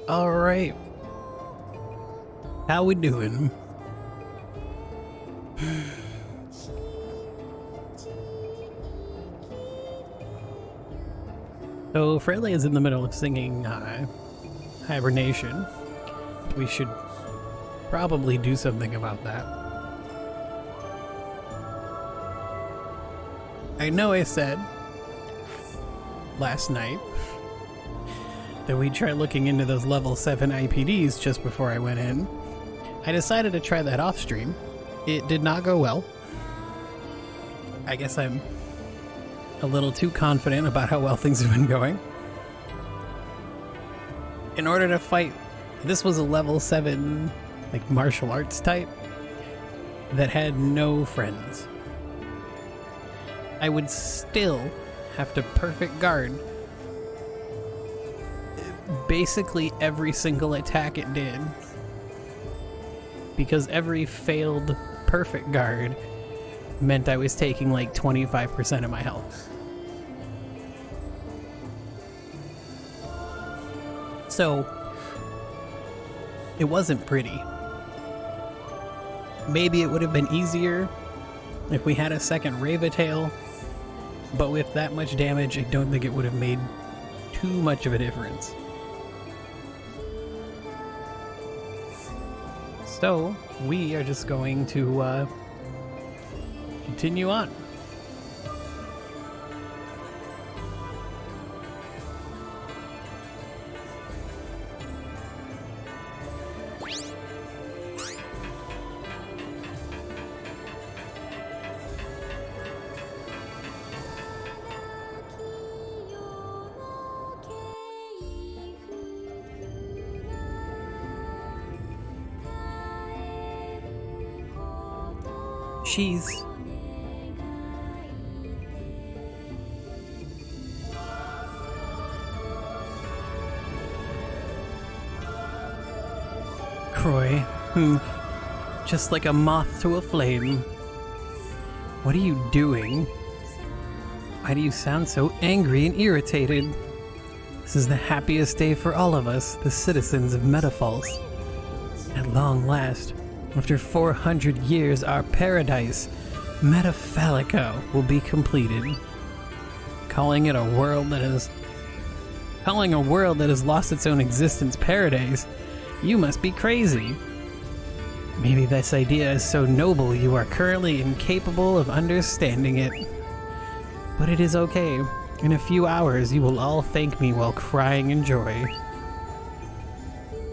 All right. How we doing? So Fraley is in the middle of singing Hibernation. We should probably do something about that. I know I said last night that we'd try looking into those level 7 IPDs just before I went in. I decided to try that off stream. It did not go well. I guess I'm a little too confident about how well things have been going. In order to fight, this was a level 7 like martial arts type that had no friends. I would still have to perfect guard basically every single attack it did, because every failed perfect guard meant I was taking like 25% of my health. So it wasn't pretty. Maybe it would have been easier if we had a second Ravatail, but with that much damage, I don't think it would have made too much of a difference. So we are just going to continue on. She's Croy, just like a moth to a flame. What are you doing? Why do you sound so angry and irritated? This is the happiest day for all of us, the citizens of Metafalca. At long last, after 400 years, our paradise, Metafalica, will be completed. Calling a world that has lost its own existence paradise, you must be crazy. Maybe this idea is so noble you are currently incapable of understanding it. But it is okay. In a few hours, you will all thank me while crying in joy.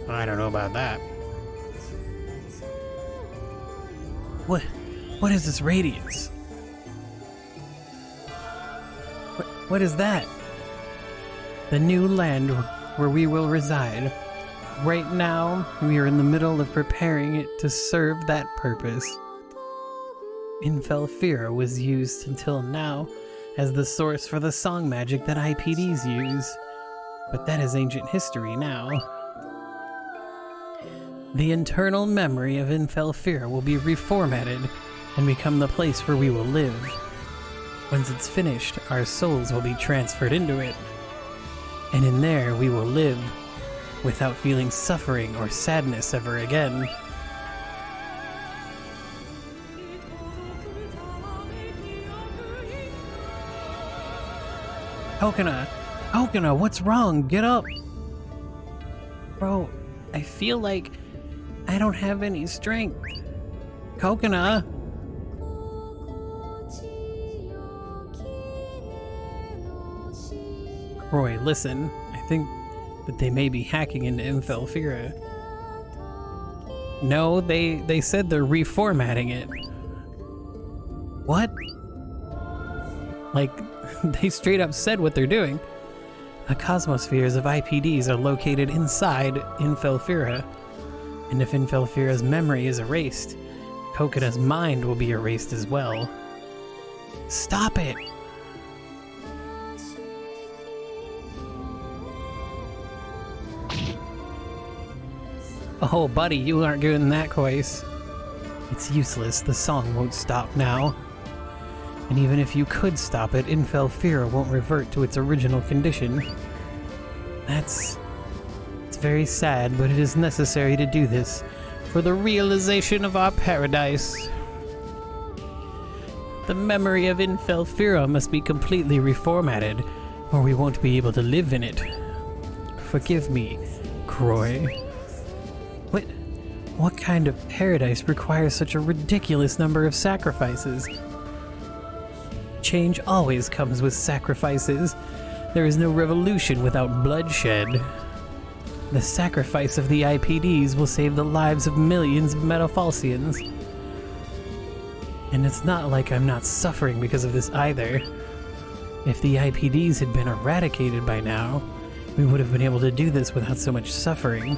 I don't know about that. What is this radiance? What is that? The new land where we will reside. right now, we are in the middle of preparing it to serve that purpose. Infelfira was used until now as the source for the song magic that IPDs use, but that is ancient history now. The internal memory of Infelfira will be reformatted and become the place where we will live. Once it's finished, our souls will be transferred into it, and in there we will live without feeling suffering or sadness ever again. Kokona, what's wrong? Get up! Bro, I feel like I don't have any strength. Kokona! Roy, listen, I think that they may be hacking into Infelfira. No, they said they're reformatting it. What? Like, they straight up said what they're doing. The cosmospheres of IPDs are located inside Infelfira, and if Infelfira's memory is erased, Kokona's mind will be erased as well. Stop it! Oh, buddy, you aren't doing that voice. It's useless, the song won't stop now. And even if you could stop it, Infelfira won't revert to its original condition. It's very sad, but it is necessary to do this for the realization of our paradise. The memory of Infelfira must be completely reformatted, or we won't be able to live in it. Forgive me, Croy. What kind of paradise requires such a ridiculous number of sacrifices? Change always comes with sacrifices. There is no revolution without bloodshed. The sacrifice of the IPDs will save the lives of millions of Metafalcians. And it's not like I'm not suffering because of this either. If the IPDs had been eradicated by now, we would have been able to do this without so much suffering.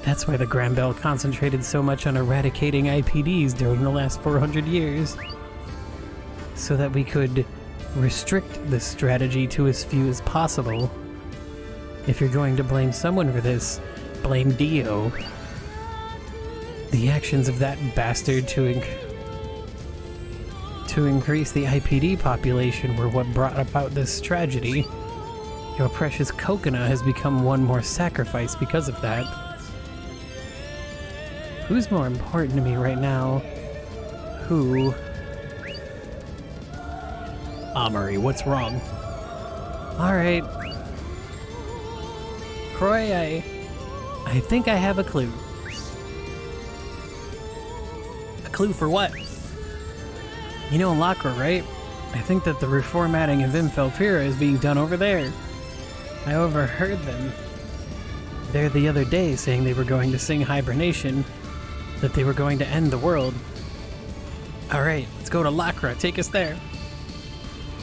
That's why the Grambel concentrated so much on eradicating IPDs during the last 400 years. So that we could restrict this strategy to as few as possible. If you're going to blame someone for this, blame Dio. The actions of that bastard to increase the IPD population were what brought about this tragedy. Your precious Kokona has become one more sacrifice because of that. Who's more important to me right now? Who? Amory, what's wrong? Alright. Croy, I think I have a clue. A clue for what? You know Lacra, right? I think that the reformatting of Infelfira is being done over there. I overheard them there the other day saying they were going to sing Hibernation, that they were going to end the world. Alright, let's go to Lacra, take us there.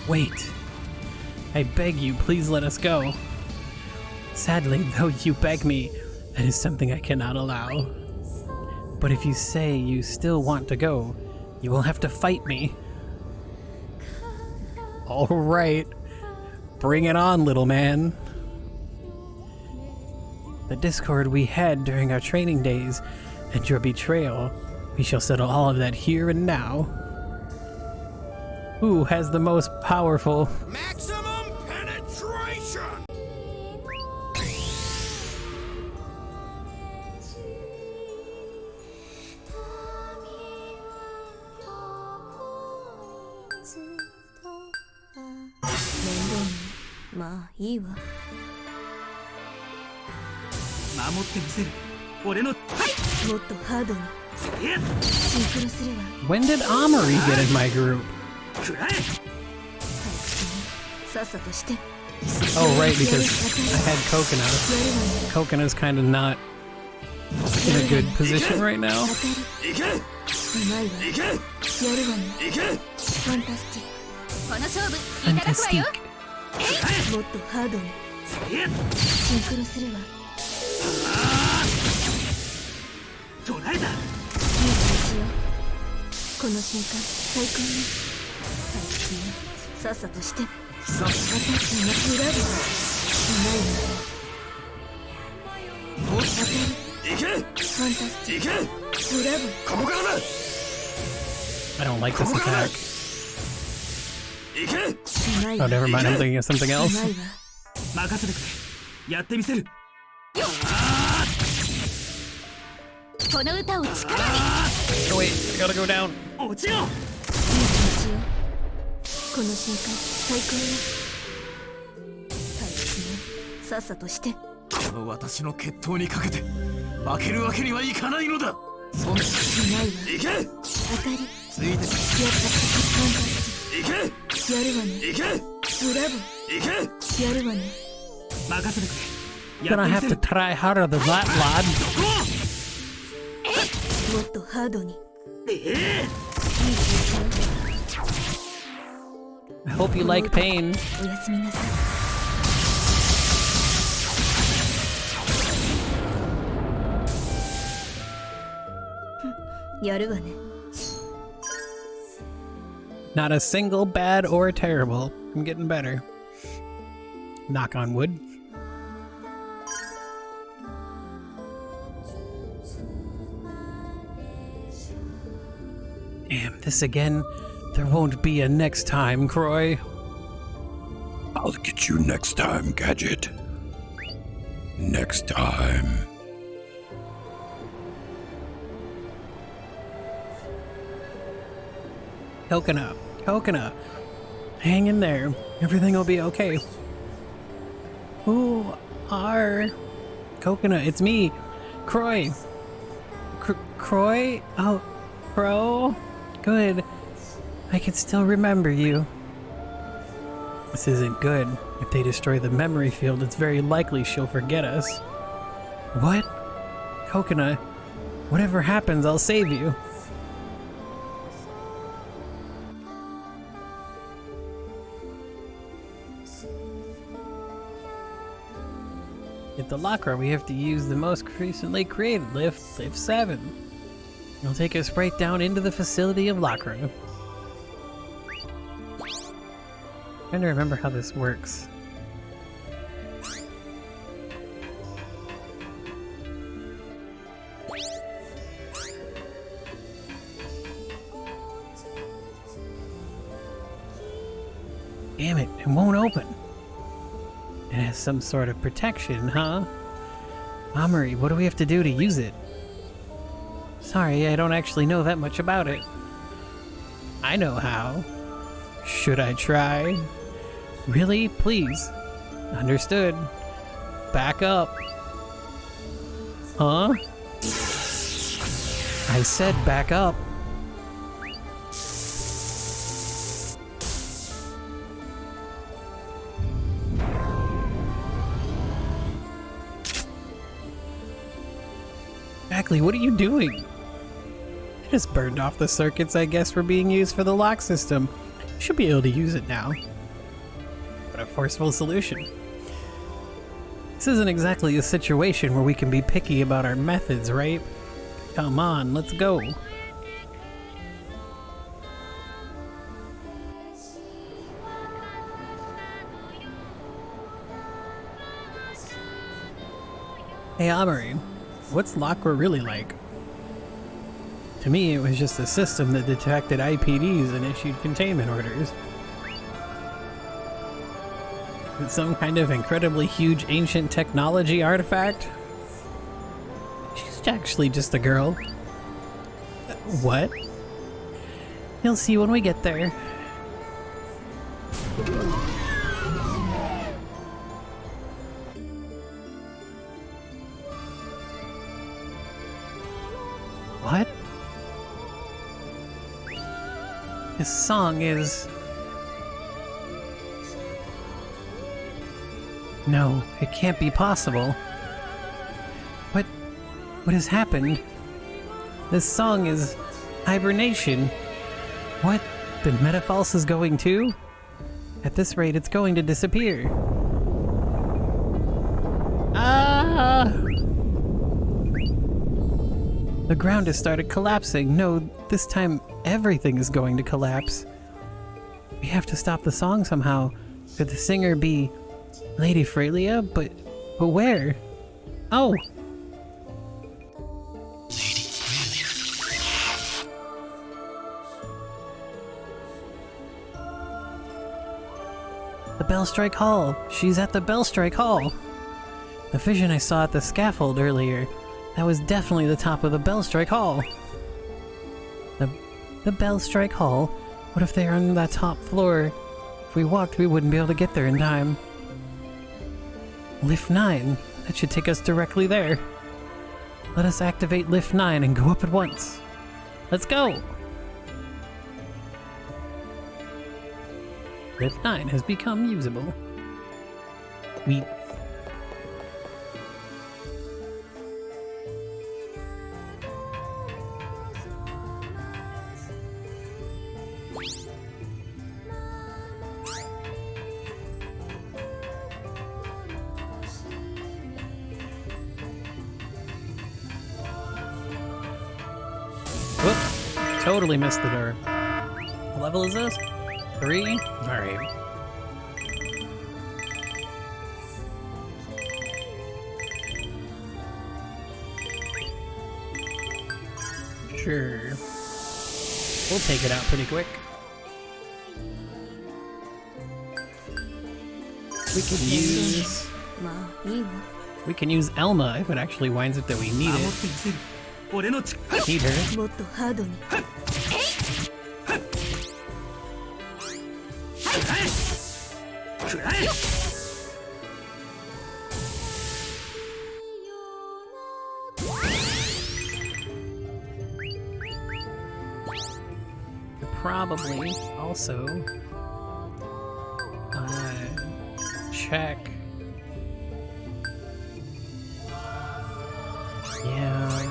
Wait. I beg you, please let us go. Sadly, though you beg me, that is something I cannot allow. But if you say you still want to go, you will have to fight me. Alright. Bring it on, little man. The discord we had during our training days and your betrayal, we shall settle all of that here and now. Who has the most powerful... Maximum penetration! When did Amory get in my group? Oh, right, because I had Kokona. Kokona's kind of not in a good position right now. Fantastique. I don't like this attack. Oh, never mind. I'm thinking of something else. Oh wait, I gotta go down. Gonna have to try harder than that, lad. I hope you like pain. Not a single bad or terrible. I'm getting better. Knock on wood. Damn, this again? There won't be a next time, Croy. I'll get you next time, Gadget. Next time. Coconut. Hang in there. Everything will be okay. Who are... Coconut, it's me. Croy. Croy? Oh, Crow? Good. I can still remember you. This isn't good. If they destroy the memory field, it's very likely she'll forget us. What? Coconut, whatever happens, I'll save you. At the locker, we have to use the most recently created lift, Lift 7. It'll take us right down into the facility of Locra. Trying to remember how this works. Damn it, it won't open. It has some sort of protection, huh? Amory, what do we have to do to use it? Sorry, I don't actually know that much about it. I know how. Should I try? Really? Please. Understood. Back up. Huh? I said back up. Exactly, what are you doing? I just burned off the circuits I guess were being used for the lock system. Should be able to use it now. But a forceful solution. This isn't exactly a situation where we can be picky about our methods, right? Come on, let's go. Hey Amory, what's Locra really like? To me, it was just a system that detected IPDs and issued containment orders. It's some kind of incredibly huge ancient technology artifact? She's actually just a girl. What? You'll see when we get there. What? This song is... No, it can't be possible. What has happened? This song is hibernation. What? The Metafalca is going too? At this rate, it's going to disappear. Ah! The ground has started collapsing. No, this time everything is going to collapse. We have to stop the song somehow. Could the singer be Lady Freya? But where? Oh! The Bellstrike Hall! She's at the Bellstrike Hall! The vision I saw at the scaffold earlier, that was definitely the top of the Bellstrike Hall. The Bellstrike Hall? What if they're on that top floor? If we walked, we wouldn't be able to get there in time. Lift 9. That should take us directly there. Let us activate Lift 9 and go up at once. Let's go! Lift 9 has become usable. We... Whoop! Totally missed the door. What level is this? 3? Alright. Sure. We'll take it out pretty quick. We can use Elma if it actually winds up that we need it. Need her. Probably also check. Yeah.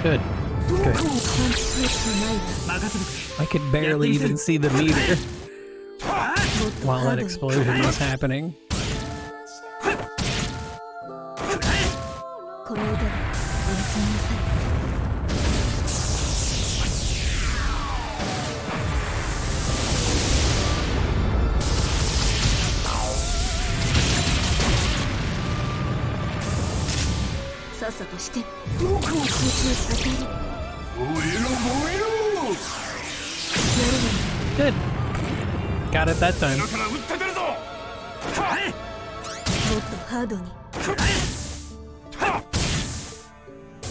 Good. Good. I could barely even see the meter while that explosion was happening. Good. Got it that time.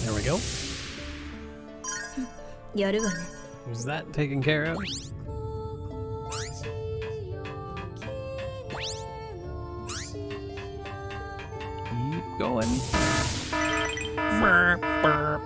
There we go. Was that taken care of? Keep going. Burp, burp.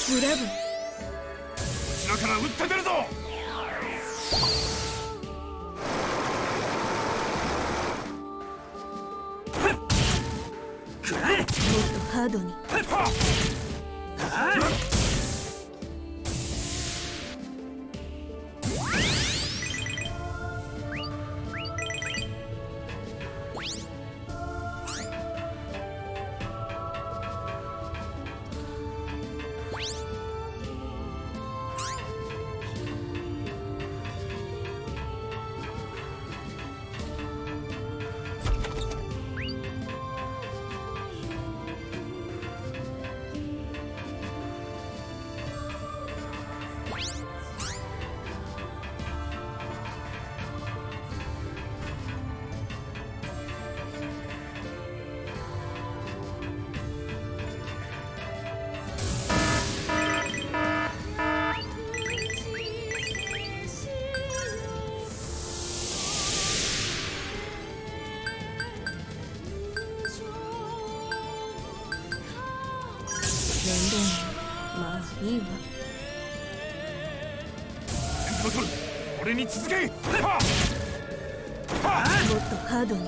ブラボー。こちらから撃って出るぞ。もっとハードに。面倒な。まあいいわ。先頭取る。俺に続け。もっとハードに。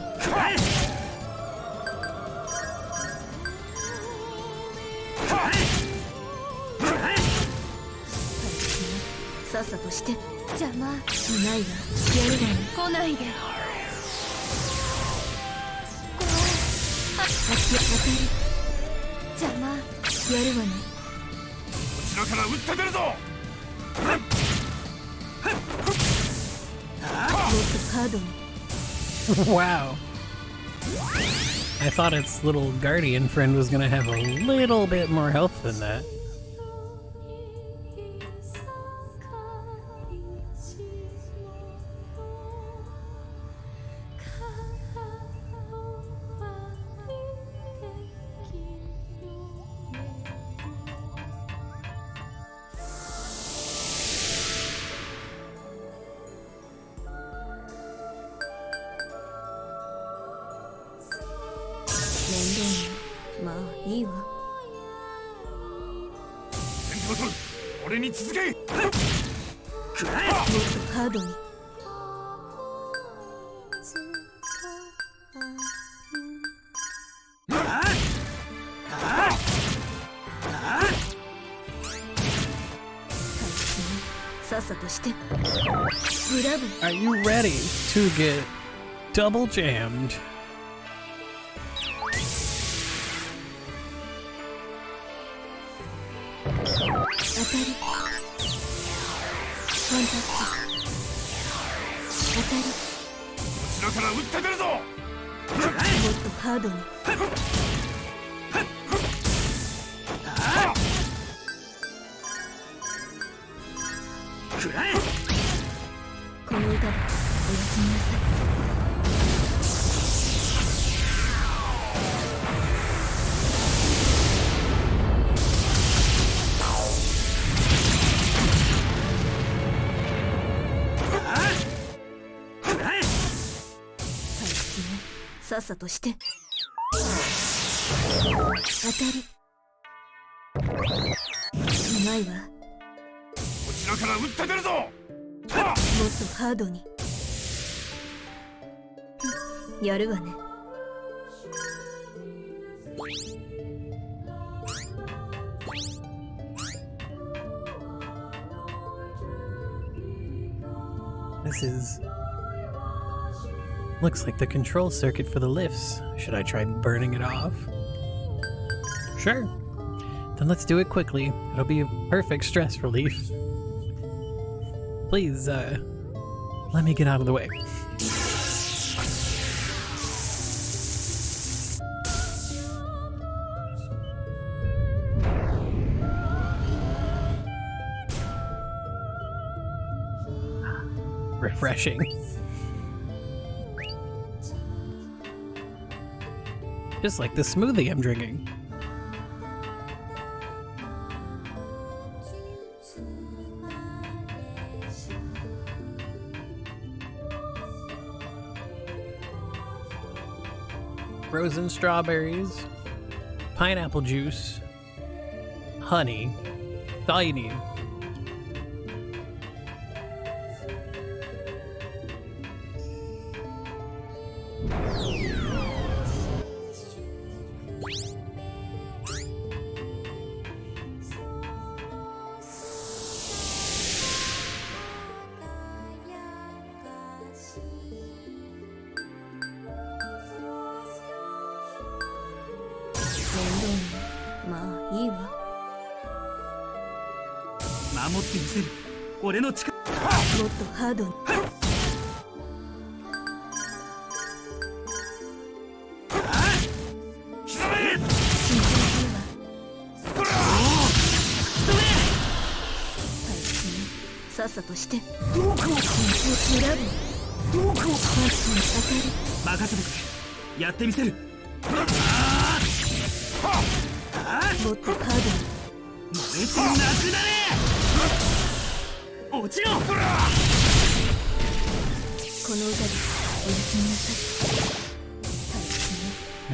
さっさとして。邪魔しないわ。やるわね。来ないで。当たり。邪魔やるわね。こちらから撃って出るぞ。もっとハードに。Wow. I thought its little guardian friend was gonna have a little bit more health than that.まあいいわ。先頭取る。俺に続け。もっとハードに。さっさとして。ブラボー。 Are you ready to get double jammed? Atari. Fantastic. Atari. こちらから撃って出るぞ。もっとハードに。この歌でおやすみなさい。さっさとして。当たり。うまいわ。こちらから撃って出るぞ。もっとハードに。やるわね。This looks like the control circuit for the lifts. Should I try burning it off? Sure. Then let's do it quickly. It'll be a perfect stress relief. Please, let me get out of the way. Refreshing. Just like the smoothie I'm drinking. Frozen strawberries, pineapple juice, honey, tiny.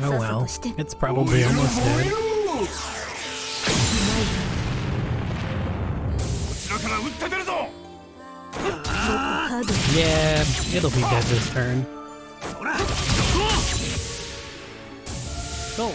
Oh well, it's probably almost dead. Yeah, it'll be dead this turn. Oh.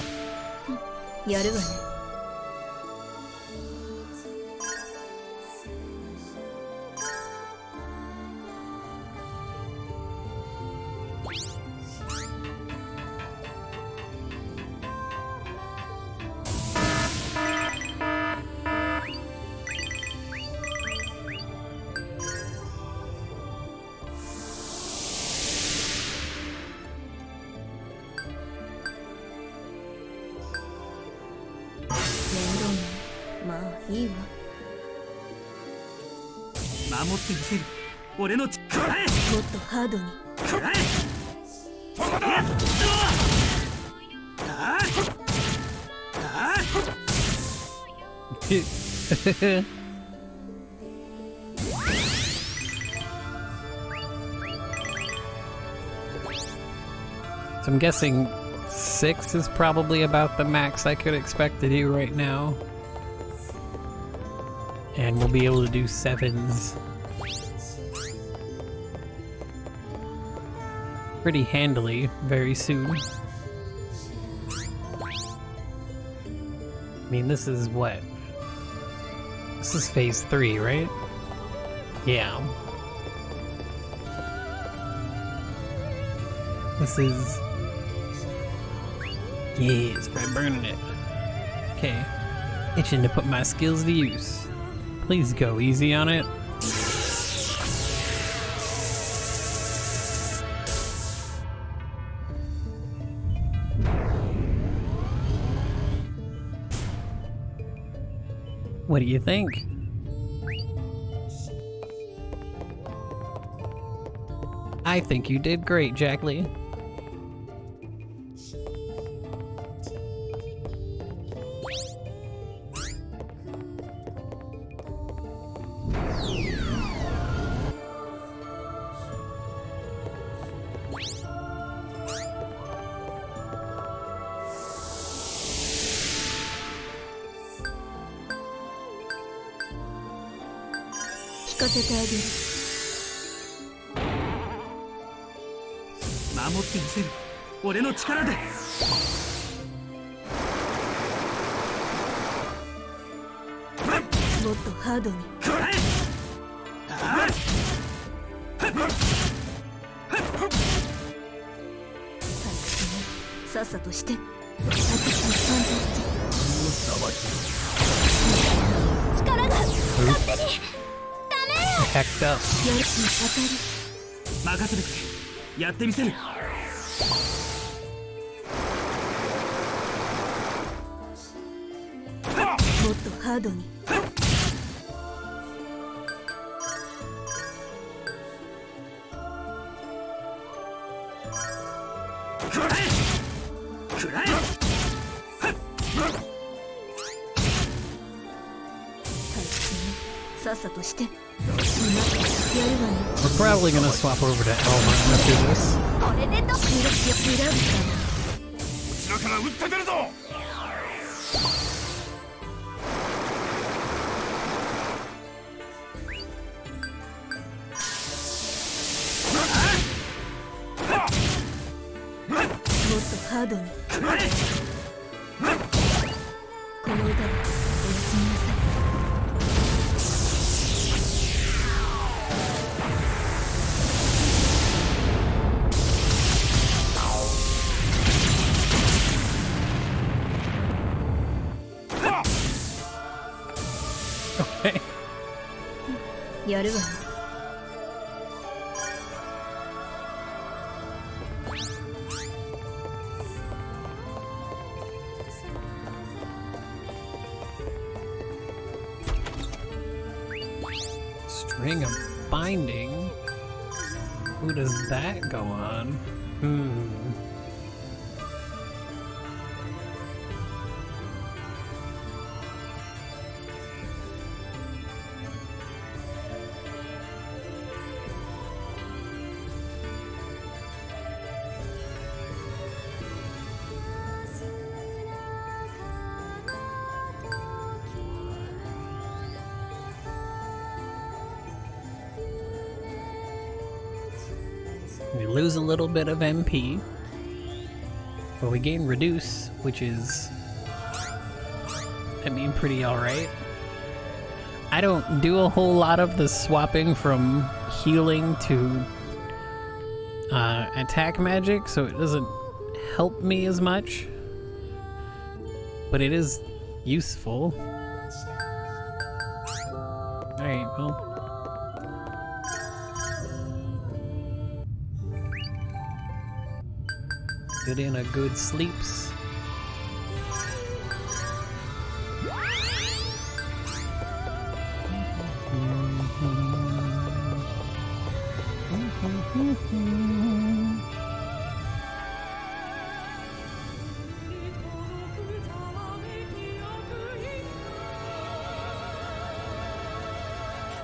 So I'm guessing 6 is probably about the max I could expect to do right now. And we'll be able to do 7s pretty handily very soon. I mean, this is what? This is phase 3, right? Yeah. This is... Yes, by burning it. Okay. Itching to put my skills to use. Please go easy on it. What do you think? I think you did great, Jack Lee. Hecked up. We're probably gonna swap over to Elma after this. ハードにこの歌でおやすみなさい。Okay. やるわね。String of binding? Who does that go on? We lose a little bit of MP, but we gain Reduce, which is, I mean, pretty alright. I don't do a whole lot of the swapping from healing to attack magic, so it doesn't help me as much, but it is useful. Alright, well. Get in a good sleeps.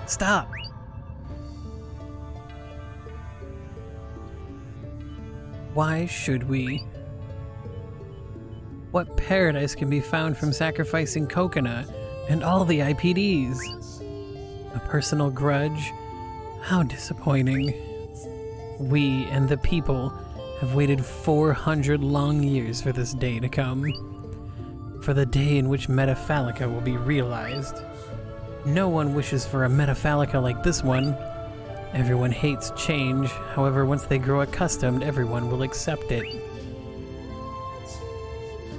Stop! Why should we? What paradise can be found from sacrificing Coconut and all the IPDs? A personal grudge? How disappointing. We and the people have waited 400 long years for this day to come. For the day in which Metafalica will be realized. No one wishes for a Metafalica like this one. Everyone hates change, however, once they grow accustomed, everyone will accept it.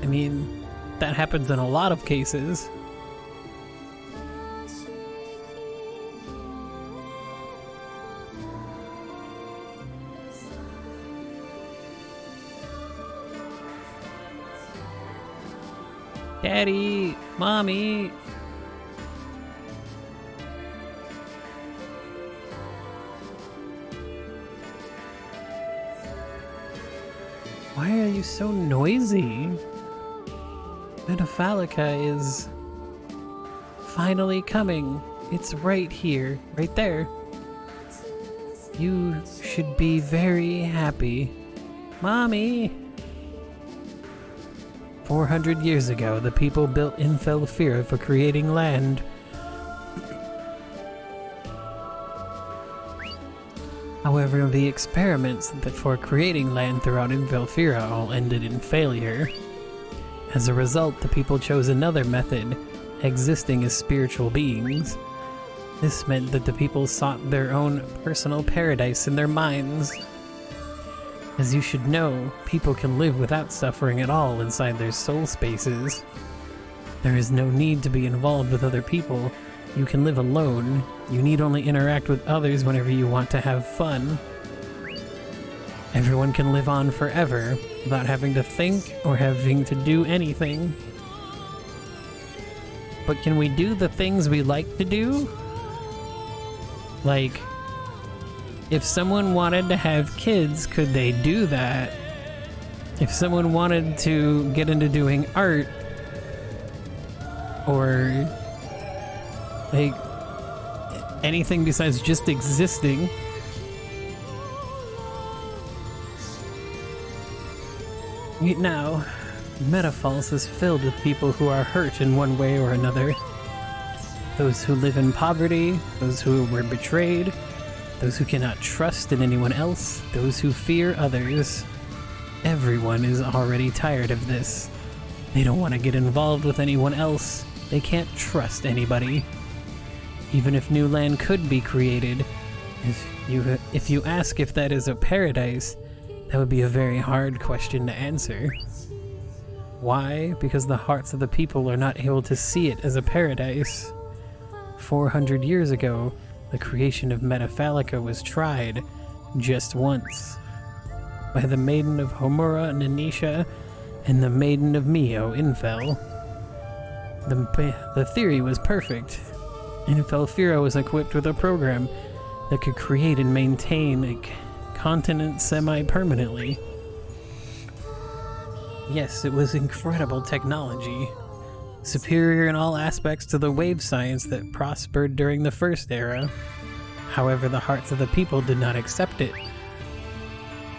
I mean, that happens in a lot of cases. Daddy, Mommy. Why are you so noisy? Metafalica is finally coming. It's right here, right there. You should be very happy. Mommy! 400 years ago, the people built Metafalica for creating land. However, the experiments for creating land throughout Metafalica all ended in failure. As a result, the people chose another method, existing as spiritual beings. This meant that the people sought their own personal paradise in their minds. As you should know, people can live without suffering at all inside their soul spaces. There is no need to be involved with other people. You can live alone. You need only interact with others whenever you want to have fun. Everyone can live on forever without having to think or having to do anything. But can we do the things we like to do? Like, if someone wanted to have kids, could they do that? If someone wanted to get into doing art, or like anything besides just existing, now Metafalls is filled with people who are hurt in one way or another. Those who live in poverty, those who were betrayed, those who cannot trust in anyone else, those who fear others. Everyone is already tired of this. They don't want to get involved with anyone else. They can't trust anybody. Even if new land could be created, if you ask if that is a paradise, that would be a very hard question to answer. Why? Because the hearts of the people are not able to see it as a paradise. 400 years ago, the creation of Metafalica was tried just once by the Maiden of Homura Nanisha and the Maiden of Mio Infel. The theory was perfect. Infelfira was equipped with a program that could create and maintain a continent semi-permanently. Yes, it was incredible technology, superior in all aspects to the wave science that prospered during the First Era. However, the hearts of the people did not accept it.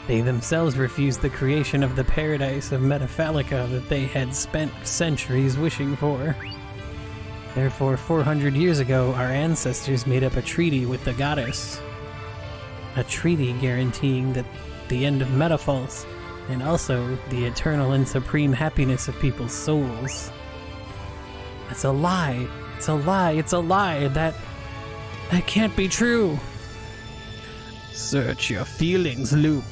They themselves refused the creation of the paradise of Metafalica that they had spent centuries wishing for. Therefore, 400 years ago, our ancestors made up a treaty with the goddess. A treaty guaranteeing that the end of Metafalce, and also the eternal and supreme happiness of people's souls. That's a lie. It's a lie. It's a lie. That can't be true. Search your feelings, Luke.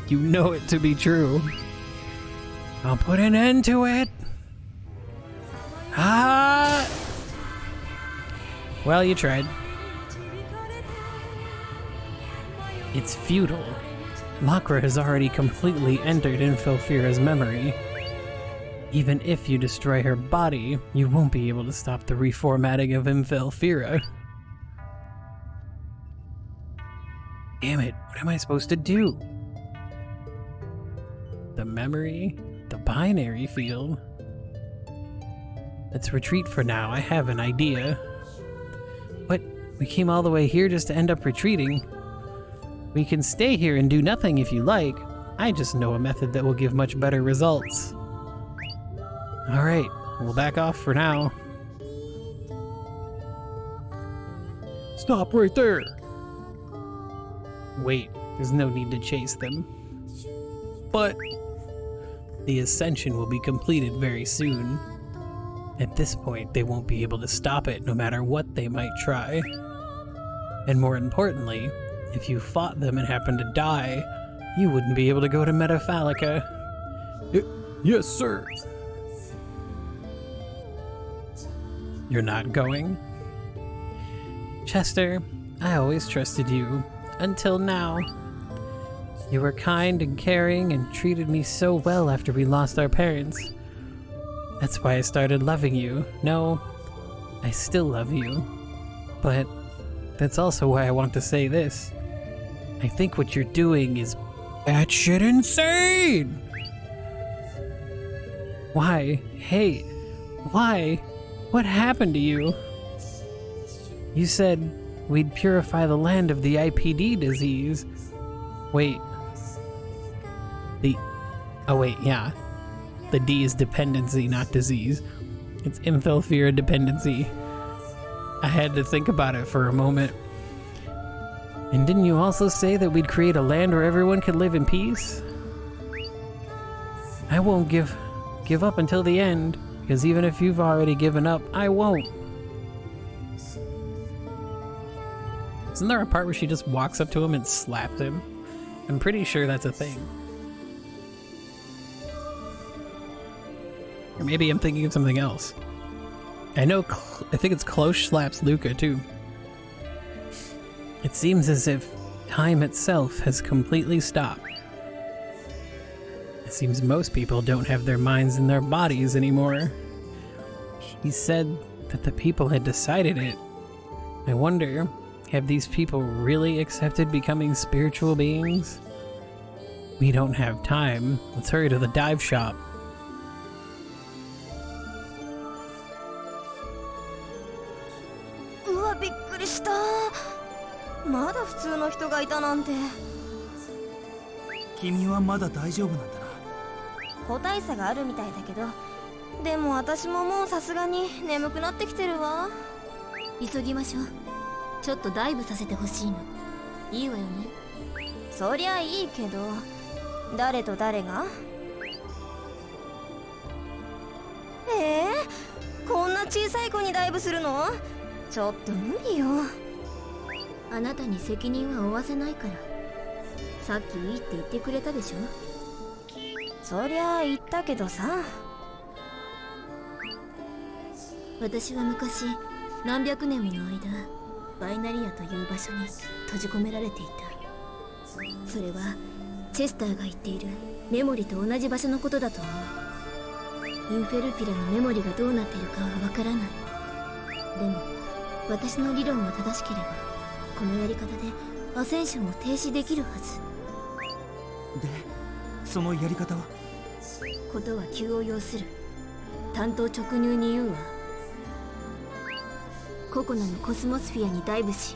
You know it to be true. I'll put an end to it. Ah! Well, you tried. It's futile. Makra has already completely entered Infelfira's memory. Even if you destroy her body, you won't be able to stop the reformatting of Infelfira. Damn it, what am I supposed to do? The memory? The binary field? Let's retreat for now, I have an idea. What? We came all the way here just to end up retreating? We can stay here and do nothing if you like. I just know a method that will give much better results. Alright, we'll back off for now. Stop right there! Wait, there's no need to chase them. But the ascension will be completed very soon. At this point, they won't be able to stop it no matter what they might try. And more importantly, if you fought them and happened to die, you wouldn't be able to go to Metafalica. Yes, sir. You're not going? Chester, I always trusted you. Until now. You were kind and caring and treated me so well after we lost our parents. That's why I started loving you. No, I still love you. But that's also why I want to say this. I think what you're doing is batshit insane! Why? Hey, why? What happened to you? You said we'd purify the land of the IPD disease. Wait. Oh wait, yeah. The D is dependency, not disease. It's Infelfira dependency. I had to think about it for a moment. And didn't you also say that we'd create a land where everyone could live in peace? I won't give up until the end, because even if you've already given up, I won't. Isn't there a part where she just walks up to him and slaps him? I'm pretty sure that's a thing. Or maybe I'm thinking of something else. I think it's Klosh slaps Luca too. It seems as if time itself has completely stopped. It seems most people don't have their minds in their bodies anymore. He said that the people had decided it. I wonder, have these people really accepted becoming spiritual beings? We don't have time. Let's hurry to the dive shop. 誰と誰が？こんな小さい子にダイブするの？ちょっと無理よ。あなたに責任は負わせないから。さっきいいって言ってくれたでしょ。そりゃあ言ったけどさ。私は昔何百年もの間バイナリアという場所に閉じ込められていた。それはチェスターが言っているメモリと同じ場所のことだと思う。インフェルピラのメモリがどうなっているかはわからない。でも私の理論が正しければこのやり方でアセンションを停止できるはず。で、そのやり方は？ことは急を要する。単刀直入に言うわ。ココナのコスモスフィアにダイブし、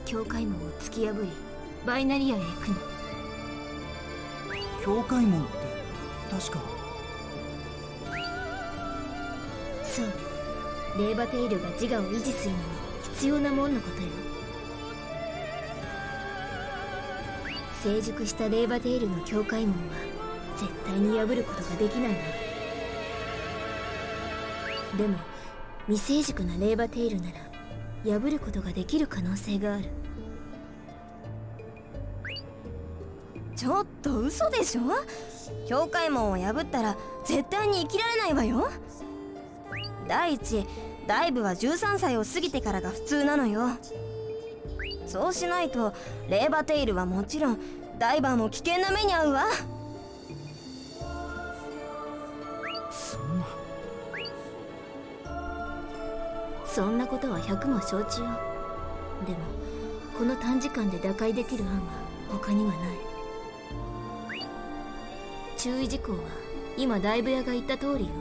境界門を突き破りバイナリアへ行くの。境界門って確か。そう、レーバテイルが自我を維持するのに必要なもんのことよ。成熟したレーバテイルの境界門は絶対に破ることができないわ。でも未成熟なレーバテイルなら破ることができる可能性がある。ちょっと嘘でしょ。境界門を破ったら絶対に生きられないわよ。第一、ダイブは13歳を過ぎてからが普通なのよ。そうしないとレーバテイルはもちろんダイバーも危険な目に遭うわ。そんなことは百も承知よ。でもこの短時間で打開できる案は他にはない。注意事項は今ダイブ屋が言った通りよ。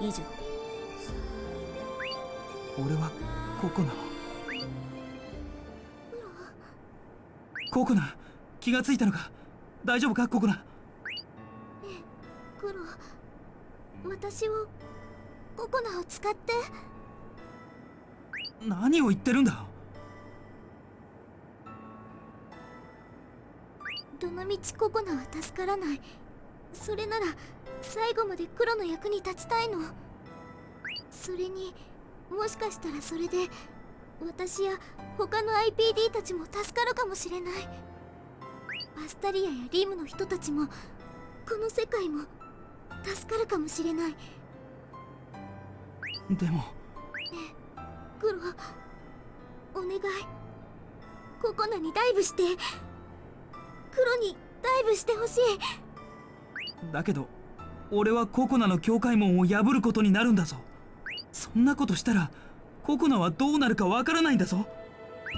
以上。俺はココナを。ココナ、気がついたのか？大丈夫かココナ？クロ、私をココナを使って。何を言ってるんだ？どのみちココナは助からない。それなら最後までクロの役に立ちたいの。それにもしかしたらそれで私や他の IPD たちも助かるかもしれない。アスタリアやリムの人たちもこの世界も助かるかもしれない。でもクロ、お願い。ココナにダイブして、クロにダイブしてほしい。だけど俺はココナの境界門を破ることになるんだぞ。そんなことしたらココナはどうなるかわからないんだぞ。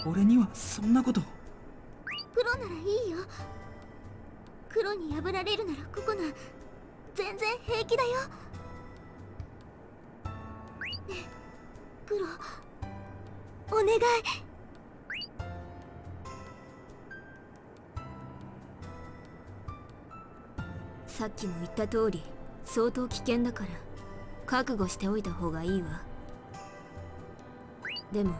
俺にはそんなこと。クロならいいよ。クロに破られるならココナ全然平気だよ。ねえクロ、お願い。さっきも言った通り相当危険だから覚悟しておいた方がいいわ。でも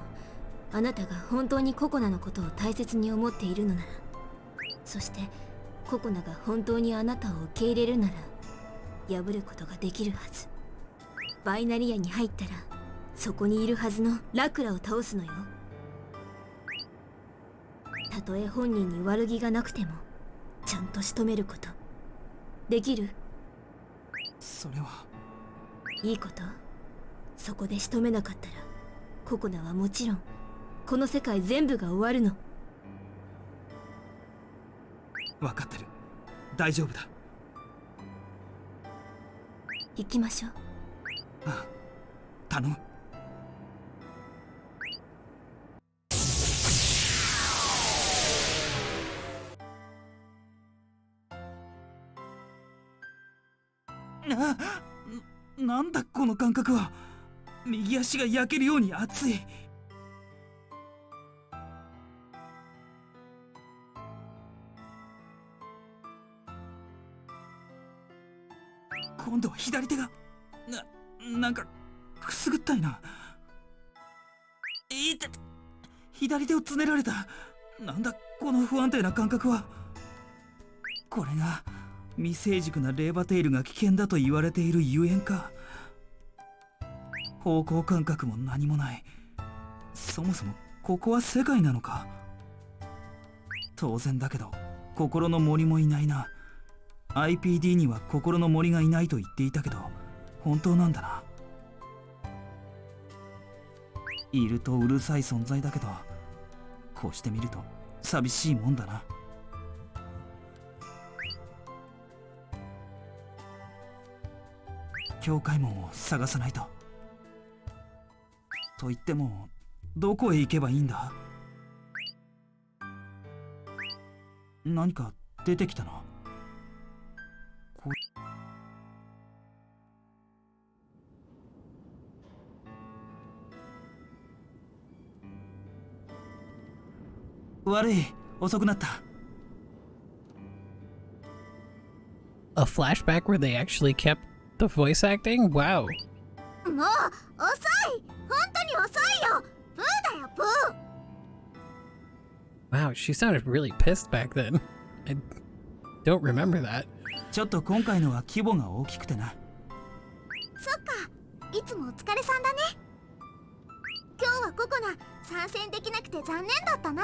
あなたが本当にココナのことを大切に思っているのなら、そしてココナが本当にあなたを受け入れるなら破ることができるはず。バイナリアに入ったらそこにいるはずのラクラを倒すのよ。たとえ本人に悪気がなくてもちゃんと仕留めることできる？それはいいこと。そこで仕留めなかったらココナはもちろんこの世界全部が終わるの。分かってる。大丈夫だ。行きましょう。ああ、頼む。なんだこの感覚は。右足が焼けるように熱い。今度は左手がなんかくすぐったいな。いて、左手をつねられた。なんだこの不安定な感覚は。これが未成熟なレーバテイルが危険だと言われているゆえんか。方向感覚も何もない。そもそもここは世界なのか。当然だけど心の森もいないな。IPD には心の森がいないと言っていたけど本当なんだな。いるとうるさい存在だけどこうしてみると寂しいもんだな。境界門を探さないと。と言ってもどこへ行けばいいんだ。何か出てきたな。悪い、遅くなった。A flashback where they actually kept the voice acting? Wow. もう遅い、本当に遅いよ。プーだよプー。 Wow, she sounded really pissed back then. I don't remember that. ちょっと今回のは規模が大きくてな。そっか、いつもお疲れさんだね。今日はココナ参戦できなくて残念だったな。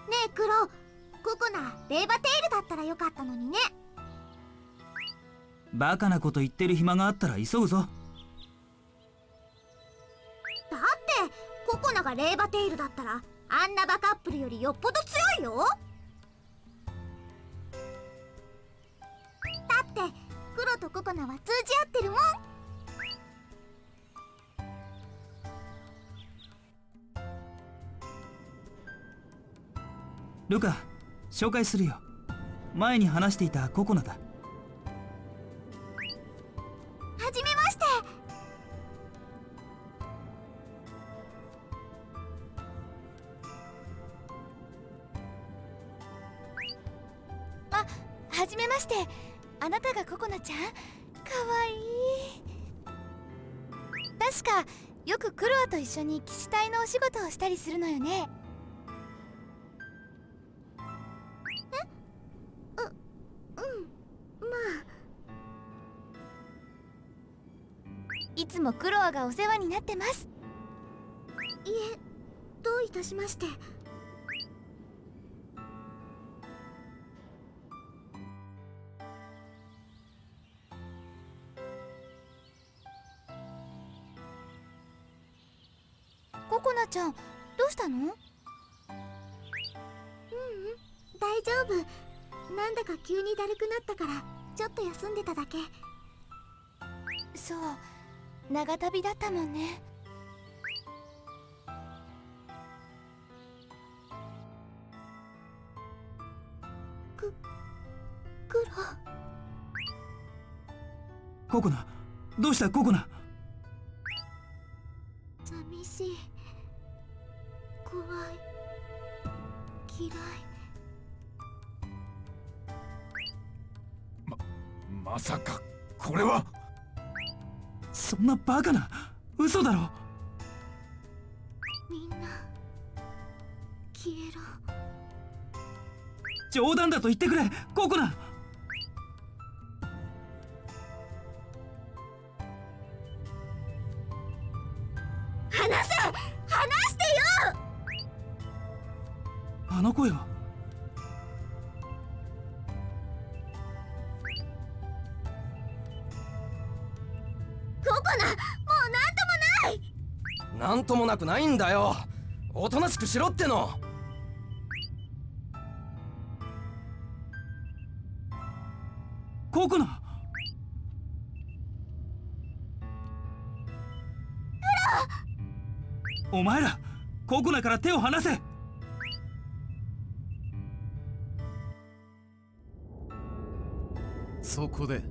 ねえクロ、ココナレーバテイルだったらよかったのにね。バカなこと言ってる暇があったら急ぐぞ。だってココナがレーバテイルだったらあんなバカップルよりよっぽど強いよ。だってクロとココナは通じ合ってるもん。ルカ、紹介するよ。前に話していたココナだ。はじめまして。あ、はじめまして。あなたがココナちゃん？かわいい。確かよくクロアと一緒に騎士隊のお仕事をしたりするのよね。いつもクロアがお世話になってます。いえ、どういたしまして。ココナちゃん、どうしたの？大丈夫。なんだか急にだるくなったからちょっと休んでただけ。そう、長旅だったもんね。クロ。ココナ、どうしたココナ？寂しい、怖い、嫌い。まさかこれは。そんなバカな、嘘だろ。みんな消えろ。冗談だと言ってくれココナ。話せ、話してよ。あの声は。ココナ、もうなんともない。なんともなくないんだよ。おとなしくしろっての。ココナ。お前らココナから手を離せ。そこで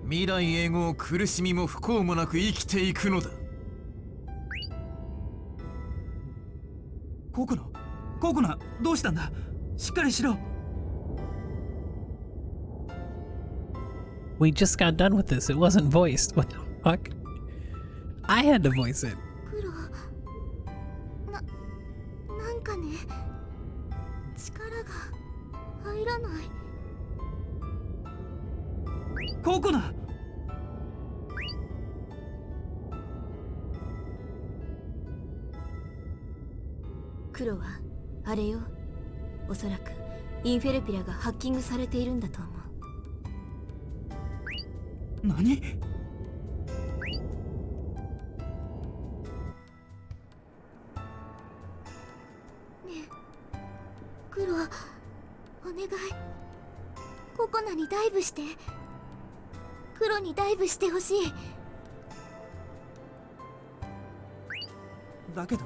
未来永劫苦しみも不幸もなく生きていくのだ。ココナ、ココナ、どうしたんだ。しっかりしろ。We just got done with this. It wasn't voiced. What the fuck? I had to voice it. クロ、入らない。ココナ。黒はあれよ。おそらくインフェルピラがハッキングされているんだと思う。何？ねえ黒、お願い、ココナにダイブして。黒にダイブしてほしい。だけど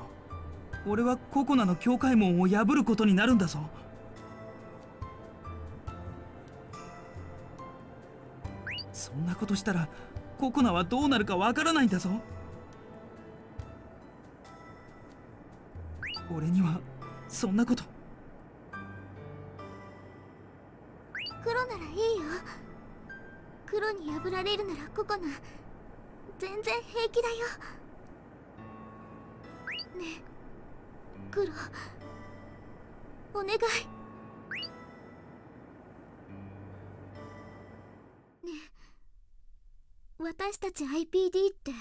俺はココナの境界門を破ることになるんだぞ。そんなことしたらココナはどうなるかわからないんだぞ。俺にはそんなこと。黒ならいいよ。黒に破られるならココナ全然平気だよ。ねえ黒、お願い。ねえ、私たち IPD って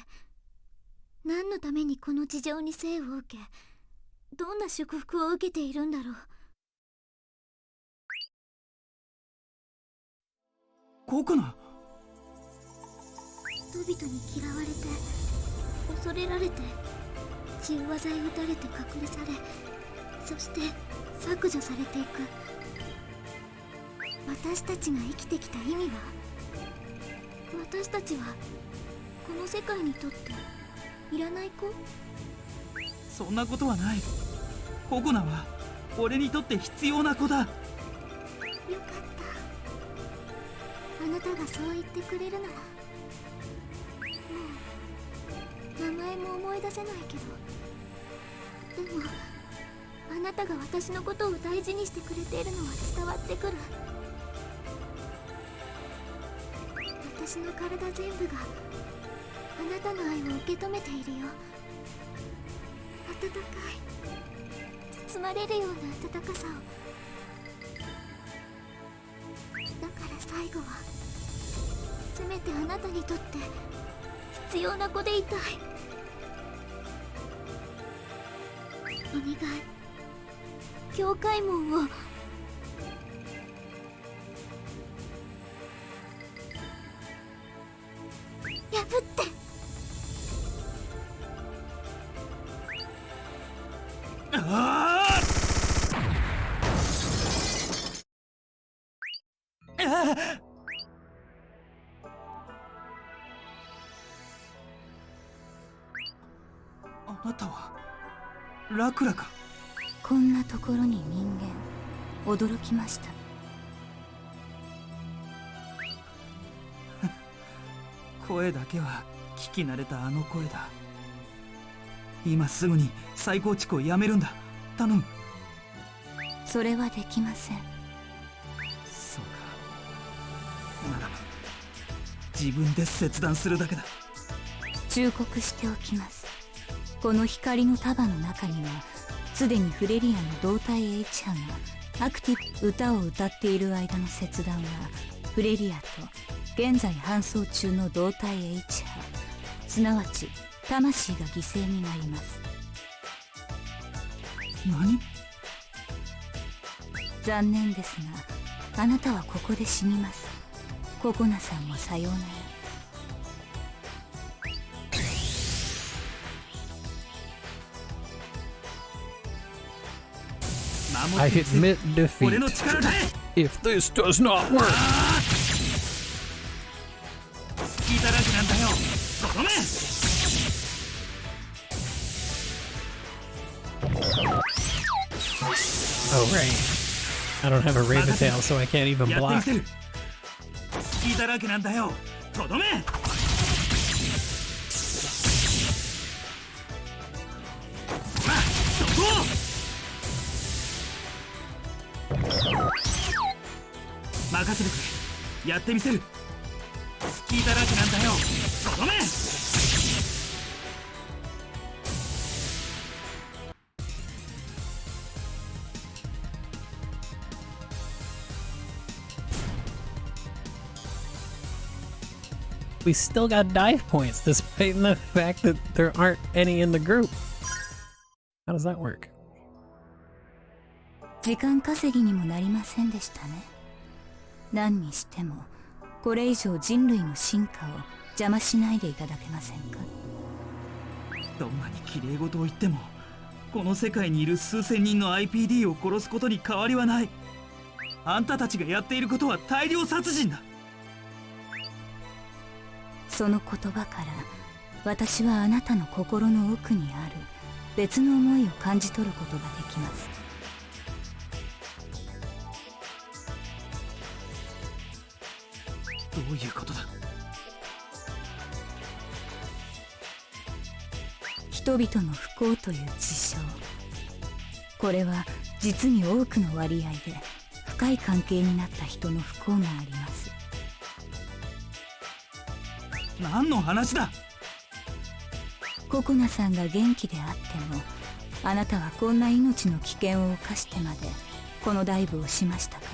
何のためにこの事情に生を受け、どんな祝福を受けているんだろう。ココナ。人々に嫌われて、恐れられて、中和剤打たれて隔離され、そして削除されていく。私たちが生きてきた意味は、私たちはこの世界にとっていらない子？そんなことはない。ココナは俺にとって必要な子だ。よかった。あなたがそう言ってくれるなら、もう名前も思い出せないけど、でもあなたが私のことを大事にしてくれているのは伝わってくる。私の体全部があなたの愛を受け止めているよ。温かい、包まれるような温かさを。だから最後はせめてあなたにとって必要な子でいたい。お願い、境界門を。破って。あなたはラクラか。こんなところに人間、驚きました。声だけは聞き慣れたあの声だ。今すぐに再構築をやめるんだ。頼む。それはできません。そうか。ならば自分で切断するだけだ。忠告しておきます。この光の束の中にはすでにフレリアの動体 H 波がアクティブ。歌を歌っている間の切断はフレリアと現在搬送中の動体 H 波、すなわち魂が犠牲になります。何？残念ですがあなたはここで死にます。ココナさんもさようなら。I admit 俺の defeat. 力で If this does not work, 隙だらけなんだよ。とどめ。Oh, right. I don't have a Raven Tail, so I can't even やってみ block. せる。隙だらけなんだよ。とどめ。さあ、そこを。任せてくれ。やってみせる。隙だらけなんだよ。とどめ。We still got dive points despite the fact that there aren't any in the group. How does that work? 時間稼ぎにもなりませんでしたね。何にしてもこれ以上人類の進化を邪魔しないでいただけませんか。どんなに綺麗事を言ってもこの世界にいる数千人の IPD を殺すことに変わりはない。あんたたちがやっていることは大量殺人だ。その言葉から私はあなたの心の奥にある別の思いを感じ取ることができます。どういうことだ。人々の不幸という事象、これは実に多くの割合で深い関係になった人の不幸があります。何の話だ。ココナさんが元気であってもあなたはこんな命の危険を冒してまでこのダイブをしましたか。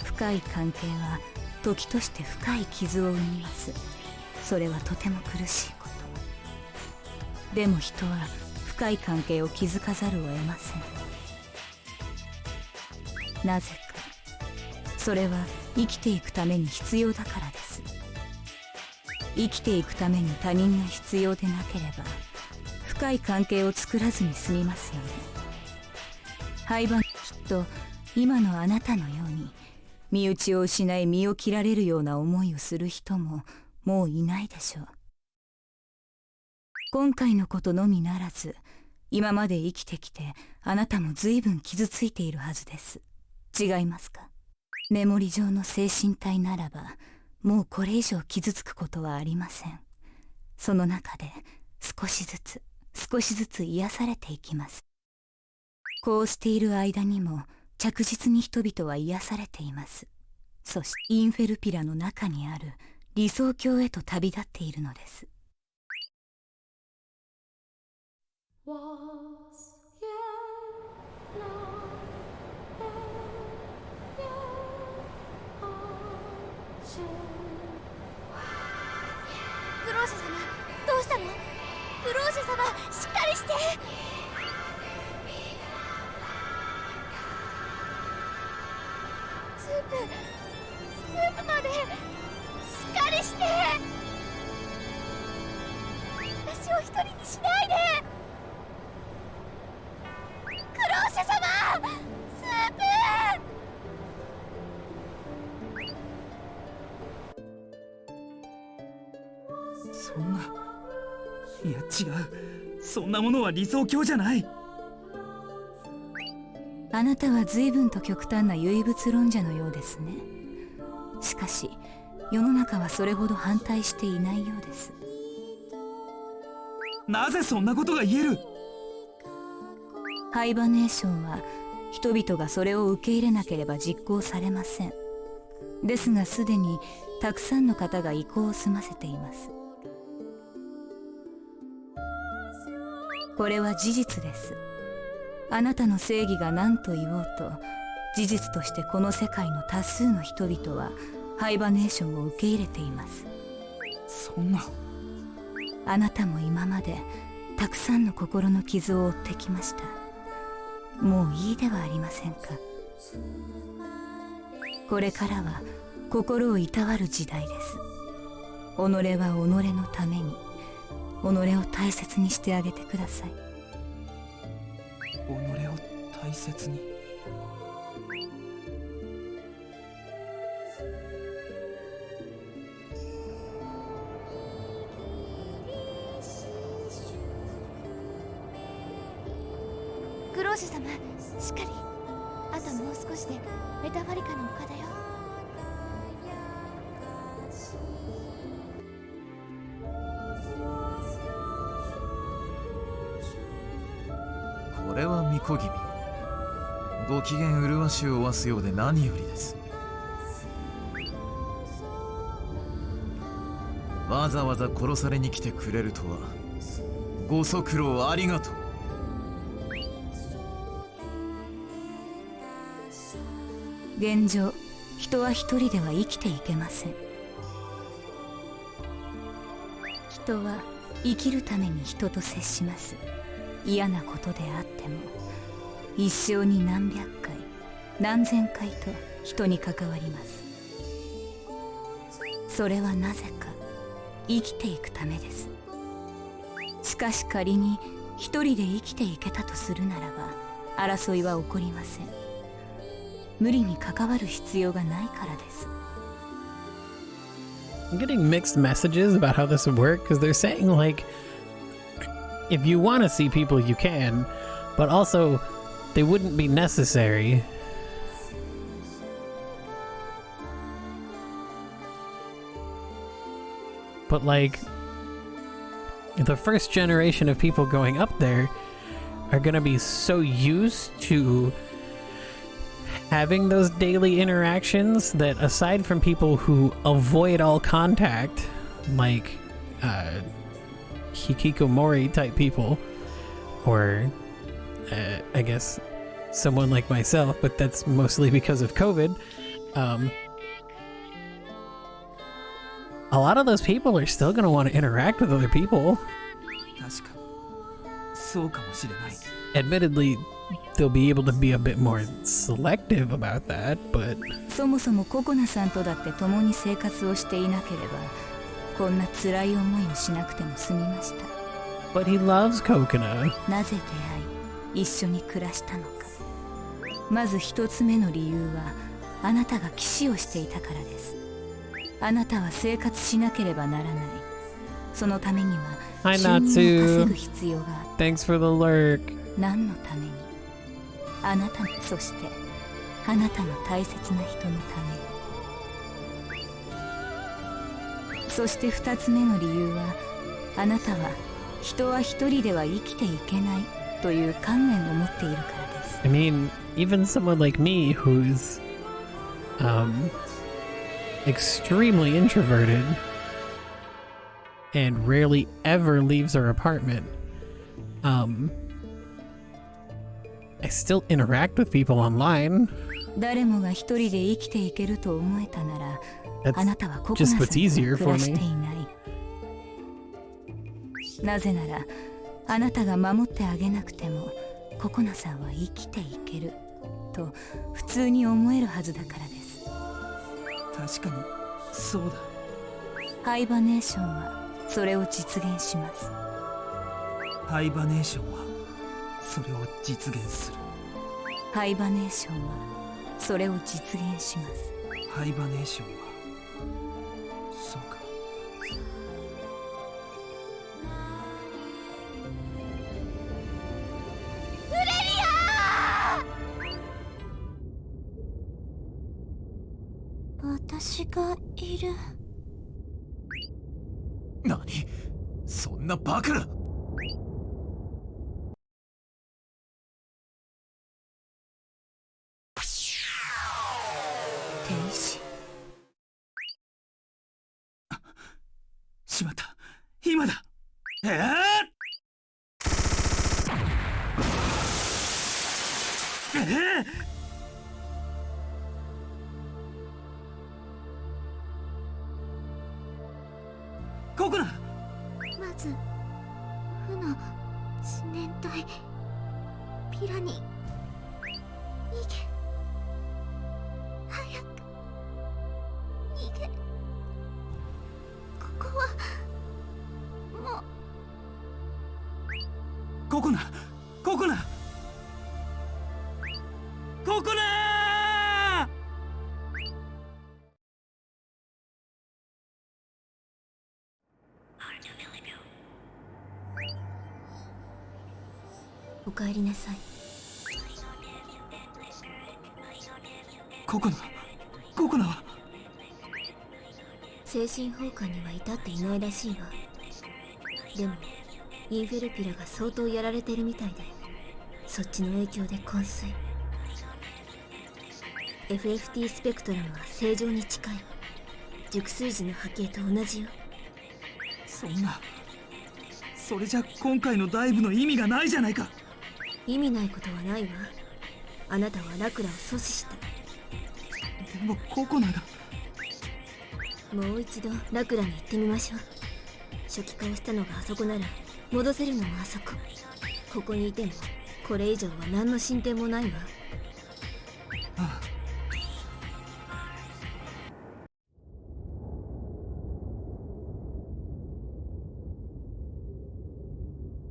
深い関係は時として深い傷を生みます。それはとても苦しいこと。でも人は深い関係を築かざるを得ません。なぜかそれは生きていくために必要だからです。生きていくために他人が必要でなければ深い関係を作らずに済みますよね。廃盤きっと今のあなたのように身内を失い身を切られるような思いをする人ももういないでしょう。今回のことのみならず今まで生きてきてあなたも随分傷ついているはずです。違いますか。メモリ上の精神体ならばもうこれ以上傷つくことはありません。その中で少しずつ癒されていきます。こうしている間にも着実に人々は癒されています。そしてインフェルピラの中にある理想郷へと旅立っているのです。クローシャ様、どうしたの？クローシャ様、しっかりして。スープまでしっかりして。私を一人にしないで。クローシャ様、スープ。そんな、いや違う、そんなものは理想郷じゃない。あなたは随分と極端な唯物論者のようですね。しかし世の中はそれほど反対していないようです。なぜそんなことが言える。ハイバネーションは人々がそれを受け入れなければ実行されません。ですがすでにたくさんの方が意向を済ませています。これは事実です。あなたの正義が何と言おうと事実としてこの世界の多数の人々はハイバネーションを受け入れています。そんな。あなたも今までたくさんの心の傷を負ってきました。もういいではありませんか。これからは心をいたわる時代です。己は己のために己を大切にしてあげてください。己を大切に。クローシュ様、しっかり。あともう少しでメタファリカの丘だよ。これは巫女君、ご機嫌麗しをわすようで何よりです。わざわざ殺されに来てくれるとはご足労ありがとう。現状人は一人では生きていけません。人は生きるために人と接します。嫌なことであっても一生に何百回何千回と人に関わります。それはなぜか生きていくためです。しかし仮に一人で生きていけたとするならば争いは起こりません。無理に関わる必要がないからです。I'm getting mixed messages about how this would work because they're saying like if you want to see people you can, but also they wouldn't be necessary. But like the first generation of people going up there are gonna be so used to having those daily interactions that aside from people who avoid all contact, like hikikomori type people, or I guess someone like myself, but that's mostly because of COVID, a lot of those people are still going to want to interact with other people. 確かにそうかもしれない。 Admittedly, they'll be able to be a bit more selective about that, but そもそもココナさんとだって共に生活をしていなければこんな辛い思いをしなくても済みました。 but he loves Kokona. なぜ出会い一緒に暮らしたのか。まず一つ目の理由はあなたが騎士をしていたからです。あなたは生活しなければならない。そのためには Hi, 収入を稼ぐ Natsu. 必要があった。 Thanks for the lurk. 何のために。あなたの、そしてあなたの大切な人のために。そして二つ目の理由はあなたは人は一人では生きていけないという観念を持っているからです。 I mean, even someone like me who's extremely introverted and rarely ever leaves our apartment, I still interact with people online. 誰もが一人で生きていけると思えたなら、 That's あなたはココナ just さん what's と easier 暮 for らして me. いない。なぜならあなたが守ってあげなくてもココナさんは生きていけると普通に思えるはずだからです。確かにそうだ。ハイバネーションはそれを実現します。ハイバネーションはそれを実現する。ハイバネーションはそれを実現します。ハイバネーションはそうか。私がいる。何？そんなバカな！天使。しまった。今だ。ココナ。まず負の思念体ピラに逃げ。早く逃げ。ここはもう。ココナ、ココナ、ココナ。おかえりなさい。ココナ、ココナは精神崩壊には至っていないらしいわ。でもインフェルピラが相当やられてるみたいで、そっちの影響で昏睡。 FFT スペクトラムは正常に近い。熟睡時の波形と同じよ。そんな、それじゃ今回のダイブの意味がないじゃないか。意味ないことはないわ。あなたはラクラを阻止した。でもココナが。もう一度ラクラに行ってみましょう。初期化をしたのがあそこなら戻せるのもあそこ。ここにいてもこれ以上は何の進展もないわ。ああ。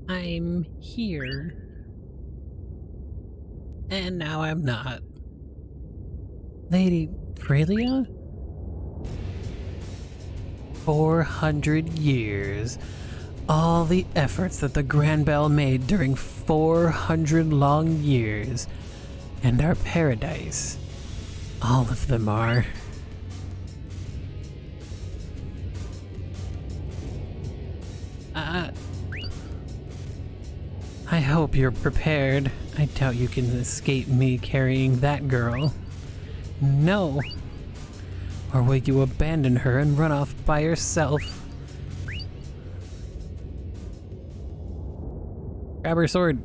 I'm here. And now I'm not. Lady Frelia? 400 years. All the efforts that the Grand Bell made during 400 long years. And our paradise. All of them are. I hope you're prepared. I doubt you can escape me carrying that girl. No. Or will you abandon her and run off by yourself? Grab her sword.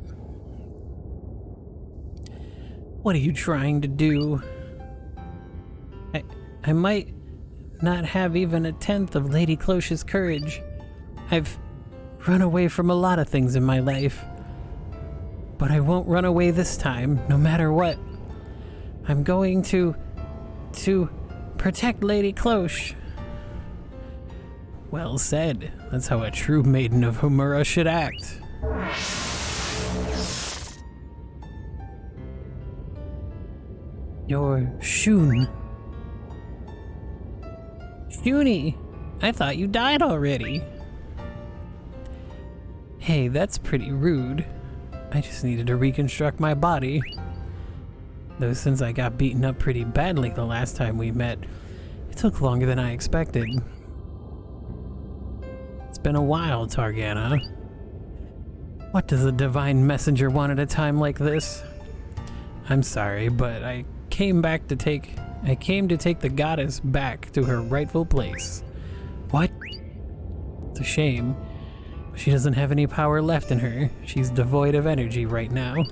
What are you trying to do? I might not have even a tenth of Lady Cloche's courage. I've run away from a lot of things in my life. But I won't run away this time, no matter what. I'm going to protect Lady Cloche. Well said. That's how a true maiden of Homura should act. You're Shun. Shuni! I thought you died already. Hey, that's pretty rude. I just needed to reconstruct my body. Though since I got beaten up pretty badly the last time we met, it took longer than I expected. It's been a while, Targana. What does a divine messenger want at a time like this? I'm sorry, but I came to take the goddess back to her rightful place. What? It's a shame. She doesn't have any power left in her. She's devoid of energy right now.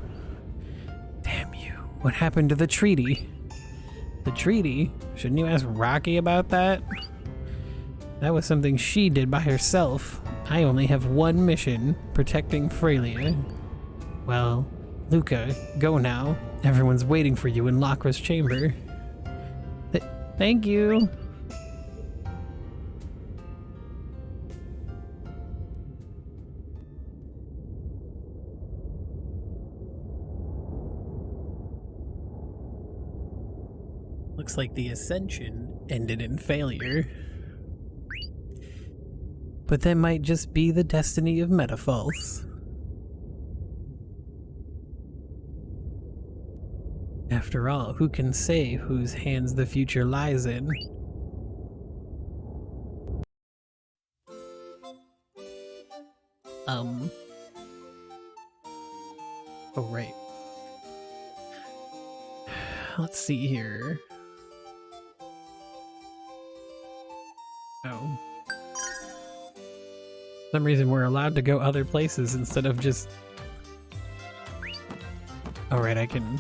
Damn you. What happened to the treaty? The treaty? Shouldn't you ask Rocky about that? That was something she did by herself. I only have one mission, protecting Frelia. Well, Luca, go now. Everyone's waiting for you in Lacra's chamber. Thank you. Looks like the ascension ended in failure. But that might just be the destiny of Metafalca. After all, who can say whose hands the future lies in? Oh, right. Let's see here. Oh. For some reason we're allowed to go other places instead of just... Alright, I can...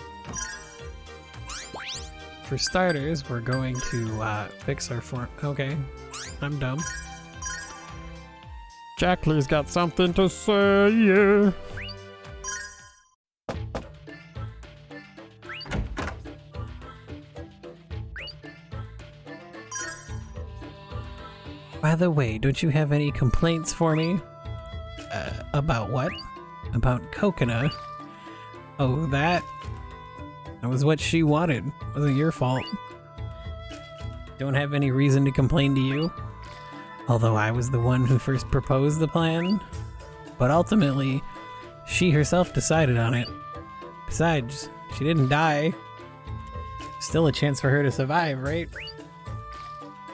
For starters, we're going to fix our form. Okay, I'm dumb. Jackley's got something to say, yeah. By the way, don't you have any complaints for me? About what? About Coconut? Oh, that? That was what she wanted. Wasn't your fault. Don't have any reason to complain to you. Although I was the one who first proposed the plan. But ultimately, she herself decided on it. Besides, she didn't die. Still a chance for her to survive, right?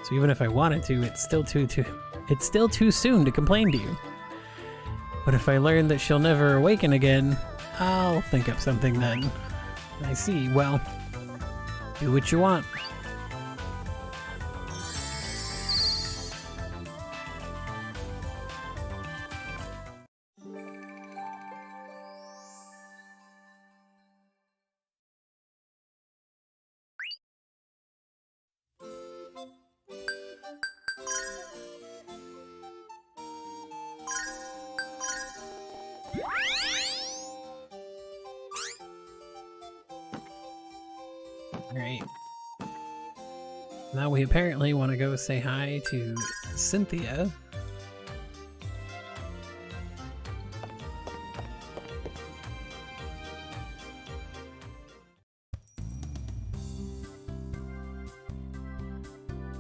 So even if I wanted to, it's still too soon to complain to you. But if I learn that she'll never awaken again, I'll think up something then. I see. Well, do what you want. Alright. Now we apparently want to go say hi to Cynthia.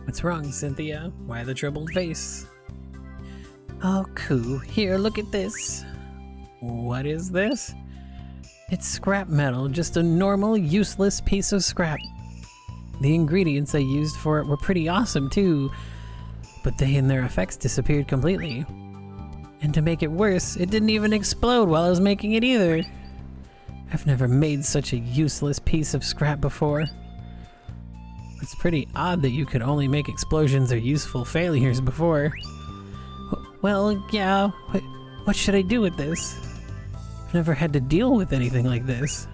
What's wrong, Cynthia? Why the troubled face? Oh, Koo, here, look at this. What is this? It's scrap metal, just a normal, useless piece of scrap. The ingredients I used for it were pretty awesome too, but they and their effects disappeared completely. And to make it worse, it didn't even explode while I was making it either. I've never made such a useless piece of scrap before. It's pretty odd that you could only make explosions or useful failures before. Well, yeah, what should I do with this? I've never had to deal with anything like this.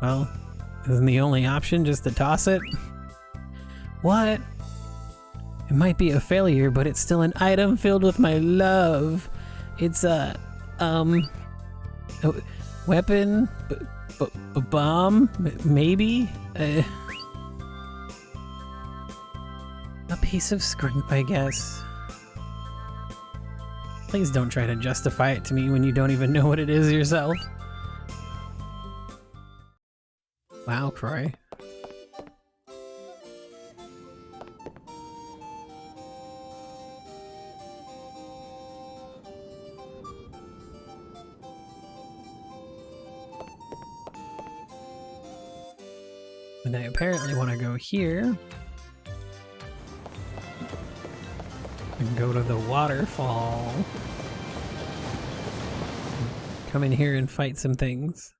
Well, isn't the only option just to toss it? What? It might be a failure, but it's still an item filled with my love. It's a weapon? Bomb? Maybe? A piece of scrap, I guess. Please don't try to justify it to me when you don't even know what it is yourself. Wow, Croy. And I apparently want to go here. And go to the waterfall. Come in here and fight some things.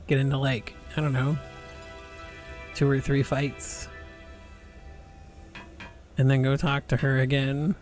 Get into like, I don't know, 2 or 3 fights. And then go talk to her again.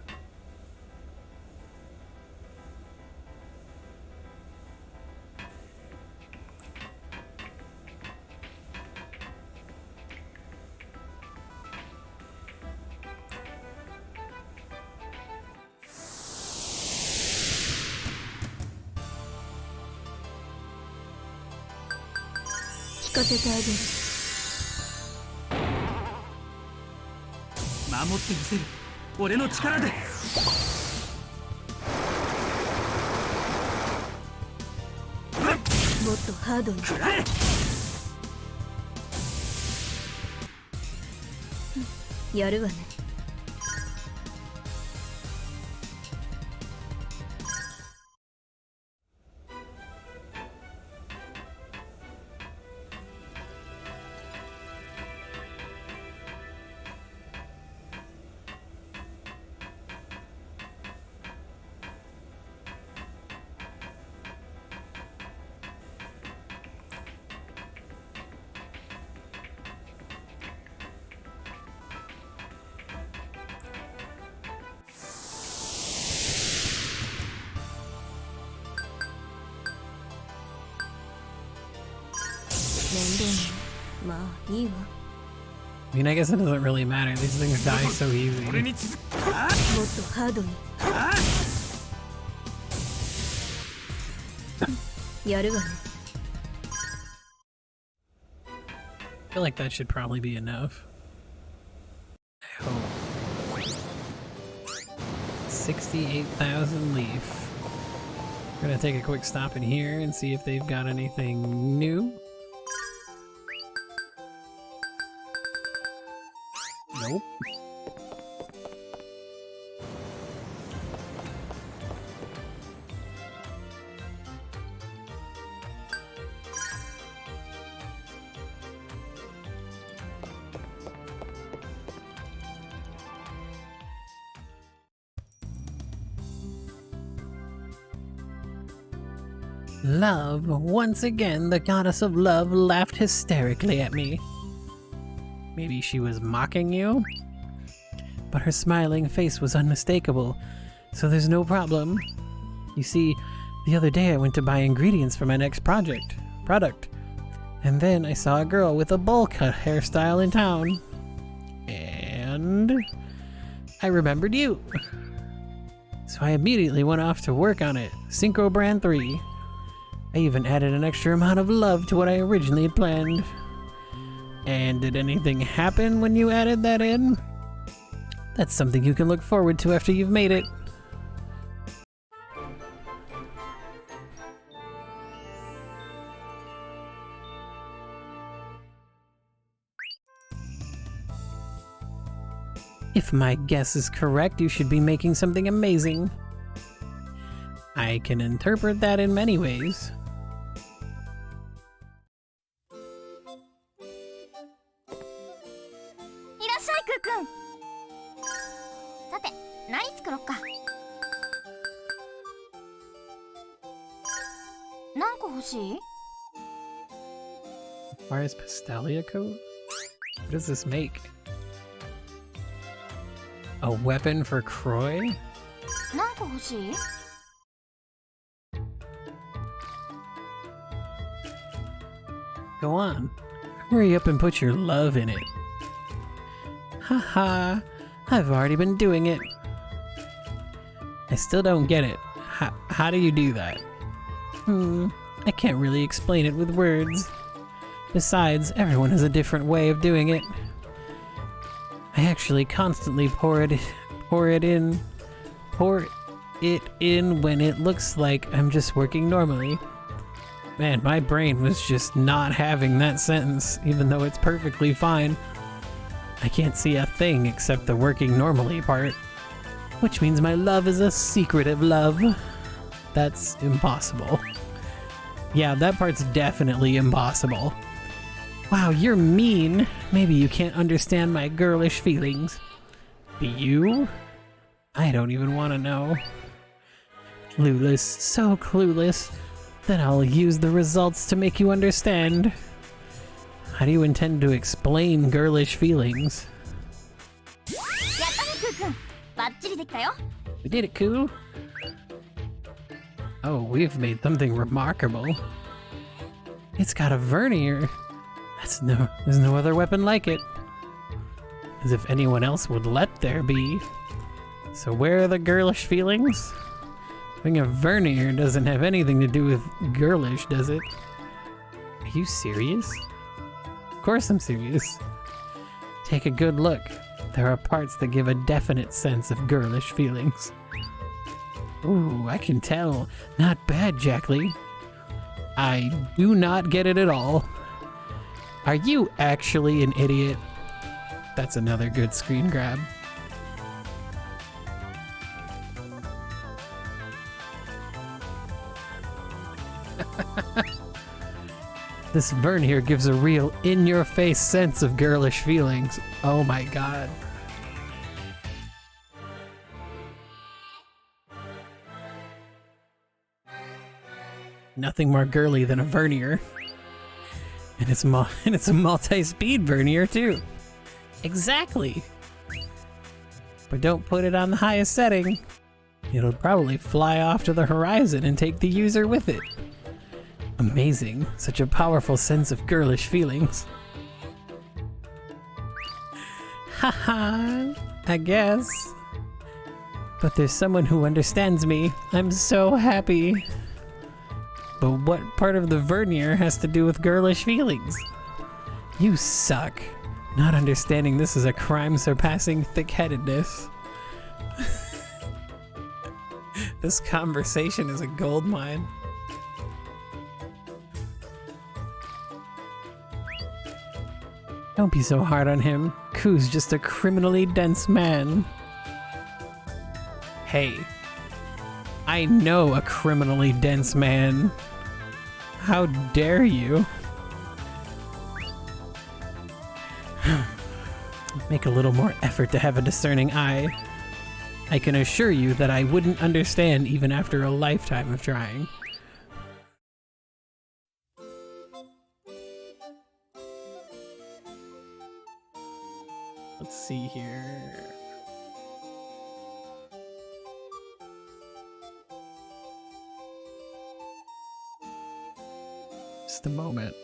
I mean, I guess it doesn't really matter. These things die so easy. I feel like that should probably be enough. I hope. 68,000 leaf. We're gonna take a quick stop in here and see if they've got anything new. Nope. Love. Once again, the goddess of love laughed hysterically at me. Maybe she was mocking you? But her smiling face was unmistakable, so there's no problem. You see, the other day I went to buy ingredients for my next product, and then I saw a girl with a bowl cut hairstyle in town. And I remembered you. So I immediately went off to work on it, Synchro Brand 3. I even added an extra amount of love to what I originally had planned. And did anything happen when you added that in? That's something you can look forward to after you've made it. If my guess is correct, you should be making something amazing. I can interpret that in many ways. Why is Pastelia coat? What does this make? A weapon for Croy? Go on. Hurry up and put your love in it. Haha, I've already been doing it. I still don't get it. How do you do that? I can't really explain it with words. Besides, everyone has a different way of doing it. I actually constantly pour it in when it looks like I'm just working normally. Man, my brain was just not having that sentence, even though it's perfectly fine. I can't see a thing except the working normally part. Which means my love is a secretive love. That's impossible. Yeah, that part's definitely impossible. Wow, you're mean. Maybe you can't understand my girlish feelings. You? I don't even want to know. Clueless, so clueless, that I'll use the results to make you understand. How do you intend to explain girlish feelings? We did it, cool. Oh, we've made something remarkable. It's got a vernier. There's no other weapon like it. As if anyone else would let there be. So where are the girlish feelings? Having a vernier doesn't have anything to do with girlish, does it? Are you serious? Of course I'm serious. Take a good look. There are parts that give a definite sense of girlish feelings. Ooh, I can tell. Not bad, Jackley. I do not get it at all. Are you actually an idiot? That's another good screen grab. This vernier gives a real in-your-face sense of girlish feelings. Oh my god. Nothing more girly than a vernier. And it's a multi-speed vernier too. Exactly. But don't put it on the highest setting. It'll probably fly off to the horizon and take the user with it. Amazing. Such a powerful sense of girlish feelings. Haha, I guess. But there's someone who understands me. I'm so happy. But what part of the vernier has to do with girlish feelings? You suck. Not understanding this is a crime surpassing thick-headedness. This conversation is a goldmine. Don't be so hard on him. Ku's just a criminally dense man. Hey, I know a criminally dense man. How dare you? Make a little more effort to have a discerning eye. I can assure you that I wouldn't understand even after a lifetime of trying. Let's see here. Just a moment.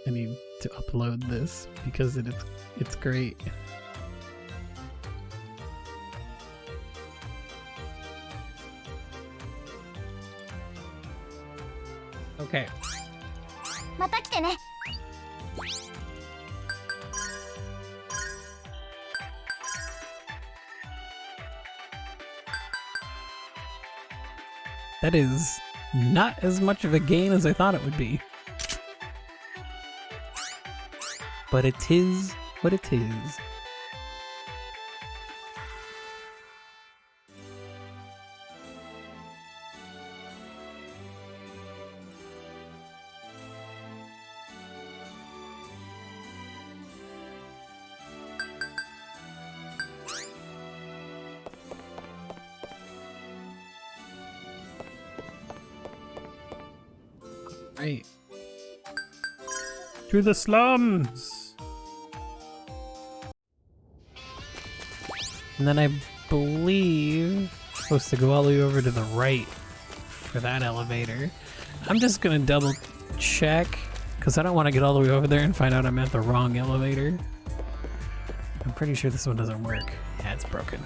I need to upload this because it's great. Okay. また来てね。 That is not as much of a gain as I thought it would be. But it is what it is. Right. To the slums! And then I believe supposed to go all the way over to the right for that elevator. I'm just gonna double check because I don't want to get all the way over there and find out I'm at the wrong elevator. I'm pretty sure this one doesn't work. Yeah, it's broken.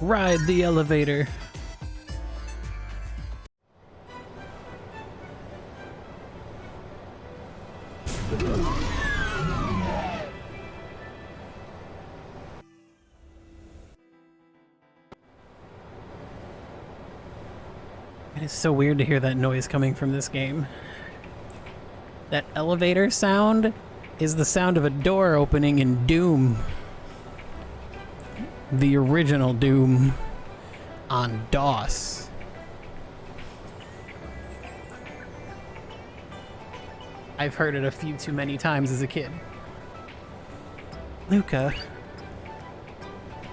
Ride the elevator. It is so weird to hear that noise coming from this game. That elevator sound is the sound of a door opening in Doom. The original Doom on DOS. I've heard it a few too many times as a kid. Luca.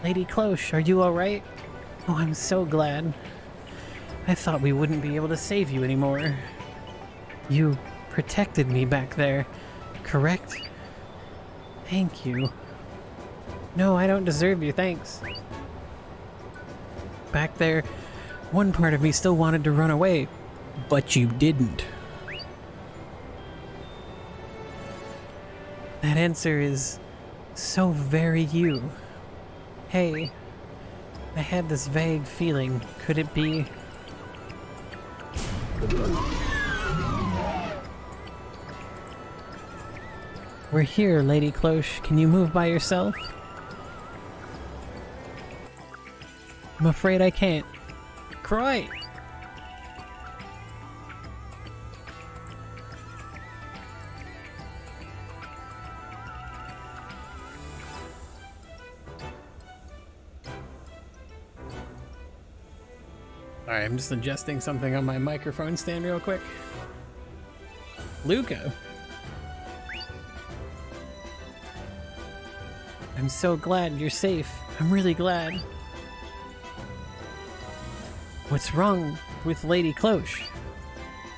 Lady Cloche, are you alright? Oh, I'm so glad. I thought we wouldn't be able to save you anymore. You protected me back there, correct? Thank you. No, I don't deserve your thanks. Back there, one part of me still wanted to run away, but you didn't. That answer is so very you. Hey, I had this vague feeling. Could it be... We're here, Lady Cloche. Can you move by yourself? I'm afraid I can't. Croy! Alright, I'm just adjusting something on my microphone stand real quick. Luca! I'm so glad you're safe. I'm really glad. What's wrong with Lady Cloche?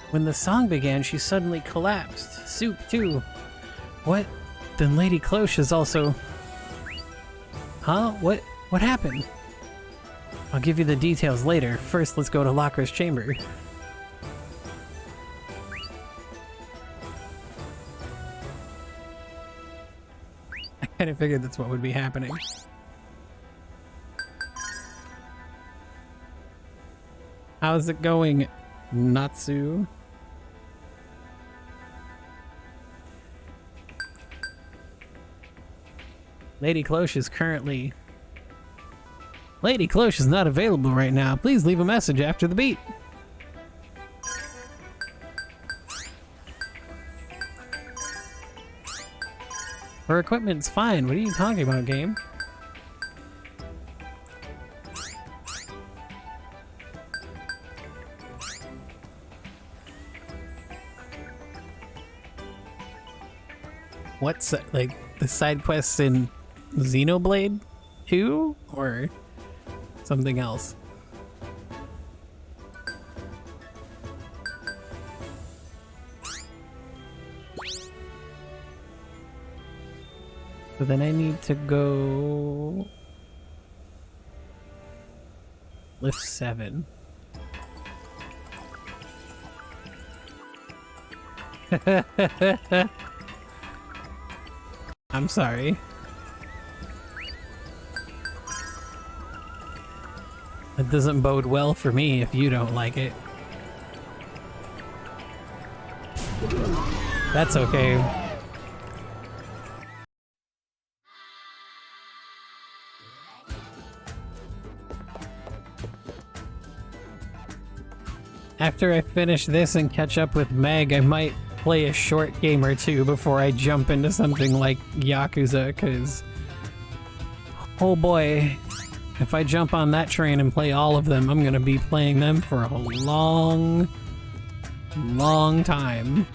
When the song began, she suddenly collapsed. Soup, too. What? Then Lady Cloche is also... Huh? What happened? I'll give you the details later. First, let's go to Locker's chamber. I kind of figured that's what would be happening. How's it going, Natsu? Lady Cloche is currently... Lady Cloche is not available right now. Please leave a message after the beep. Her equipment's fine. What are you talking about, game? What's like the side quests in Xenoblade 2 or something else? So then I need to go lift 7. I'm sorry. It doesn't bode well for me if you don't like it. That's okay. After I finish this and catch up with Meg, I might play a short game or two before I jump into something like Yakuza, because oh boy, if I jump on that train and play all of them, I'm gonna be playing them for a long time.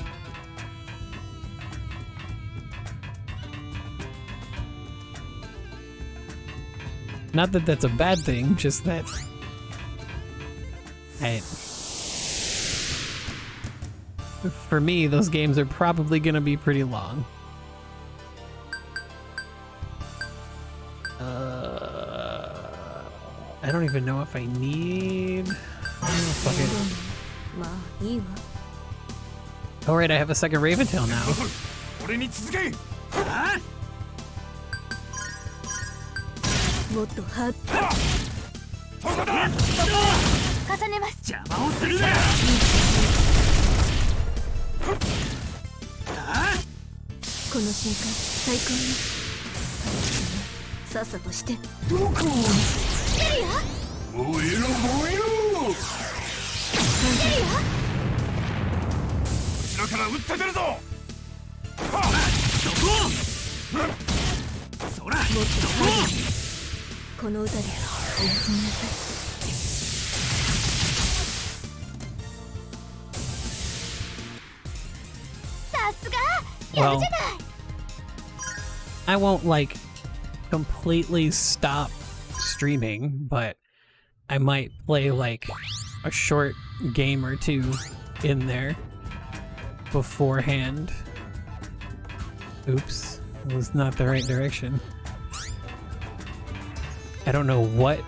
Not that that's a bad thing, just that for me, those games are probably gonna be pretty long. I don't even know if I need... fuck it. Alright, I have a second Raventail now. Well, I won't like completely stop streaming, but I might play like a short game or two in there beforehand. Oops, it was not the right direction. I don't know what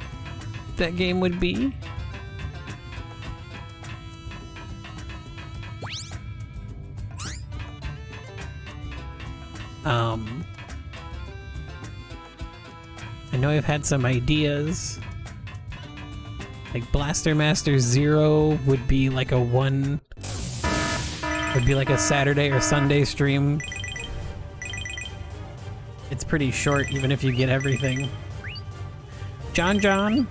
that game would be. I know I've had some ideas. Like Blaster Master Zero would be like a Saturday or Sunday stream. It's pretty short even if you get everything. John?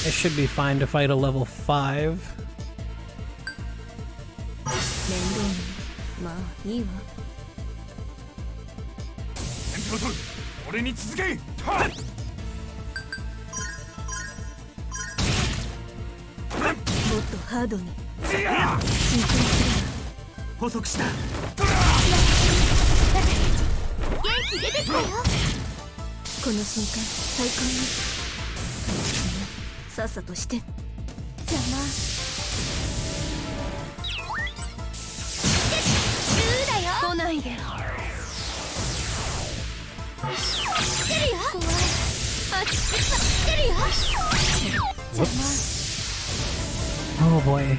I should be fine to fight a level 5. Oh boy.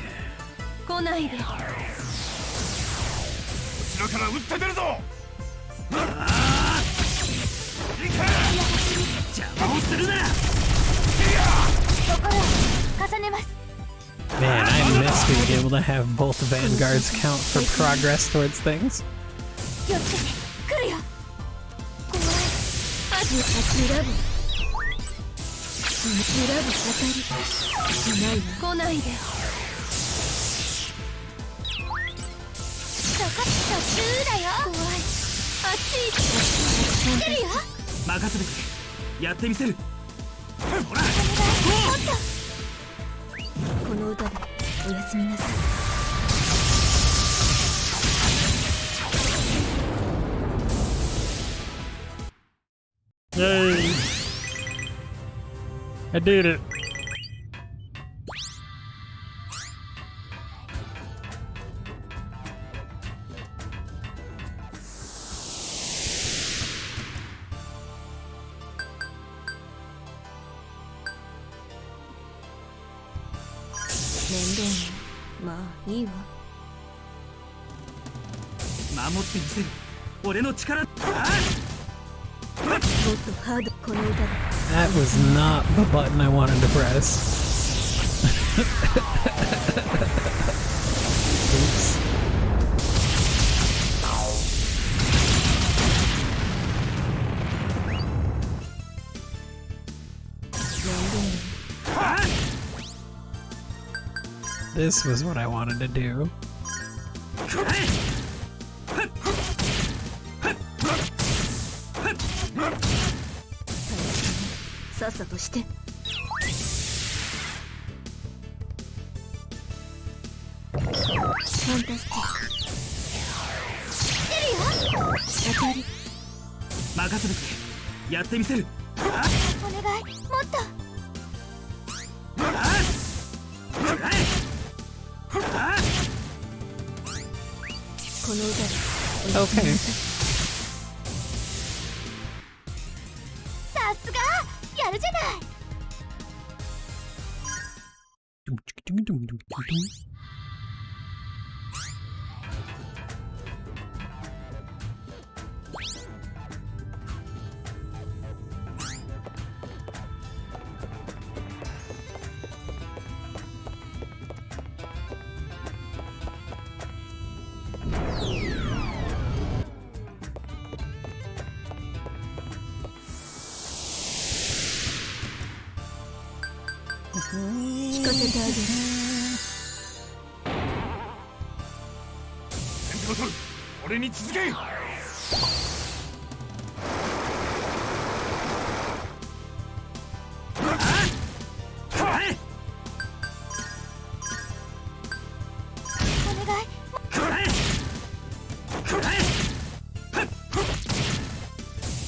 Man, I miss being able to have both vanguards count for progress towards things. Yay! I did it.いいわ。守ってみせる。俺の力。もっとハードこの歌で。 That was not the button I wanted to press. Oops. This was what I wanted to do. さっさとして。ファンタスティック。知ってるよ。当たり。任せてくれ。やってみせる。お願い、もっと。この歌で。Okay. さすが、やるじゃない。聞かせてあげる。先手を取る。俺に続け。お願い。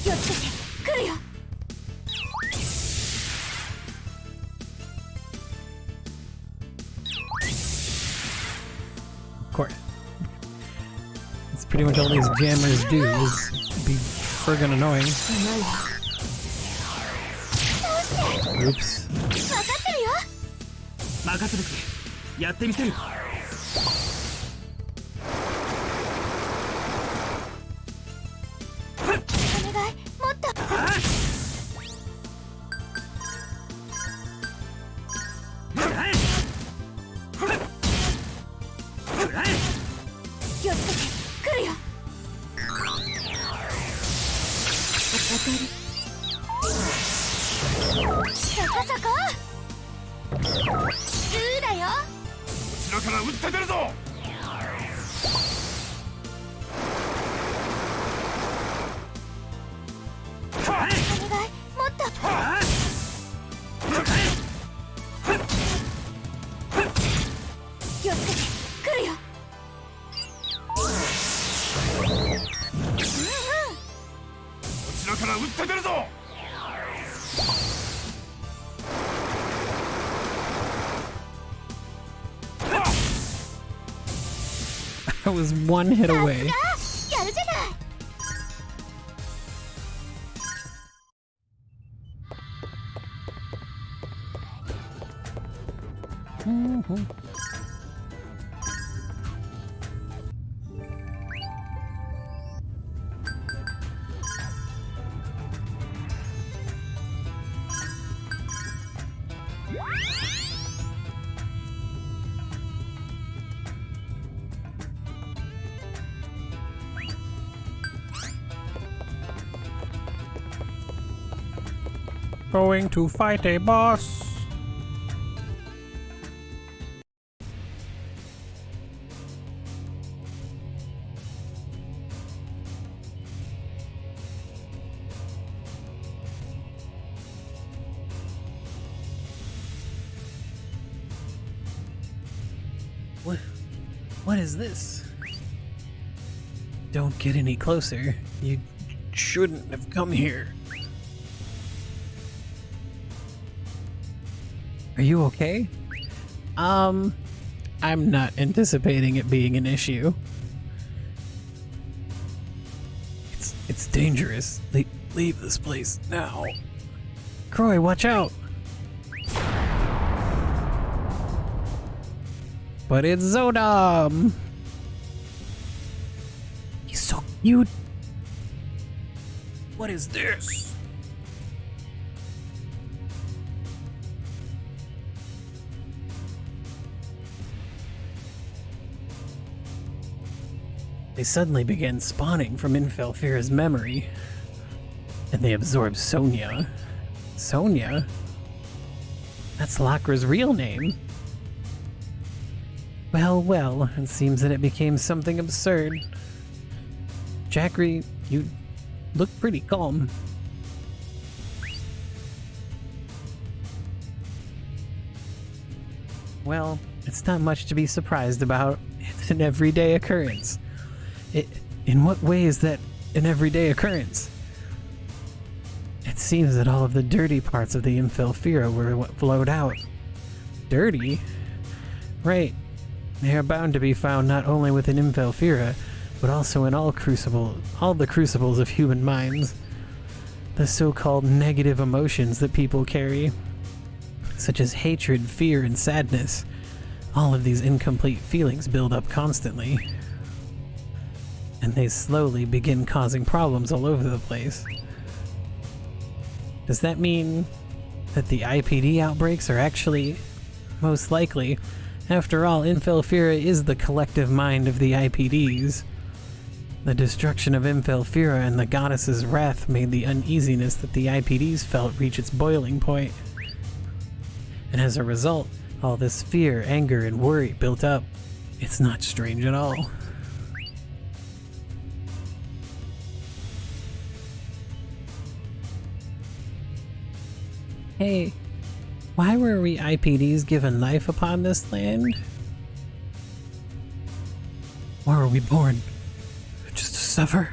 気をつけて、来るよ。Of course. That's pretty much all these jammers do is be friggin' annoying. Oops. 分かってるよ。任せてくれ。やってみせる。お願い、もっと。気をつけて、来るよ。当たり。そこそこ。だよ。後ろから撃って出るぞ。お願い、もっと。気をつけて、来るよ。後ろから撃って出るぞ。I was one hit away. やるじゃない。Going to fight a boss. What is this? Don't get any closer. You shouldn't have come here. Are you okay? I'm not anticipating it being an issue. It's dangerous. Leave this place now. Croy, watch out! But it's Zodom! He's so cute! What is this? They suddenly began spawning from Infelfira's memory. And they absorbed Sonia. Sonia? That's Lacra's real name. Well, it seems that it became something absurd. Jackery, you look pretty calm. Well, it's not much to be surprised about. It's an everyday occurrence. In what way is that an everyday occurrence? It seems that all of the dirty parts of the Infelfira were what flowed out. Dirty? Right. They are bound to be found not only within Infelfira, but also in all the crucibles of human minds. The so-called negative emotions that people carry, such as hatred, fear, and sadness. All of these incomplete feelings build up constantly. And they slowly begin causing problems all over the place. Does that mean that the IPD outbreaks are actually, most likely, after all, Infelfira is the collective mind of the IPDs. The destruction of Infelfira and the goddess's wrath made the uneasiness that the IPDs felt reach its boiling point. And as a result, all this fear, anger, and worry built up. It's not strange at all. Hey, why were we IPDs given life upon this land? Why were we born? Just to suffer?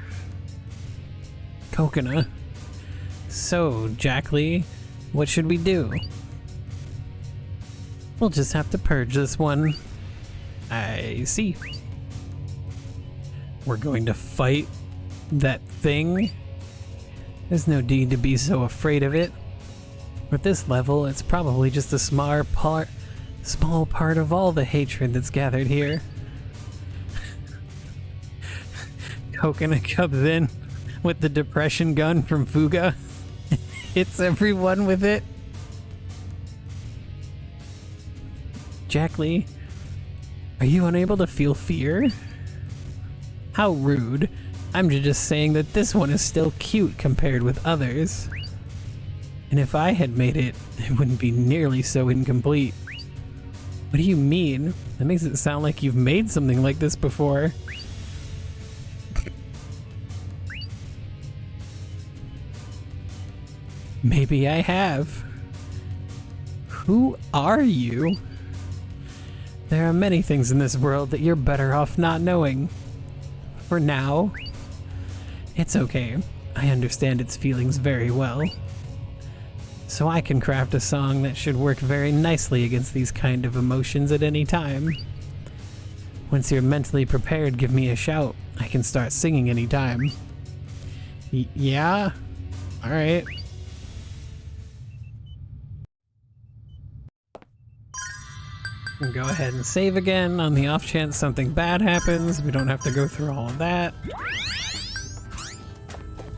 Coconut. So, Jack Lee, what should we do? We'll just have to purge this one. I see. We're going to fight that thing? There's no need to be so afraid of it. At this level, it's probably just a small part of all the hatred that's gathered here. Coconut comes in with the depression gun from Fuga. Hits everyone with it. Jack Lee, are you unable to feel fear? How rude. I'm just saying that this one is still cute compared with others. And if I had made it, it wouldn't be nearly so incomplete. What do you mean? That makes it sound like you've made something like this before. Maybe I have. Who are you? There are many things in this world that you're better off not knowing. For now. It's okay. I understand its feelings very well. So I can craft a song that should work very nicely against these kind of emotions at any time. Once you're mentally prepared, give me a shout. I can start singing anytime. Yeah? Alright. Go ahead and save again on the off chance something bad happens. We don't have to go through all of that.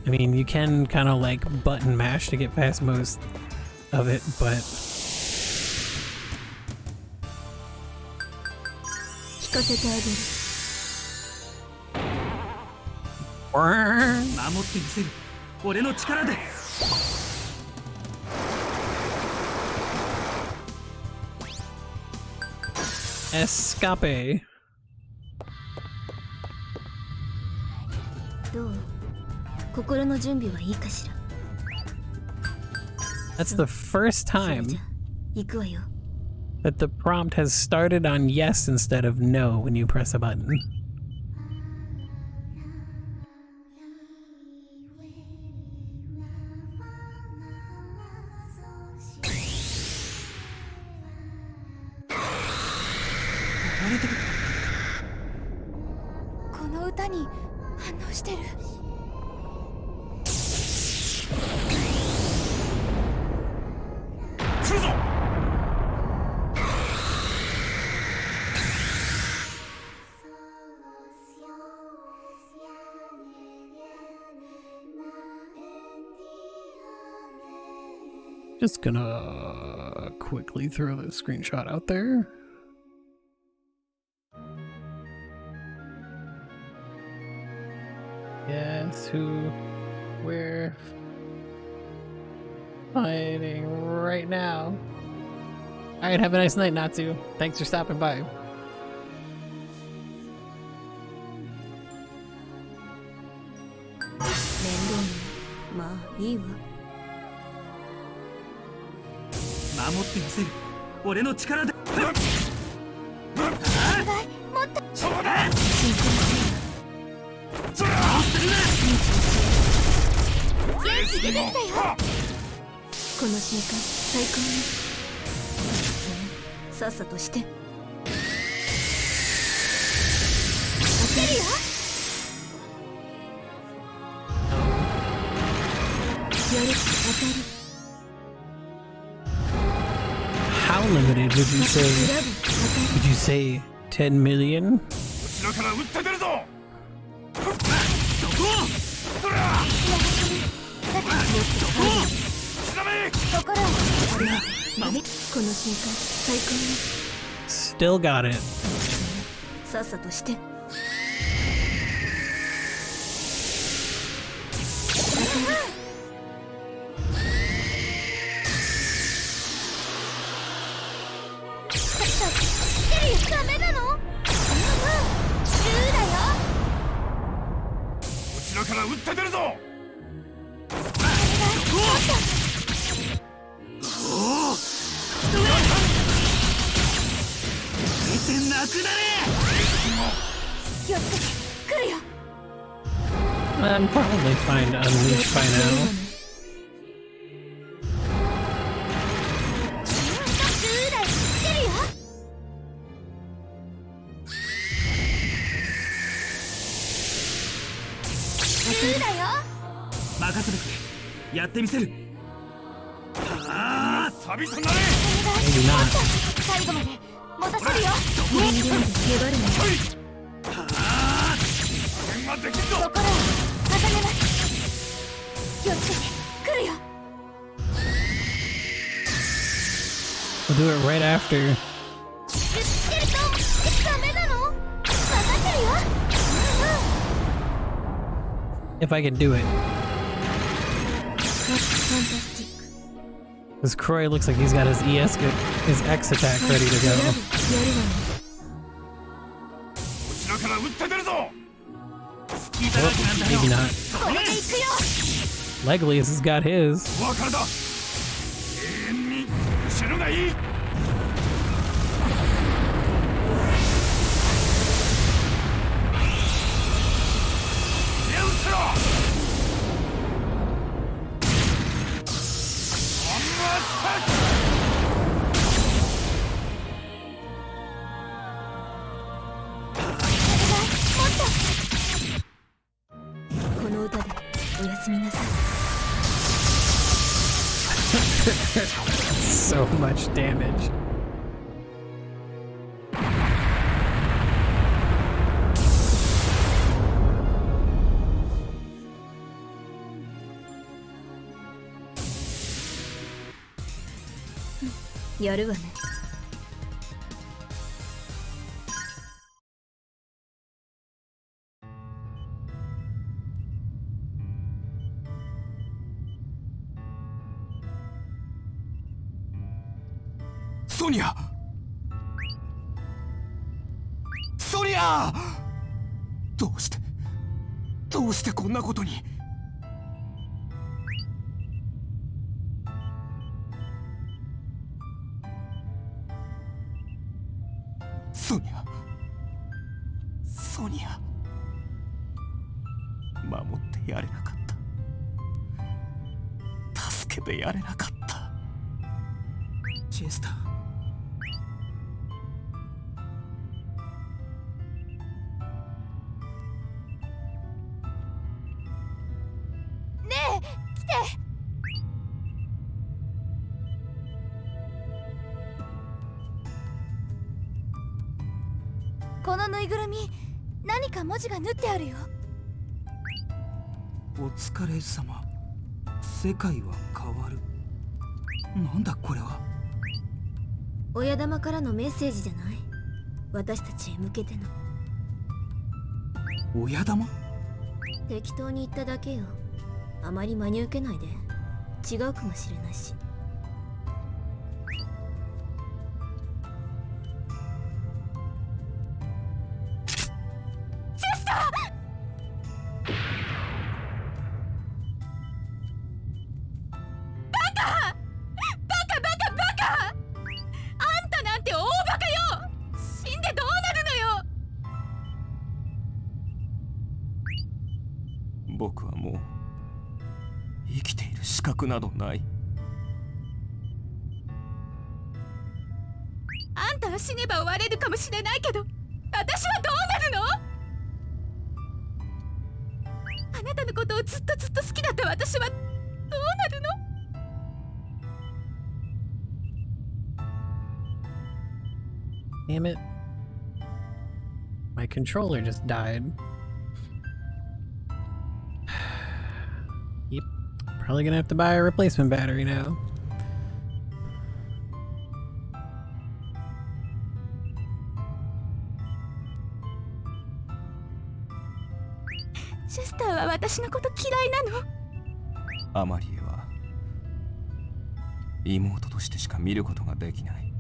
I mean, you can kind of like button mash to get past most of it, but... 聞かせてあげる。守ってみせる。俺の力で。Escape. どう？心の準備はいいかしら。 That's the first それ time じゃ、行くわよ。 that the prompt has started on yes instead of no when you press a button. れてる。この歌に反応してる。来るぞ。Just gonna quickly throw the screenshot out there. Yes, who, where, fighting right now. Alright, have a nice night, Natsu. Thanks for stopping by. 面倒ね。まあいいわ。守ってみせる。俺の力で。そうだ。元気出てきたよ。この瞬間最高ね。さっさとして。当てるよ。やる、当たる。 How limited would you say? Would you say 10 million? 後ろから撃って出るぞ。そこ。そりゃ。心を守っ。この瞬間最高ね。 Still got it. さっさとして。ダメなの？うんうん。10だよ。後ろから撃って出るぞ。見てなくなれ。気をつけて。来るよ。 I'm probably fine to unleash by now. 10だよ。来るよ。10だよ。任せてくれ。やってみせる。ああ。サビとなれ。 Maybe not. 最後まで持たせるよ。人間で粘るの。加減ができるぞ。心を固めます。気をつけて。来るよ。 We'll do it right after. ダメなの？分かってるよ。If I can do it. ファンタスティック。 Because Croy looks like he's got his his X attack ready to go. やるわね。後ろから撃って出るぞ。 Oh, maybe not. これで行くよ。 Legolas has got his. お別れだ。永遠に死ぬがいい。 この歌でおやすみなさい。 So much damage. Yaru やるわね。ソニア。ソニア。どうしてこんなことに。ソニア守ってやれなかった。助けてやれなかった。チェスター。このぬいぐるみ何か文字が縫ってあるよ。お疲れ様。世界は変わる。なんだこれは。親玉からのメッセージじゃない？私たちへ向けての。親玉？適当に言っただけよ。あまり真に受けないで。違うかもしれないし。僕はもう生きている資格などない。あんたは死ねば終われるかもしれないけど、私はどうなるの？あなたのことをずっと好きだった私はどうなるの？ Damn it. My controller just died. Yep. Probably gonna have to buy a replacement battery now. チェスターは私のこと嫌いなの？アマリエは妹としてしか見ることができない。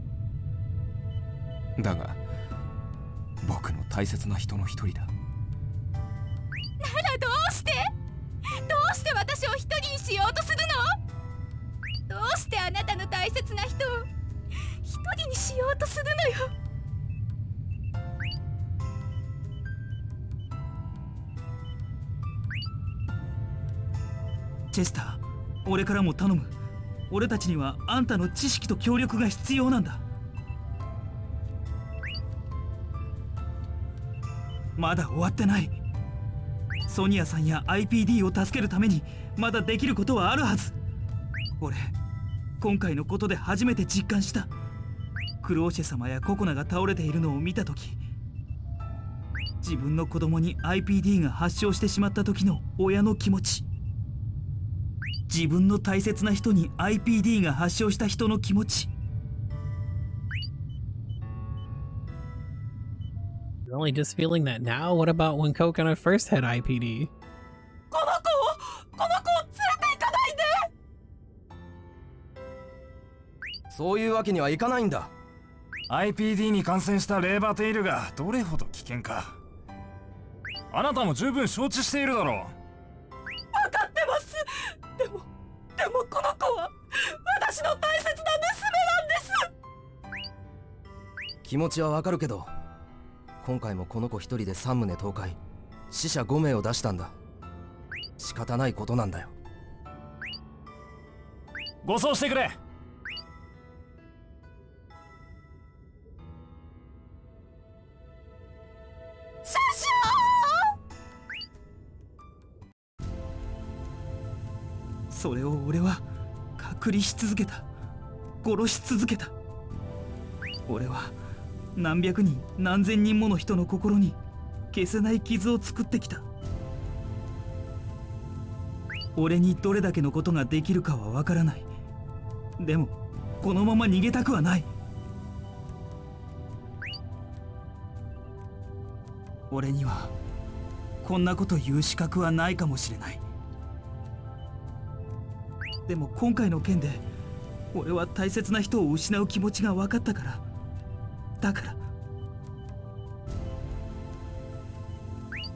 だが僕の大切な人の一人だ。ならどうして私を一人にしようとするの？どうしてあなたの大切な人を一人にしようとするのよ。チェスター、俺からも頼む。俺たちにはあんたの知識と協力が必要なんだ。まだ終わってない。ソニアさんや IPD を助けるためにまだできることはあるはず。俺、今回のことで初めて実感した。クローシェ様やココナが倒れているのを見たとき、自分の子供に IPD が発症してしまった時の親の気持ち、自分の大切な人に IPD が発症した人の気持ち。 You're only just feeling that now? What about when Coconut first had IPD? この子を連れて行かないで。そういうわけにはいかないんだ。 IPD に感染したレーバーテイルがどれほど危険か、あなたも十分承知しているだろう。分かってます。でもこの子は私の大切な娘なんです。気持ちはわかるけど、今回もこの子一人で3棟倒壊、死者5名を出したんだ。仕方ないことなんだよ。護送してくれ。それを俺は隔離し続けた。殺し続けた。俺は何百人何千人もの人の心に消せない傷を作ってきた。俺にどれだけのことができるかはわからない。でもこのまま逃げたくはない。俺にはこんなこと言う資格はないかもしれない。でも今回の件で俺は大切な人を失う気持ちが分かったから。だから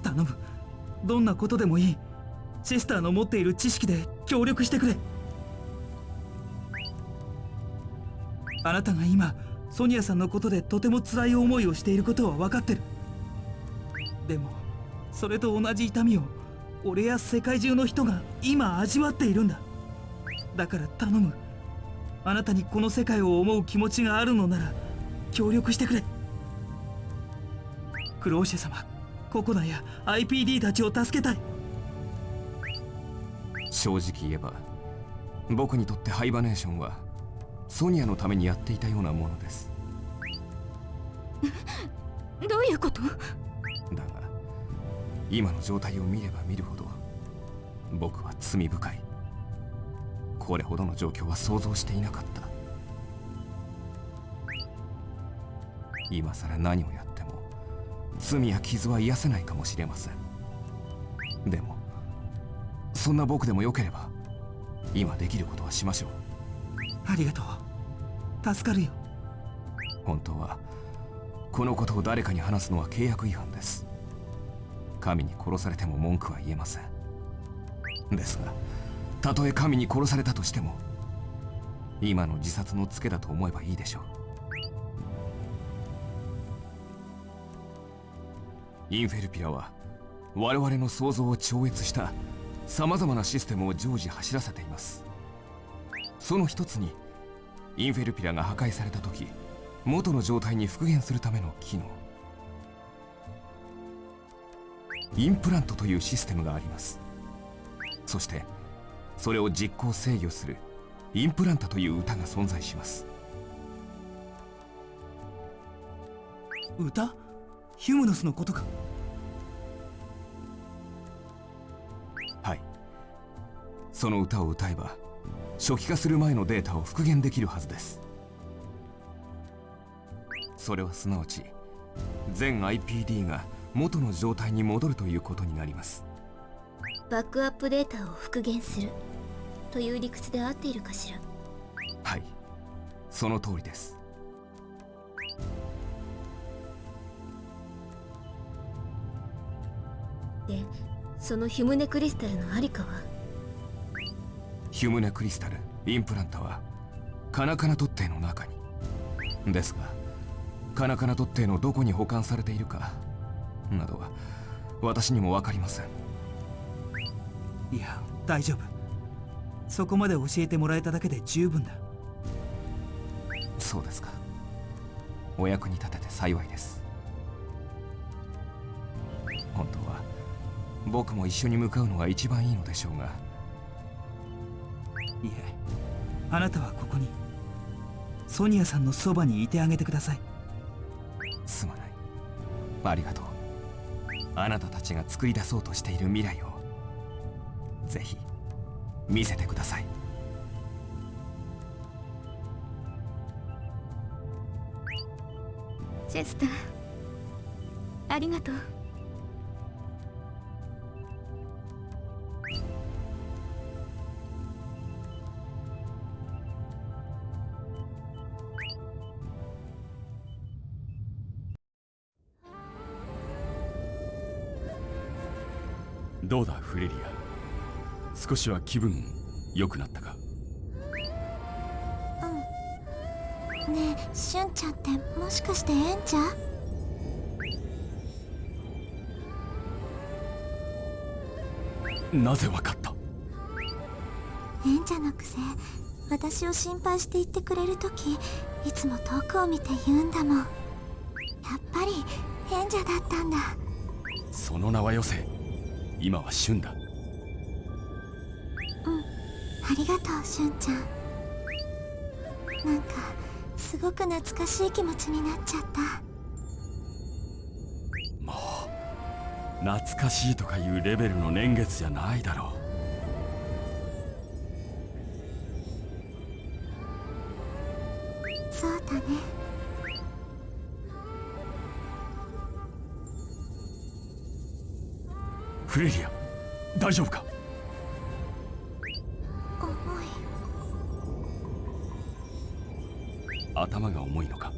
頼む。どんなことでもいい。チェスターの持っている知識で協力してくれ。あなたが今ソニアさんのことでとても辛い思いをしていることは分かってる。でもそれと同じ痛みを俺や世界中の人が今味わっているんだ。だから頼む。あなたにこの世界を思う気持ちがあるのなら協力してくれ。クローシェ様、ココナや IPD たちを助けたい。正直言えば僕にとってハイバネーションはソニアのためにやっていたようなものです。どういうこと？だが今の状態を見れば見るほど僕は罪深い。これほどの状況は想像していなかった。今さら何をやっても罪や傷は癒せないかもしれません。でもそんな僕でもよければ今できることはしましょう。ありがとう。助かるよ。本当はこのことを誰かに話すのは契約違反です。神に殺されても文句は言えません。ですがたとえ神に殺されたとしても今の自殺のツケだと思えばいいでしょう。インフェルピラは我々の想像を超越したさまざまなシステムを常時走らせています。その一つにインフェルピラが破壊された時元の状態に復元するための機能、インプラントというシステムがあります。そしてそれを実行制御するインプランタという歌が存在します。歌？ヒュムノスのことか？はい。その歌を歌えば初期化する前のデータを復元できるはずです。それはすなわち全 IPD が元の状態に戻るということになります。バックアップデータを復元するという理屈で合っているかしら？はい、その通りです。で、そのヒュムネクリスタルのありかは？ヒュムネクリスタルインプランタはカナカナ突堤の中にですが、カナカナ突堤のどこに保管されているかなどは私にも分かりません。いや、大丈夫。そこまで教えてもらえただけで十分だ。そうですか。お役に立てて幸いです。本当は僕も一緒に向かうのが一番いいのでしょうが。いえ、あなたはここにソニアさんのそばにいてあげてください。すまない。ありがとう。あなたたちが作り出そうとしている未来をぜひ見せてください。チェスター、ありがとう。どうだフレリア、少しは気分良くなったか？うん。ねえ、シュンちゃんってもしかしてエンジャ？なぜわかった？エンジャのくせ、私を心配して言ってくれるとき、いつも遠くを見て言うんだもん。やっぱりエンジャだったんだ。その名はよせ。今はシュンだ。うん、ありがとう、シュンちゃん。なんかすごく懐かしい気持ちになっちゃった。もう懐かしいとかいうレベルの年月じゃないだろう。そうだね。フレリア、大丈夫か？重い。頭が重いのか？うん、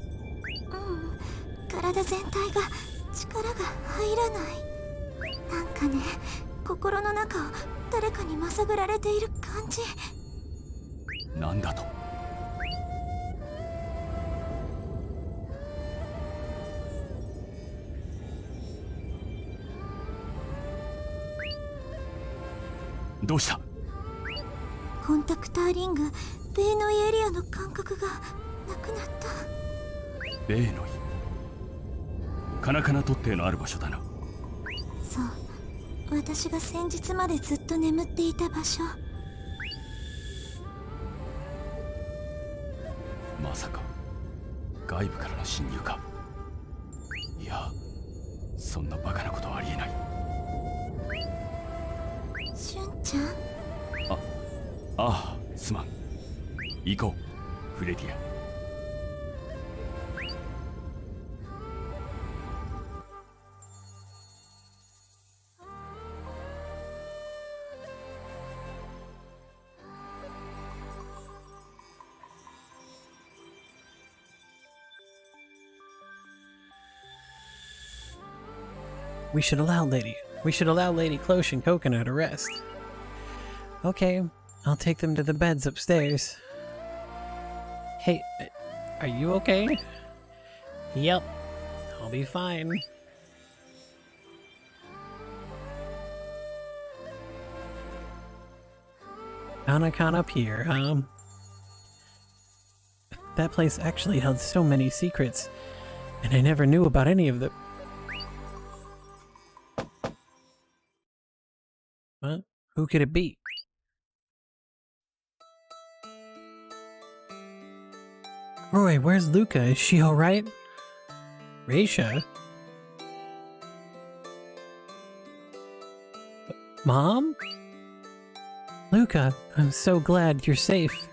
体全体が力が入らない。なんかね、心の中を誰かにまさぐられている感じ。なんだと？どうした？コンタクターリング、ベーノイエリアの感覚がなくなった。ベーノイ、カナカナ突堤のある場所だな。そう、私が先日までずっと眠っていた場所。まさか外部からの侵入か？いや、そんなバカなことはありえない。しゅんちゃん。ああ、すまん。行こう、フレディア。We should allow Lady Cloche and Coconut a rest. Okay, I'll take them to the beds upstairs. Hey, are you okay? Yep, I'll be fine. Kana Pier, that place actually held so many secrets, and I never knew about any of them. What? Who could it be? Roy, where's Luca? Is she alright? Raisha? Mom? Luca, I'm so glad you're safe.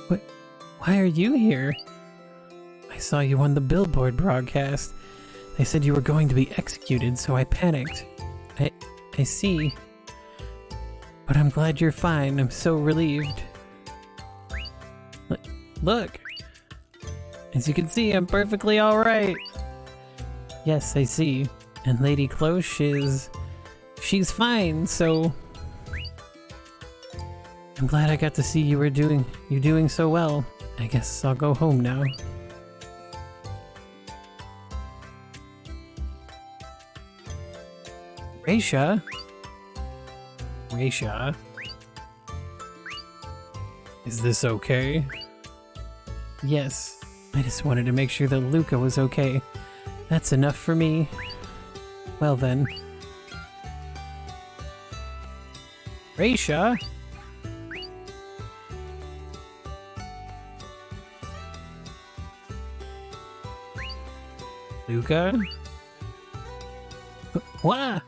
Why are you here? I saw you on the billboard broadcast. They said you were going to be executed, so I panicked. I see. But I'm glad you're fine. I'm so relieved. Look! As you can see, I'm perfectly alright. Yes, I see. And Lady Cloche is... she's fine, so... I'm glad I got to see you doing so well. I guess I'll go home now. Raisha? Raisha? Is this okay? Yes. I just wanted to make sure that Luca was okay. That's enough for me. Well then. Raisha? Luca? What?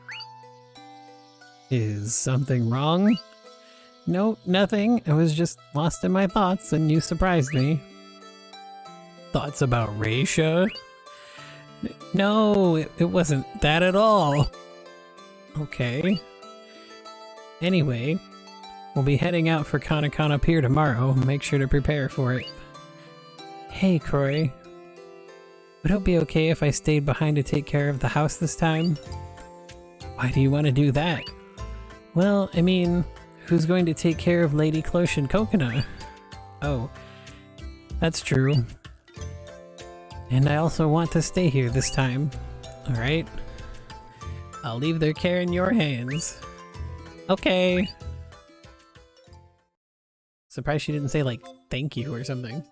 Is something wrong? No, nothing. I was just lost in my thoughts and you surprised me. Thoughts about Raisha? No, it wasn't that at all. Okay. Anyway, we'll be heading out for Kana Pier tomorrow. Make sure to prepare for it. Hey, Croy. Would it be okay if I stayed behind to take care of the house this time? Why do you want to do that? Well, I mean, who's going to take care of Lady Cloche and Coconut? Oh, that's true. And I also want to stay here this time. Alright? I'll leave their care in your hands. Okay. Surprised she didn't say, like, thank you or something.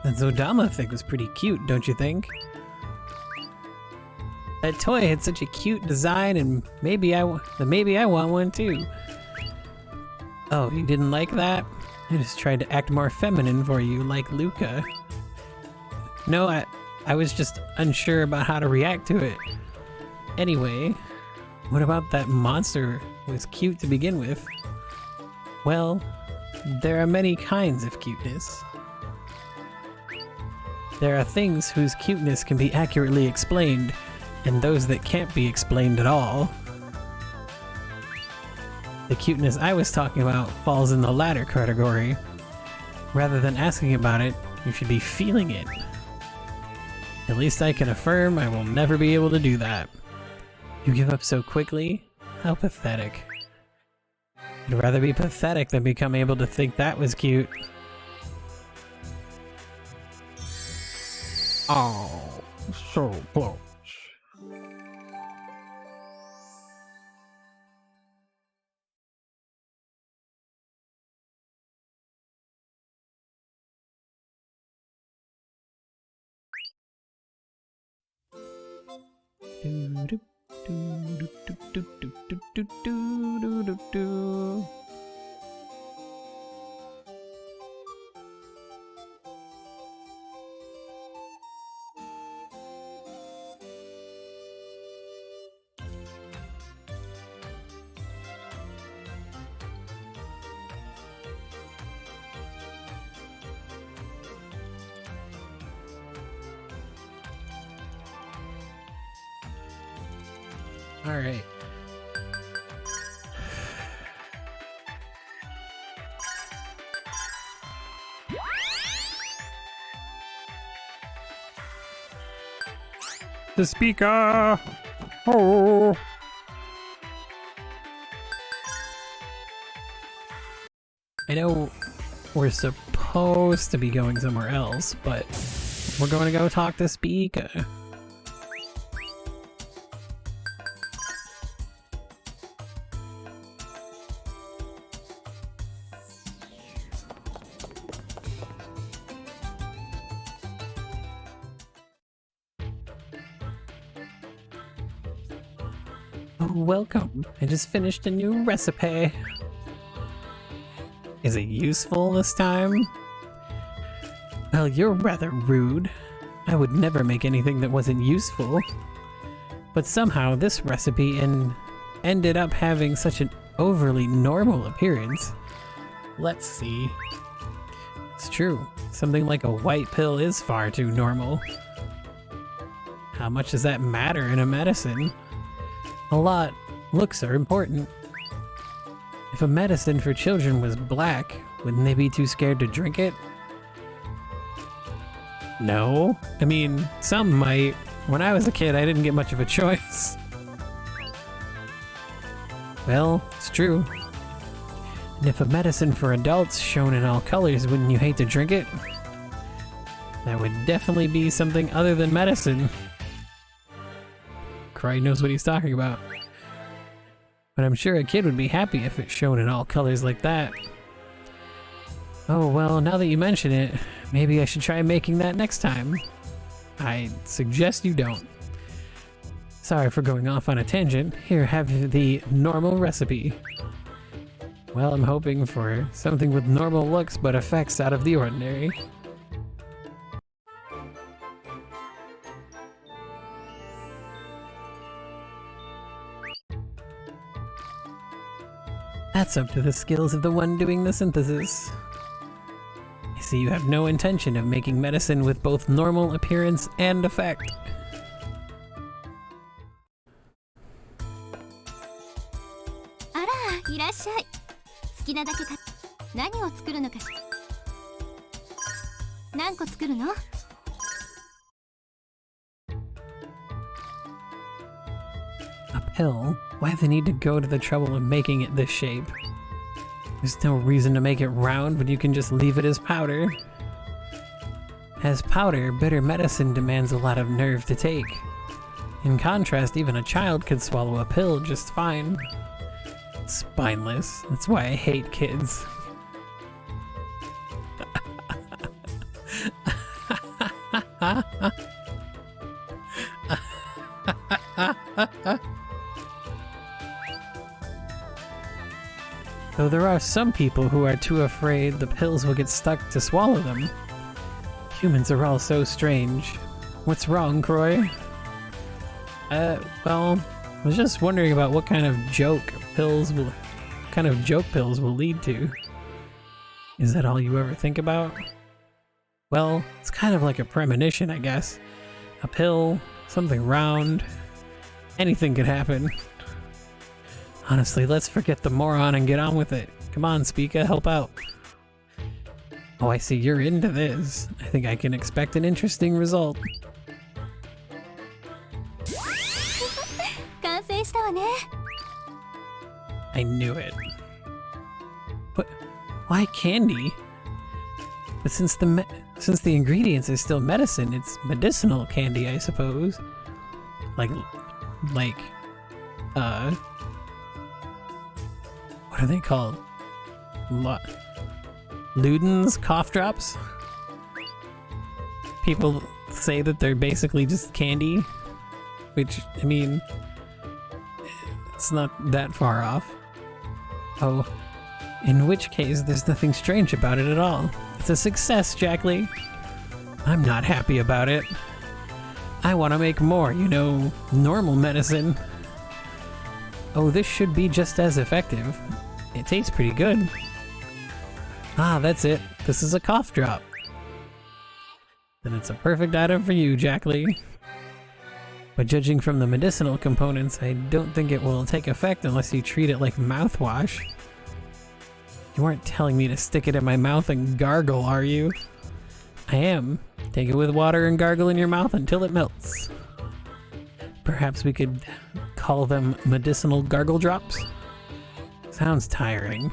That Zodama thing was pretty cute, don't you think? That toy had such a cute design, and maybe I want one too. Oh, you didn't like that? I just tried to act more feminine for you, like Luca. No, I was just unsure about how to react to it. Anyway, what about that monster? It was cute to begin with. Well, there are many kinds of cuteness. There are things whose cuteness can be accurately explained, and those that can't be explained at all. The cuteness I was talking about falls in the latter category. Rather than asking about it, you should be feeling it. At least I can affirm I will never be able to do that. You give up so quickly? How pathetic. I'd rather be pathetic than become able to think that was cute. Oh, so close. All right. The speaker. Oh. I know we're supposed to be going somewhere else, but we're going to go talk to speaker. Welcome. I just finished a new recipe. Is it useful this time? Well, you're rather rude. I would never make anything that wasn't useful. But somehow this recipe ended up having such an overly normal appearance. Let's see. It's true. Something like a white pill is far too normal. How much does that matter in a medicine? A lot. Looks are important. If a medicine for children was black, wouldn't they be too scared to drink it? No. I mean, some might. When I was a kid, I didn't get much of a choice. Well, it's true. And if a medicine for adults shown in all colors, wouldn't you hate to drink it? That would definitely be something other than medicine. Cry knows what he's talking about. But I'm sure a kid would be happy if it's shown in all colors like that. Oh well, now that you mention it, maybe I should try making that next time. I suggest you don't. Sorry for going off on a tangent. Here, have the normal recipe. Well, I'm hoping for something with normal looks but effects out of the ordinary. That's up to the skills of the one doing the synthesis. I see you have no intention of making medicine with both normal appearance and effect. Ara, いらっしゃい。好きなだけか。何を作るのかし。何個作るの？ A pill? Why the need to go to the trouble of making it this shape? There's no reason to make it round when you can just leave it as powder. As powder, bitter medicine demands a lot of nerve to take. In contrast, even a child could swallow a pill just fine. Spineless. That's why I hate kids. Though there are some people who are too afraid the pills will get stuck to swallow them. Humans are all so strange. What's wrong, Croy? Well, I was just wondering about what kind of joke pills will lead to. Is that all you ever think about? Well, it's kind of like a premonition, I guess. A pill, something round. Anything could happen. Honestly, let's forget the moron and get on with it. Come on, Speaka, help out. Oh, I see you're into this. I think I can expect an interesting result. 完成したわね。 I knew it. But why candy? But since the ingredients are still medicine, it's medicinal candy, I suppose. Like, what are they called? Ludens? Cough drops? People say that they're basically just candy. Which, I mean, it's not that far off. Oh, in which case, there's nothing strange about it at all. It's a success, Jack Lee. I'm not happy about it. I want to make more, you know, normal medicine. Oh, this should be just as effective. It tastes pretty good. Ah, that's it. This is a cough drop. Then it's a perfect item for you, Jack Lee. But judging from the medicinal components, I don't think it will take effect unless you treat it like mouthwash. You aren't telling me to stick it in my mouth and gargle, are you? I am. Take it with water and gargle in your mouth until it melts. Perhaps we could call them medicinal gargle drops? Sounds tiring.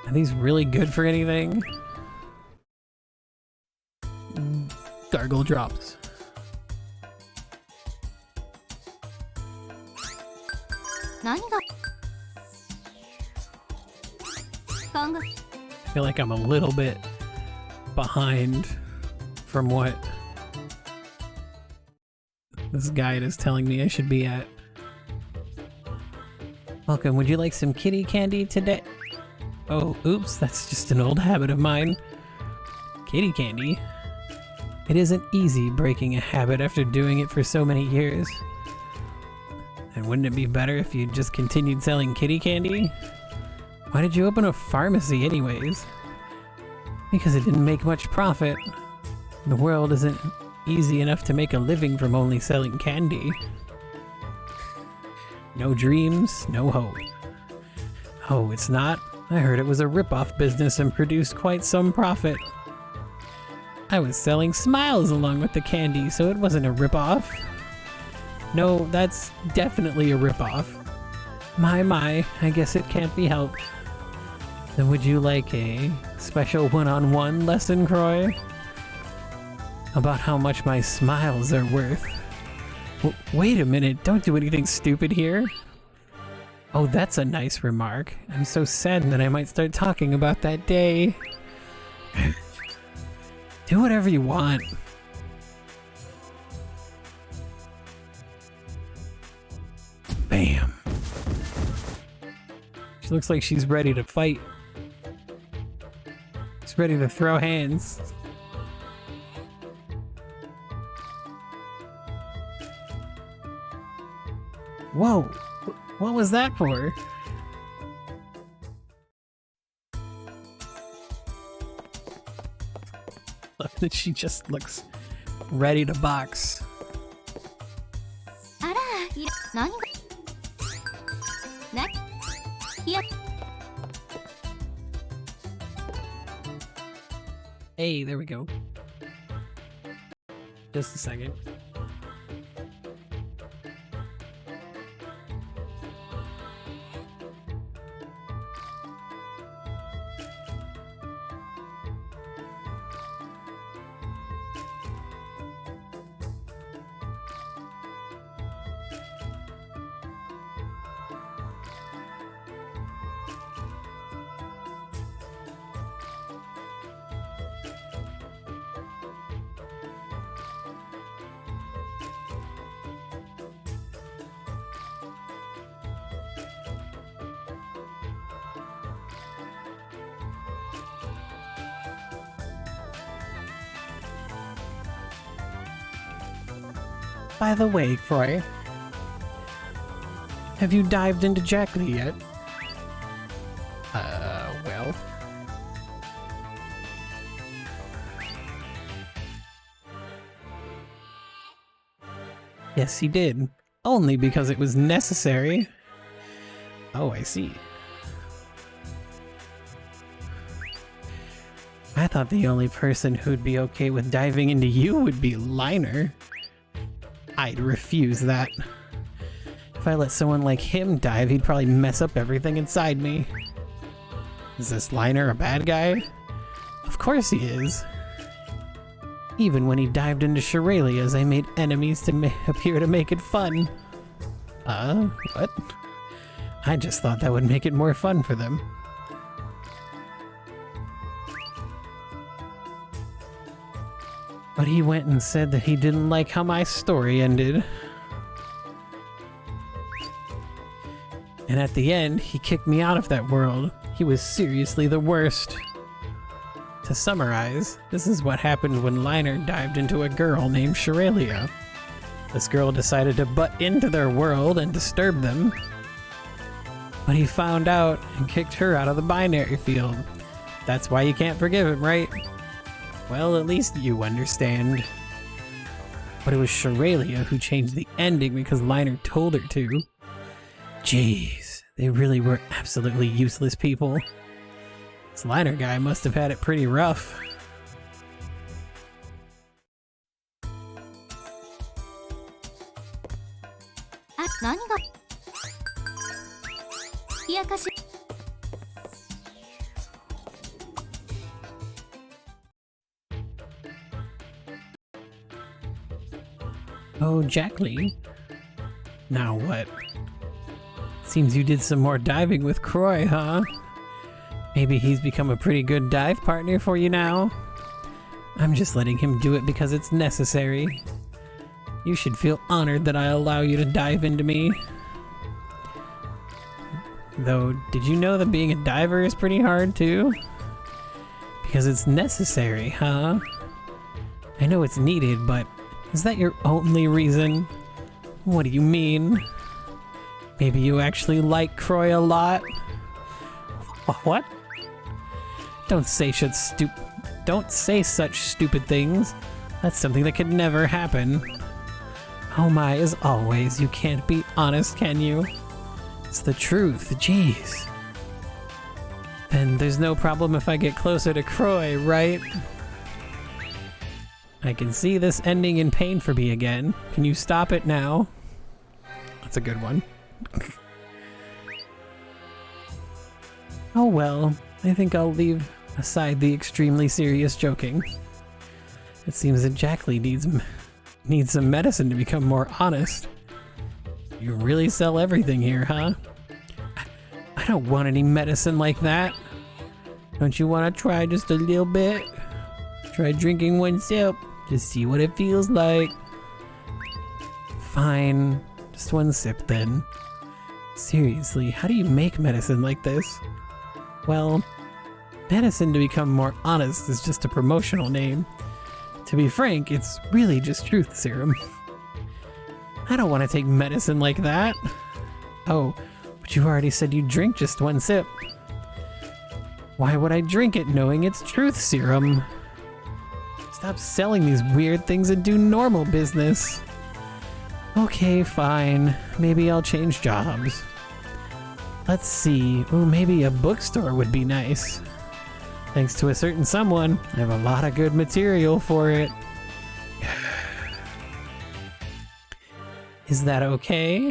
Are these really good for anything? Gargle drops. I feel like I'm a little bit behind from what this guide is telling me I should be at. Welcome, would you like some kitty candy today? Oh, oops, that's just an old habit of mine. Kitty candy? It isn't easy breaking a habit after doing it for so many years. And wouldn't it be better if you just continued selling kitty candy? Why did you open a pharmacy anyways? Because it didn't make much profit. The world isn't easy enough to make a living from only selling candy. No dreams, no hope. Oh, it's not? I heard it was a rip-off business and produced quite some profit. I was selling smiles along with the candy, so it wasn't a rip-off. No, that's definitely a rip-off. My, I guess it can't be helped. Then would you like a special one-on-one lesson, Croy? About how much my smiles are worth. Wait a minute, don't do anything stupid here. Oh, that's a nice remark. I'm so sad that I might start talking about that day. Do whatever you want. Bam. She looks like she's ready to fight. She's ready to throw hands. Whoa, what was that for? Look that she just looks ready to box. Hey, there we go. Just a second. By the way, Croy, have you dived into Jack Lee yet? Well. Yes, he did. Only because it was necessary. Oh, I see. I thought the only person who'd be okay with diving into you would be Liner. I'd refuse that. If I let someone like him dive, he'd probably mess up everything inside me. Is this Liner a bad guy? Of course he is. Even when he dived into Shiralia's, I made enemies to appear to make it fun. What? I just thought that would make it more fun for them. But he went and said that he didn't like how my story ended. And at the end, he kicked me out of that world. He was seriously the worst. To summarize, this is what happened when Liner dived into a girl named Sherelia. This girl decided to butt into their world and disturb them. But he found out and kicked her out of the binary field. That's why you can't forgive him, right? Well, at least you understand. But it was Sherelia who changed the ending because Liner told her to. Jeez, they really were absolutely useless people. This Liner guy must have had it pretty rough. Oh, Jack Lee. Now what? Seems you did some more diving with Croy, huh? Maybe he's become a pretty good dive partner for you now? I'm just letting him do it because it's necessary. You should feel honored that I allow you to dive into me. Though, did you know that being a diver is pretty hard too? Because it's necessary, huh? I know it's needed, but is that your only reason? What do you mean? Maybe you actually like Croy a lot? What? Don't say such stupid things. That's something that could never happen. Oh my, as always, you can't be honest, can you? It's the truth, jeez. Then there's no problem if I get closer to Croy, right? I can see this ending in pain for me again. Can you stop it now? That's a good one. Oh well, I think I'll leave aside the extremely serious joking. It seems that Jack Lee needs some medicine to become more honest. You really sell everything here, huh? I don't want any medicine like that. Don't you want to try just a little bit? Try drinking one sip. Just see what it feels like. Fine, just one sip then. Seriously, how do you make medicine like this? Well, medicine to become more honest is just a promotional name. To be frank, it's really just truth serum. I don't want to take medicine like that. Oh, but you already said you drink just one sip. Why would I drink it knowing it's truth serum? Stop selling these weird things and do normal business. Okay, fine. Maybe I'll change jobs. Let's see. Ooh, maybe a bookstore would be nice. Thanks to a certain someone, I have a lot of good material for it. Is that okay?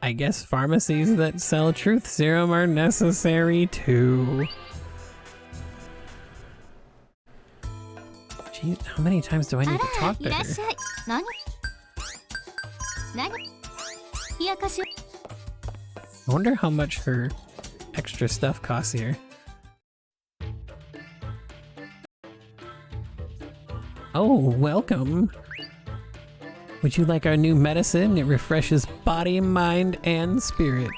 I guess pharmacies that sell truth serum are necessary too. Gee, how many times do I need to talk to her? I wonder how much her extra stuff costs here. Oh, welcome. Would you like our new medicine? It refreshes body, mind, and spirit.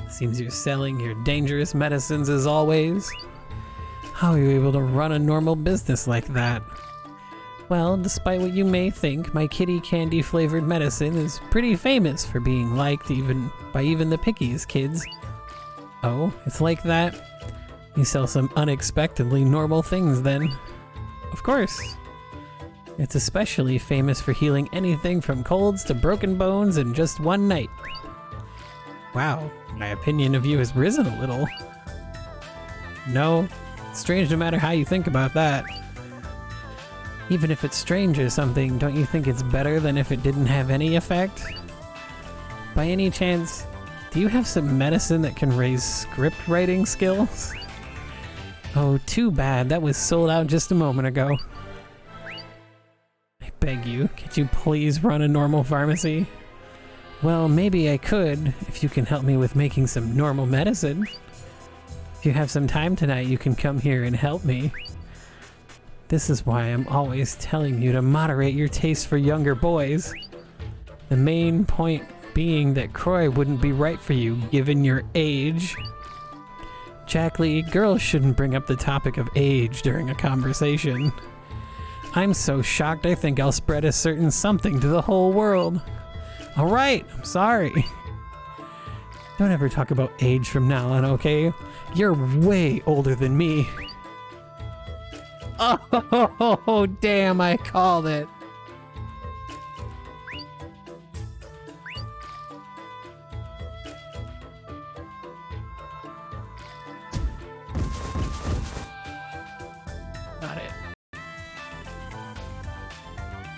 Seems you're selling your dangerous medicines as always. How are you able to run a normal business like that? Well, despite what you may think, my kitty candy flavored medicine is pretty famous for being liked by even the pickiest kids. Oh, it's like that? You sell some unexpectedly normal things then. Of course. It's especially famous for healing anything from colds to broken bones in just one night. Wow, my opinion of you has risen a little. No, it's strange no matter how you think about that. Even if it's strange or something, don't you think it's better than if it didn't have any effect? By any chance, do you have some medicine that can raise script writing skills? Oh, too bad. That was sold out just a moment ago. I beg you, could you please run a normal pharmacy? Well, maybe I could, if you can help me with making some normal medicine. If you have some time tonight, you can come here and help me. This is why I'm always telling you to moderate your taste for younger boys. The main point being that Croy wouldn't be right for you given your age. Jack Lee, girls shouldn't bring up the topic of age during a conversation. I'm so shocked I think I'll spread a certain something to the whole world. Alright, I'm sorry. Don't ever talk about age from now on, okay? You're way older than me. Oh, damn, I called it. Got it.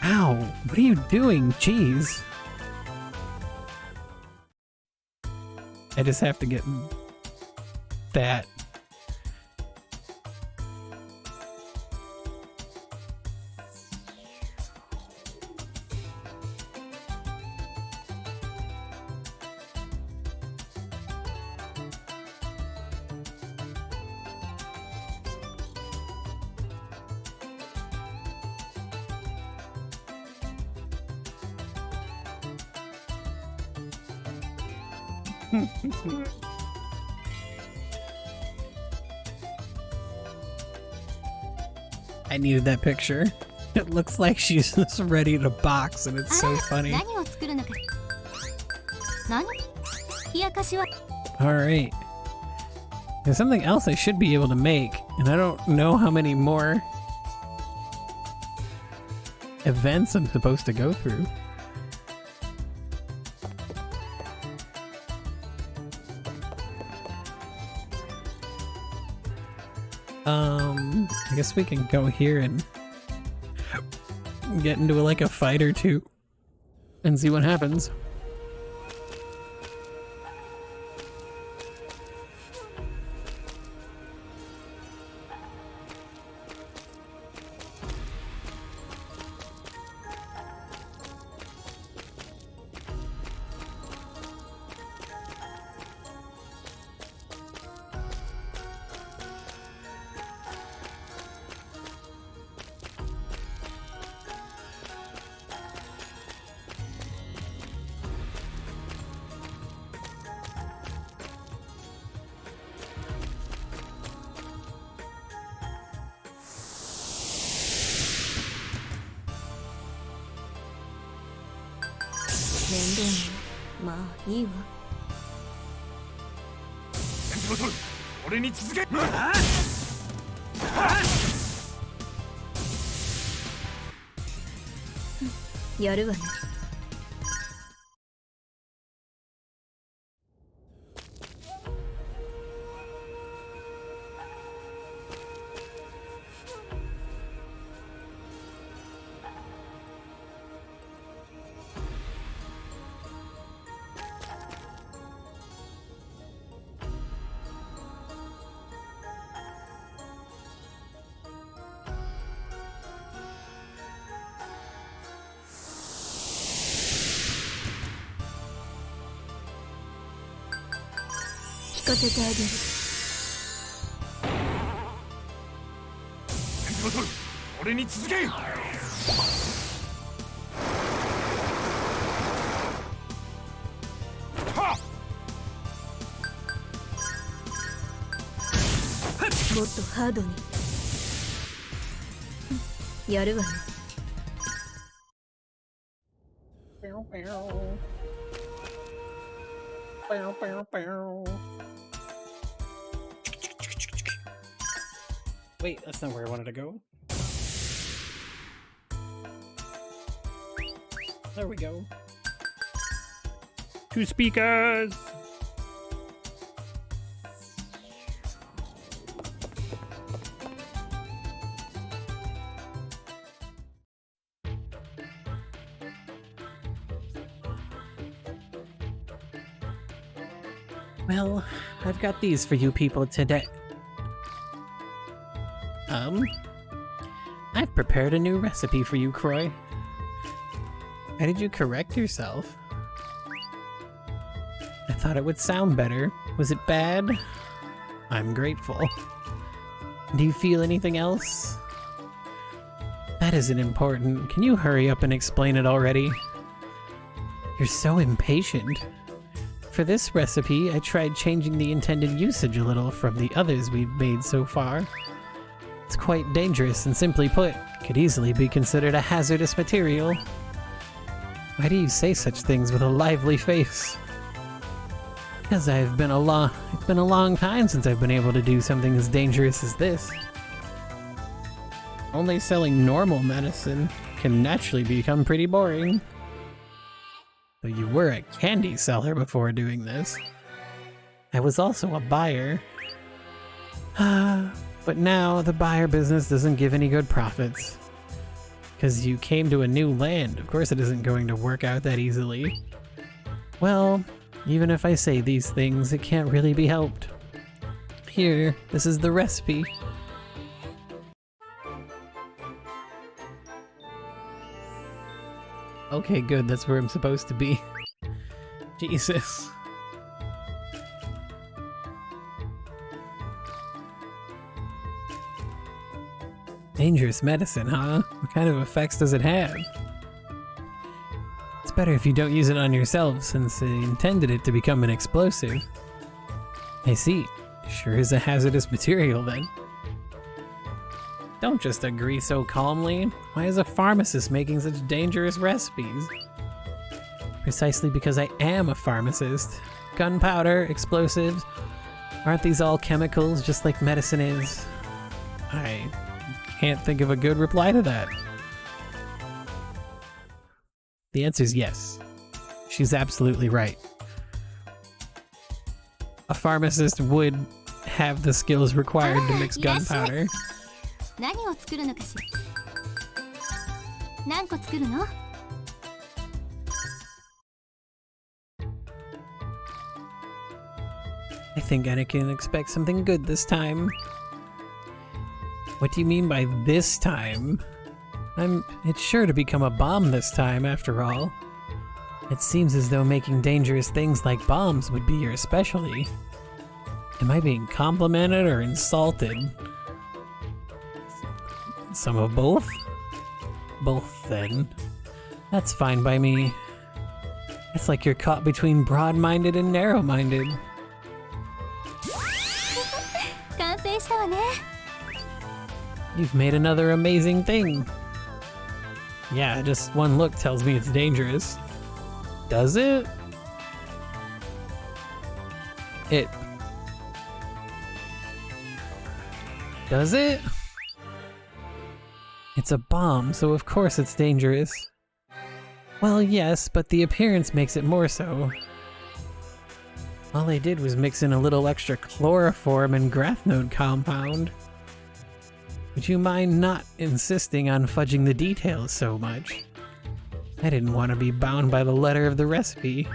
Ow, what are you doing? Jeez. I just have to get that. I needed that picture. It looks like she's just ready to box and it's so funny. Alright. There's something else I should be able to make, and I don't know how many more events I'm supposed to go through. I guess we can go here and get into like a fight or two and see what happens. Wait, that's not where I wanted to go. There we go. 2 speakers! Well, I've got these for you people today. I've prepared a new recipe for you, Croy. How did you correct yourself? I thought it would sound better. Was it bad? I'm grateful. Do you feel anything else? That isn't important. Can you hurry up and explain it already? You're so impatient. For this recipe, I tried changing the intended usage a little from the others we've made so far. It's quite dangerous and, simply put, could easily be considered a hazardous material. Why do you say such things with a lively face? Because it's been a long time since I've been able to do something as dangerous as this. Only selling normal medicine can naturally become pretty boring. Though you were a candy seller before doing this. I was also a buyer. But now the buyer business doesn't give any good profits. Because you came to a new land, of course it isn't going to work out that easily. Well, even if I say these things, it can't really be helped. Here, this is the recipe. Okay, good, that's where I'm supposed to be. Jesus. Dangerous medicine, huh? What kind of effects does it have? It's better if you don't use it on yourself, since they intended it to become an explosive. I see. Sure is a hazardous material, then. Don't just agree so calmly. Why is a pharmacist making such dangerous recipes? Precisely because I am a pharmacist. Gunpowder, explosives, aren't these all chemicals just like medicine is? I can't think of a good reply to that. The answer is yes. She's absolutely right. A pharmacist would have the skills required to mix gunpowder. 何を作るのかしら。何個作るの？ I think I can expect something good this time. What do you mean by this time? It's sure to become a bomb this time, after all. It seems as though making dangerous things like bombs would be your specialty. Am I being complimented or insulted? Some of both? Both, then. That's fine by me. It's like you're caught between broad-minded and narrow-minded. 完成したわね。 You've made another amazing thing. Yeah, just one look tells me it's dangerous. Does it? Does it? It's a bomb, so of course it's dangerous. Well, yes, but the appearance makes it more so. All I did was mix in a little extra chloroform and grathnode compound. Would you mind not insisting on fudging the details so much? I didn't want to be bound by the letter of the recipe.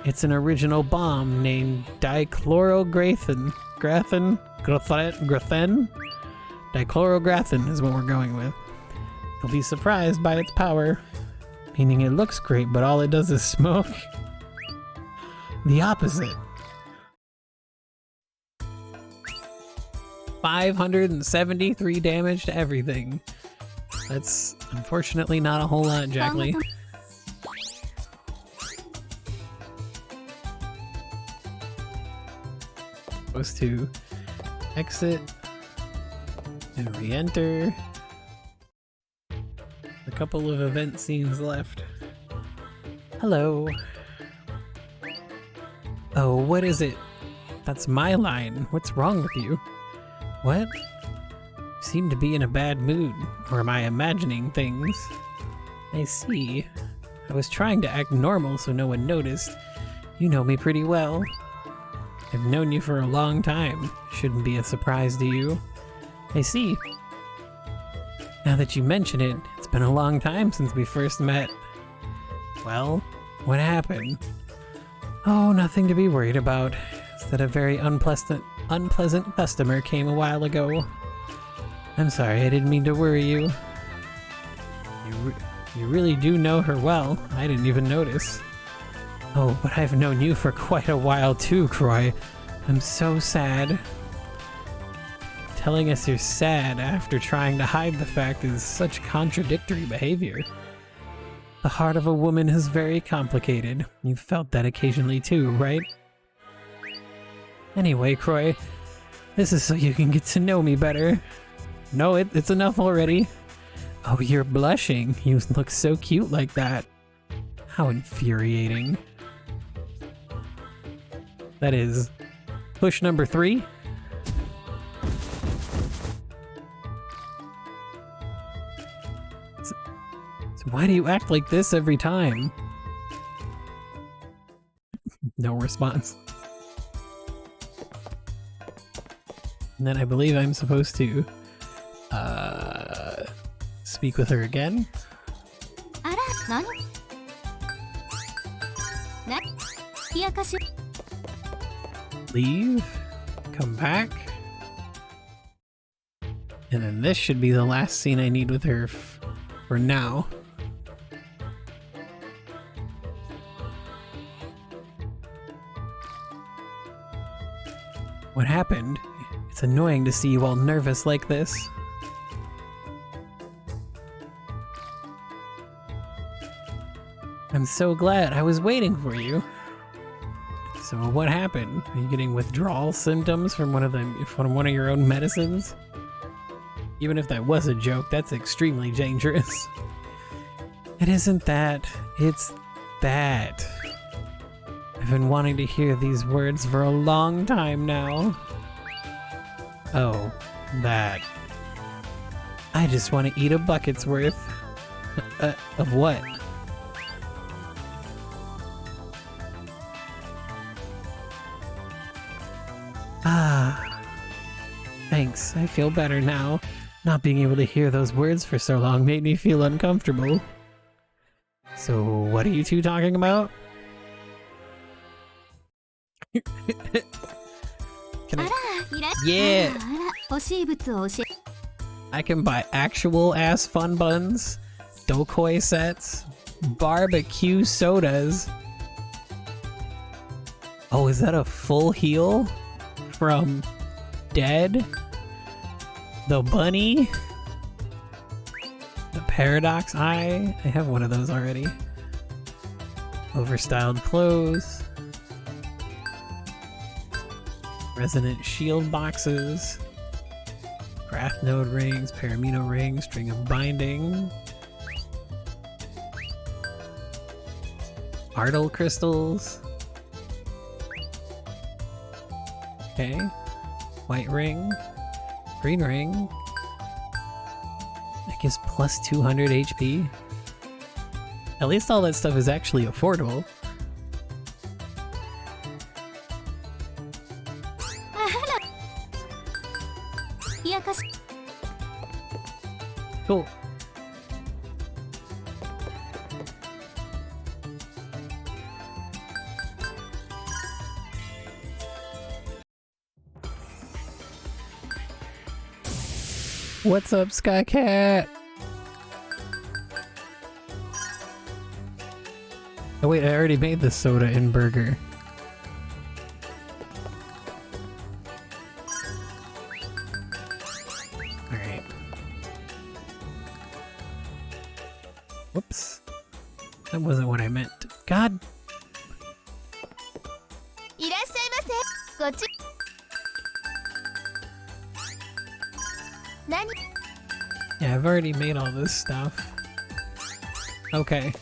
It's an original bomb named dichlorograthen. Grathen? Dichlorograthen is what we're going with. You'll be surprised by its power. Meaning it looks great, but all it does is smoke. The opposite. 573 damage to everything. That's unfortunately not a whole lot, Jackley. Supposed to exit and re-enter. A couple of event scenes left. Hello. Oh, what is it? That's my line. What's wrong with you? What? You seem to be in a bad mood. Or am I imagining things? I see. I was trying to act normal so no one noticed. You know me pretty well. I've known you for a long time. Shouldn't be a surprise to you. I see. Now that you mention it, it's been a long time since we first met. Well, what happened? Oh, nothing to be worried about. It's that a very unpleasant customer came a while ago. I'm sorry, I didn't mean to worry you. You really do know her well. I didn't even notice. Oh, but I've known you for quite a while too, Croy. I'm so sad. Telling us you're sad after trying to hide the fact is such contradictory behavior. The heart of a woman is very complicated. You've felt that occasionally too, right? Anyway, Croy, this is so you can get to know me better. No, it's enough already. Oh, you're blushing. You look so cute like that. How infuriating. That is push number 3. So why do you act like this every time? No response. And then I believe I'm supposed to speak with her again. Leave, come back, and then this should be the last scene I need with her for now. What happened? It's annoying to see you all nervous like this. I'm so glad. I was waiting for you. So what happened? Are you getting withdrawal symptoms from one of your own medicines? Even if that was a joke, that's extremely dangerous. It isn't that. It's that. I've been wanting to hear these words for a long time now. Oh, that. I just want to eat a bucket's worth. Of what? Ah. Thanks, I feel better now. Not being able to hear those words for so long made me feel uncomfortable. So, what are you two talking about? Can I? Yeah! I can buy actual ass fun buns, dokoi sets, barbecue sodas. Oh, is that a full heal from Dead? The bunny? The paradox eye? I have one of those already. Overstyled clothes. Resonant shield boxes. Craft node rings, paramino rings, string of binding. Ardal crystals. Okay. White ring. Green ring. That gives plus 200 HP. At least all that stuff is actually affordable. Cool. What's up, Skycat? Oh wait, I already made the soda in burger. Alright. Whoops. That wasn't what I meant. God! Yeah, I've already made all this stuff. Okay.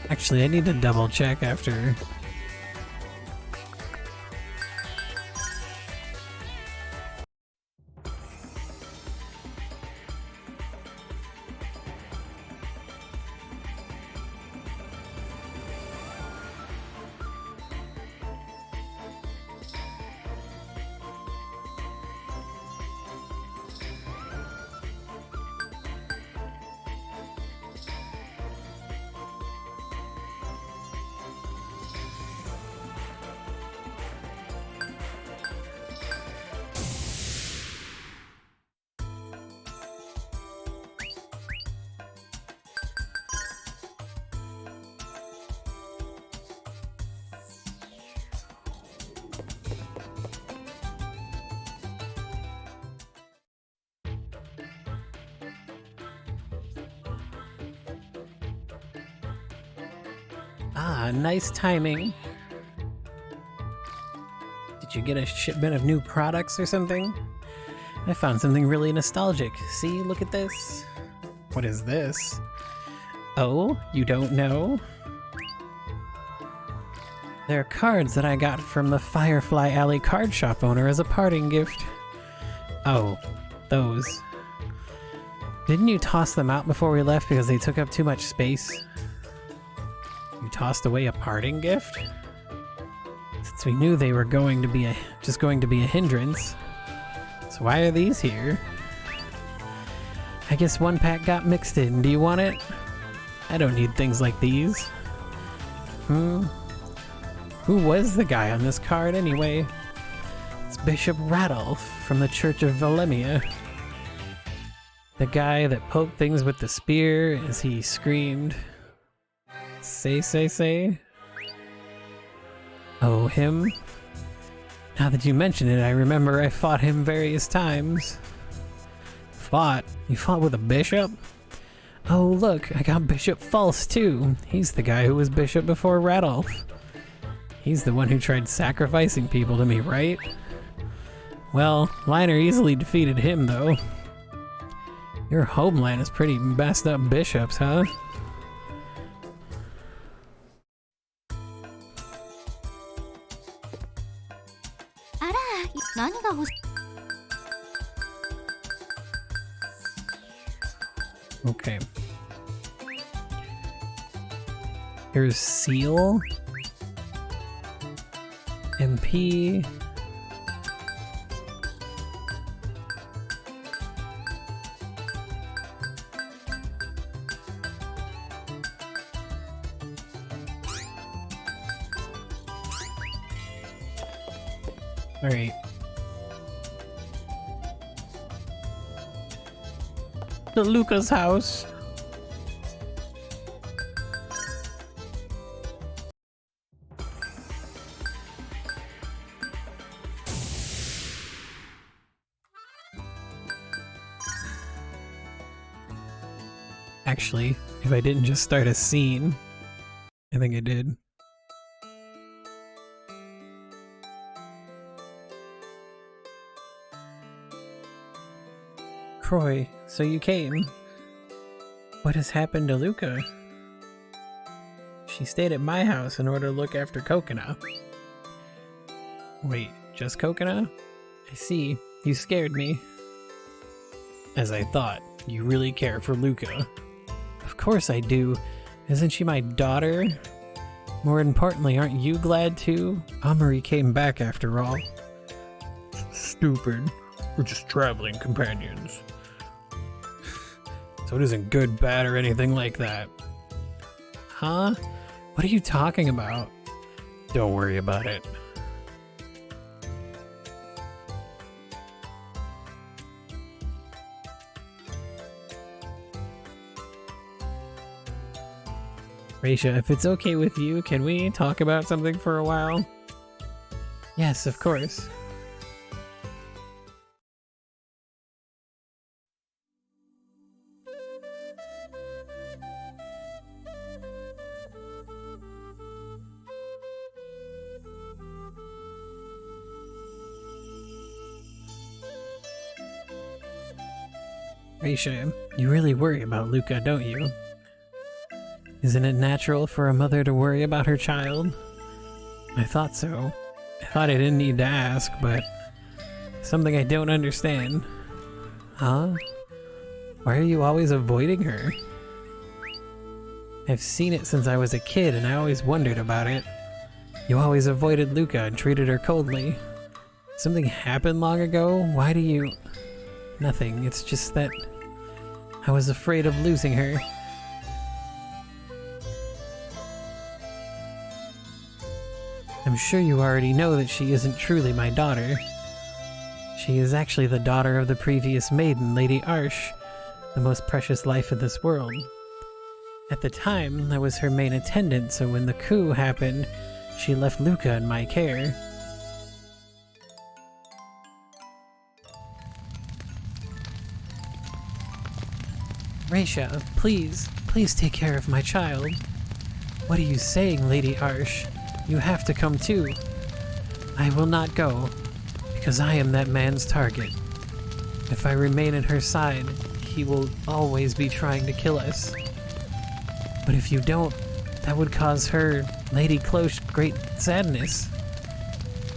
Actually, I need to double check after. Ah, nice timing. Did you get a shipment of new products or something? I found something really nostalgic. See, look at this. What is this? Oh, you don't know? They're cards that I got from the Firefly Alley card shop owner as a parting gift. Oh, those. Didn't you toss them out before we left because they took up too much space? You tossed away a parting gift? Since we knew they were just going to be a hindrance. So why are these here? I guess one pack got mixed in. Do you want it? I don't need things like these. Who was the guy on this card anyway? It's Bishop Radolf from the Church of Valemia. The guy that poked things with the spear as he screamed. Say. Oh, him? Now that you mention it, I remember I fought him various times. Fought? You fought with a bishop? Oh look, I got Bishop False too. He's the guy who was bishop before Radolf. He's the one who tried sacrificing people to me, right? Well, Liner easily defeated him though. Your homeland is pretty messed up bishops, huh? Okay. Here's Seal. MP. All right. To Luca's house. Actually, if I didn't just start a scene, I think I did. Croy, so you came. What has happened to Luca? She stayed at my house in order to look after Kokona. Wait, just Kokona? I see. You scared me. As I thought, you really care for Luca. Of course I do. Isn't she my daughter? More importantly, aren't you glad too? Amari came back after all. Stupid. We're just traveling companions. So it isn't good, bad, or anything like that. Huh? What are you talking about? Don't worry about it. Raisha, if it's okay with you, can we talk about something for a while? Yes, of course. Raisha, you really worry about Luca, don't you? Isn't it natural for a mother to worry about her child? I thought so. I thought I didn't need to ask, but something I don't understand. Huh? Why are you always avoiding her? I've seen it since I was a kid and I always wondered about it. You always avoided Luca and treated her coldly. Something happened long ago? Why do you... Nothing, it's just that I was afraid of losing her. I'm sure you already know that she isn't truly my daughter. She is actually the daughter of the previous maiden, Lady Arsh, the most precious life in this world. At the time, I was her main attendant, so when the coup happened, she left Luca in my care. Raisha, please take care of my child. What are you saying, Lady Arsh? You have to come too. I will not go, because I am that man's target. If I remain at her side, he will always be trying to kill us. But if you don't, that would cause her, Lady Cloche, great sadness.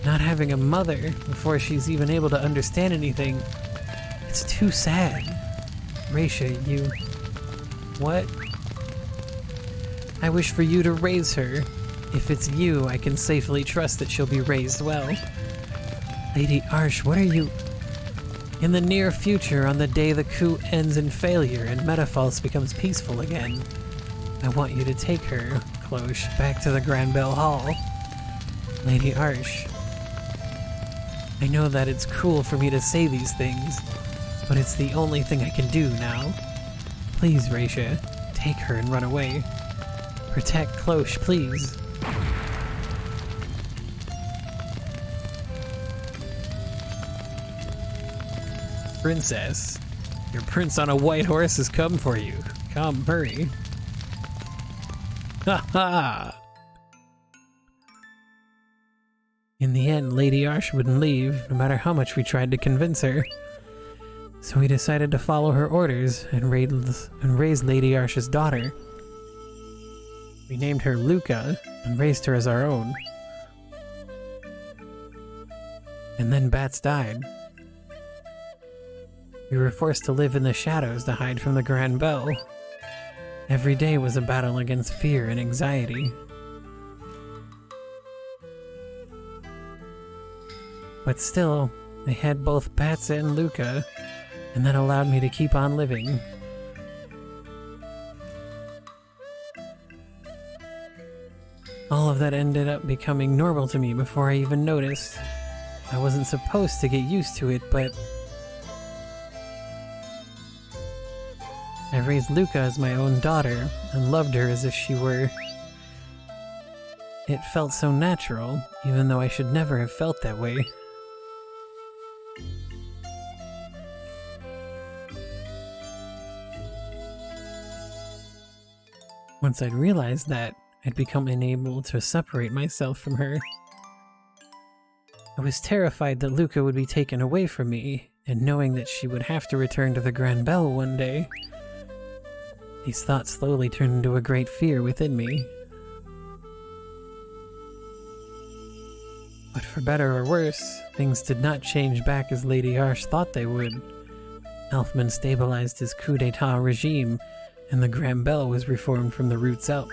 Not having a mother before she's even able to understand anything, it's too sad. Raisha, you... What? I wish for you to raise her. If it's you, I can safely trust that she'll be raised well. Lady Arsh, what are you... In the near future, on the day the coup ends in failure and Metafalca becomes peaceful again, I want you to take her, Cloche, back to the Grand Bell Hall. Lady Arsh, I know that it's cruel for me to say these things, but it's the only thing I can do now. Please, Raisha, take her and run away. Protect Cloche, please. Princess, your prince on a white horse has come for you. Come, hurry. Ha ha! In the end, Lady Arsh wouldn't leave, no matter how much we tried to convince her. So we decided to follow her orders and raise Lady Arsh's daughter. We named her Luca and raised her as our own. And then Bats died. We were forced to live in the shadows to hide from the Grand Bell. Every day was a battle against fear and anxiety. But still, I had both Bats and Luca, and that allowed me to keep on living. All of that ended up becoming normal to me before I even noticed. I wasn't supposed to get used to it, but I raised Luca as my own daughter and loved her as if she were... It felt so natural, even though I should never have felt that way. Once I'd realized that, I'd become unable to separate myself from her. I was terrified that Luca would be taken away from me, and knowing that she would have to return to the Grand Bell one day. These thoughts slowly turned into a great fear within me. But for better or worse, things did not change back as Lady Arsh thought they would. Elfman stabilized his coup d'etat regime, and the Grand Bell was reformed from the roots up.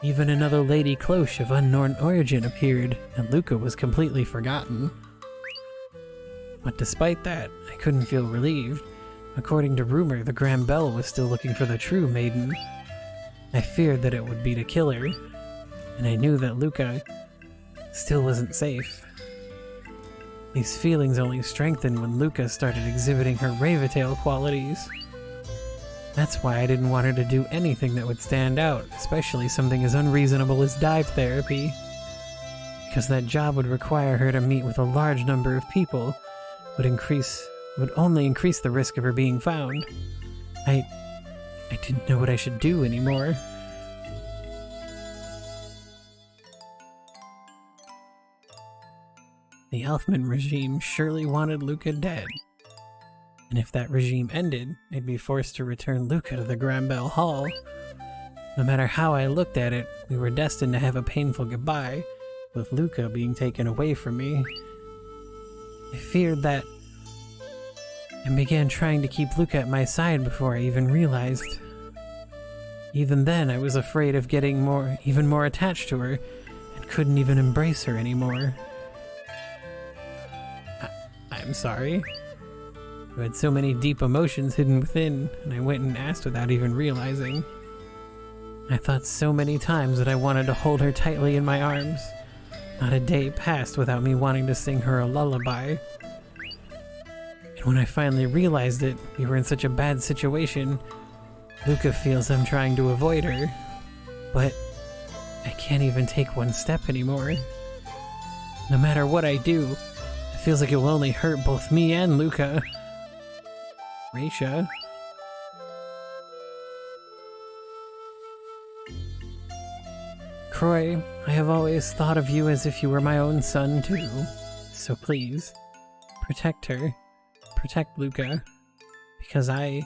Even another Lady Cloche of unknown origin appeared, and Luca was completely forgotten. But despite that, I couldn't feel relieved. According to rumor, the Grand Bell was still looking for the true maiden. I feared that it would be to kill her, and I knew that Luca still wasn't safe. These feelings only strengthened when Luca started exhibiting her Raventail qualities. That's why I didn't want her to do anything that would stand out, especially something as unreasonable as dive therapy. Because that job would require her to meet with a large number of people, would only increase the risk of her being found. I didn't know what I should do anymore. The Elfman regime surely wanted Luca dead. And if that regime ended, I'd be forced to return Luca to the Grand Bell Hall. No matter how I looked at it, we were destined to have a painful goodbye, with Luca being taken away from me. I feared that, and began trying to keep Luca at my side before I even realized. Even then, I was afraid of getting even more attached to her, and couldn't even embrace her anymore. I'm sorry. I had so many deep emotions hidden within, and I went and asked without even realizing. I thought so many times that I wanted to hold her tightly in my arms. Not a day passed without me wanting to sing her a lullaby. And when I finally realized it, we were in such a bad situation. Luca feels I'm trying to avoid her, but I can't even take one step anymore. No matter what I do, it feels like it will only hurt both me and Luca. Raisha. Croy, I have always thought of you as if you were my own son, too. So please, protect her. Protect Luca. Because I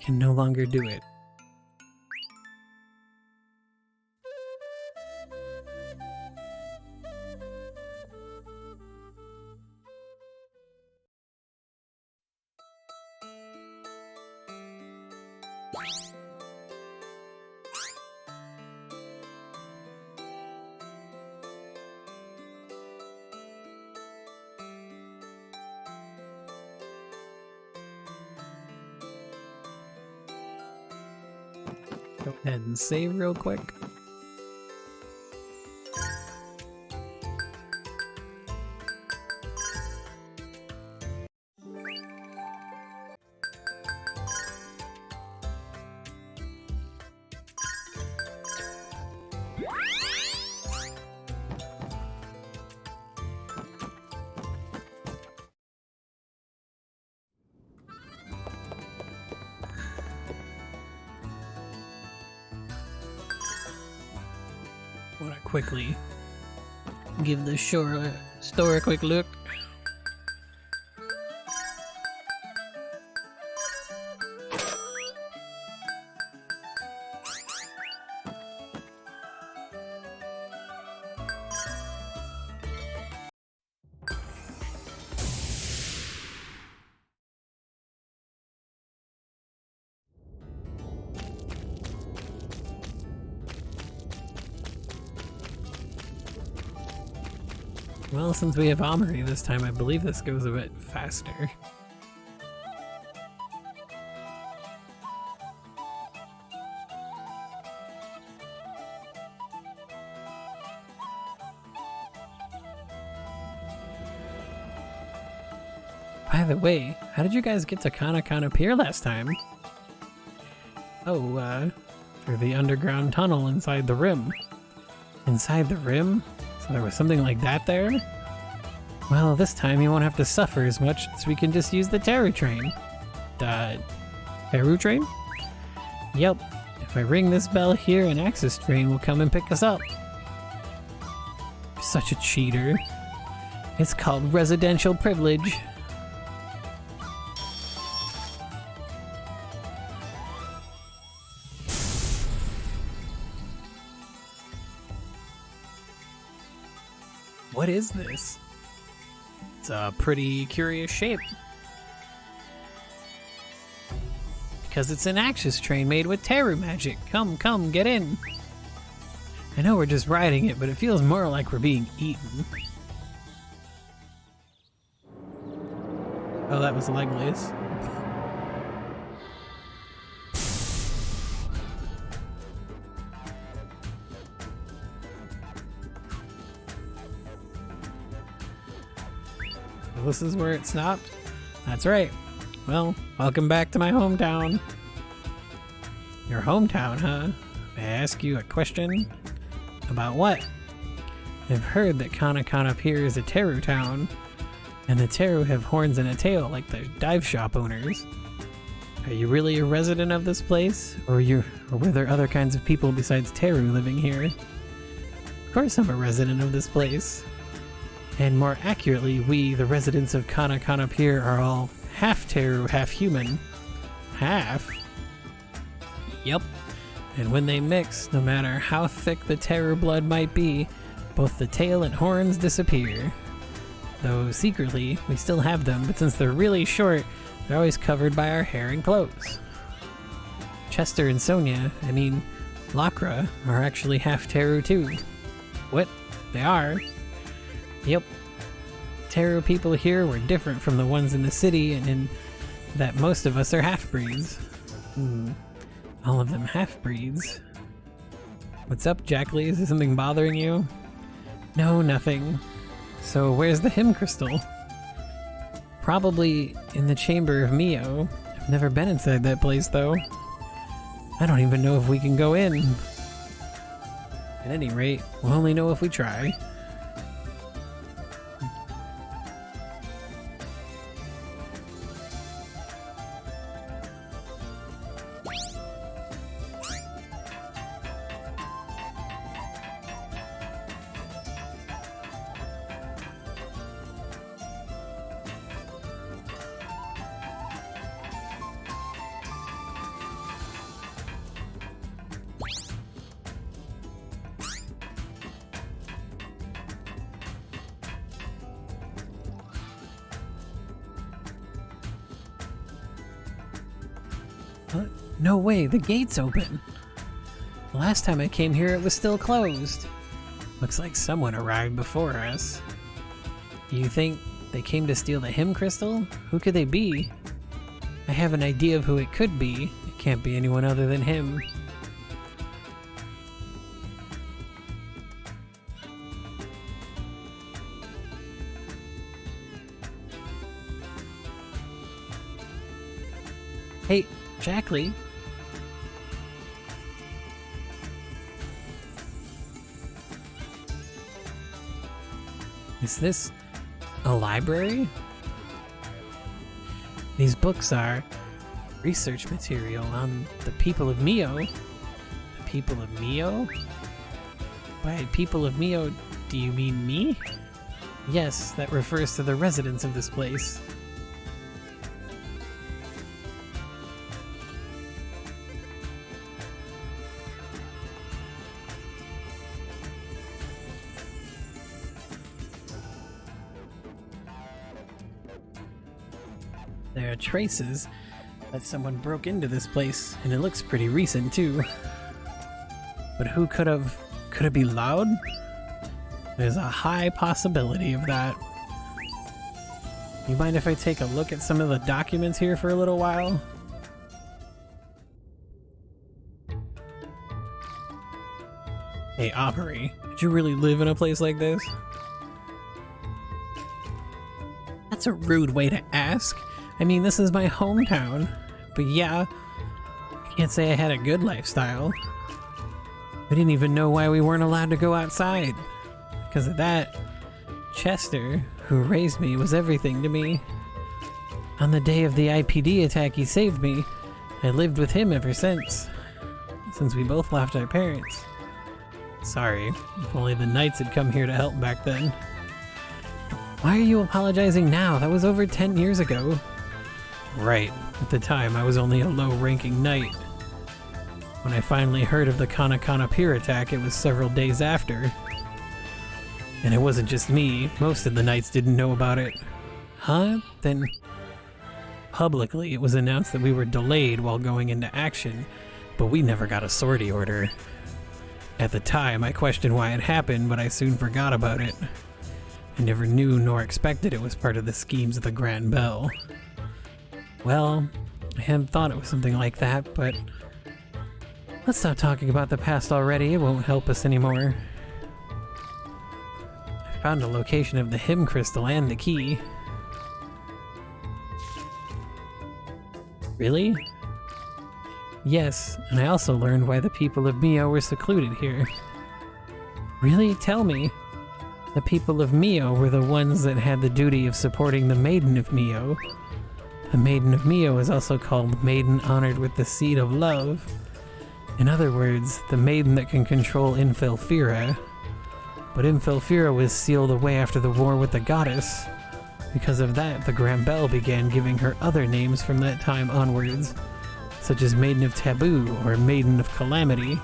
can no longer do it. Go ahead and save real quick. Want to quickly give the store a quick look. Well, since we have Amory this time, I believe this goes a bit faster. By the way, how did you guys get to Kana Pier last time? Oh, through the underground tunnel inside the rim. Inside the rim? So there was something like that there? Well, this time you won't have to suffer as much, so we can just use the Teru train. The Teru train? Yep. If I ring this bell here, an Axis train will come and pick us up. Such a cheater. It's called residential privilege. What is this? It's a pretty curious shape. Because it's an Axis train made with Teru magic. Come, get in. I know we're just riding it, but it feels more like we're being eaten. Oh, that was Leglius. This is where it stopped? That's right. Well, welcome back to my hometown. Your hometown, huh? May I ask you a question? About what? I've heard that Kana Pier is a Teru town, and the Teru have horns and a tail like the dive shop owners. Are you really a resident of this place? Or were there other kinds of people besides Teru living here? Of course I'm a resident of this place. And more accurately, we, the residents of Kana Pier, are all half Teru, half human. Half? Yep. And when they mix, no matter how thick the Teru blood might be, both the tail and horns disappear. Though secretly, we still have them, but since they're really short, they're always covered by our hair and clothes. Chester and Lacra, are actually half Teru too. What? They are? Yep. Teru people here were different from the ones in the city, and in that most of us are half-breeds. All of them half-breeds. What's up, Jackley? Is there something bothering you? No, nothing. So where's the hymn crystal? Probably in the chamber of Mio. I've never been inside that place, though. I don't even know if we can go in. At any rate, we'll only know if we try. No way, the gate's open. The last time I came here, it was still closed. Looks like someone arrived before us. Do you think they came to steal the hymn crystal? Who could they be? I have an idea of who it could be. It can't be anyone other than him. Hey, Jackley. Is this a library? These books are research material on the people of Mio. The people of Mio? By people of Mio, do you mean me? Yes, that refers to the residents of this place. There are traces that someone broke into this place, and it looks pretty recent too. But who could it be Loud? There's a high possibility of that. You mind if I take a look at some of the documents here for a little while? Hey, Opry, did you really live in a place like this? That's a rude way to ask. I mean, this is my hometown, but yeah, I can't say I had a good lifestyle. I didn't even know why we weren't allowed to go outside. Because of that, Chester, who raised me, was everything to me. On the day of the IPD attack, he saved me. I lived with him ever since we both left our parents. Sorry, if only the Knights had come here to help back then. Why are you apologizing now? That was over 10 years ago. Right, at the time I was only a low-ranking knight. When I finally heard of the Kana Pier attack, it was several days after. And it wasn't just me, most of the knights didn't know about it. Huh? Then publicly it was announced that we were delayed while going into action, but we never got a sortie order. At the time I questioned why it happened, but I soon forgot about it. I never knew nor expected it was part of the schemes of the Grand Bell. Well, I hadn't thought it was something like that, but let's stop talking about the past already, it won't help us anymore. I found a location of the hymn crystal and the key. Really? Yes, and I also learned why the people of Mio were secluded here. Really? Tell me. The people of Mio were the ones that had the duty of supporting the Maiden of Mio. The Maiden of Mio is also called Maiden Honored with the Seed of Love. In other words, the maiden that can control Infilfira. But Infilfira was sealed away after the war with the goddess. Because of that, the Grand Bell began giving her other names from that time onwards, such as Maiden of Taboo or Maiden of Calamity.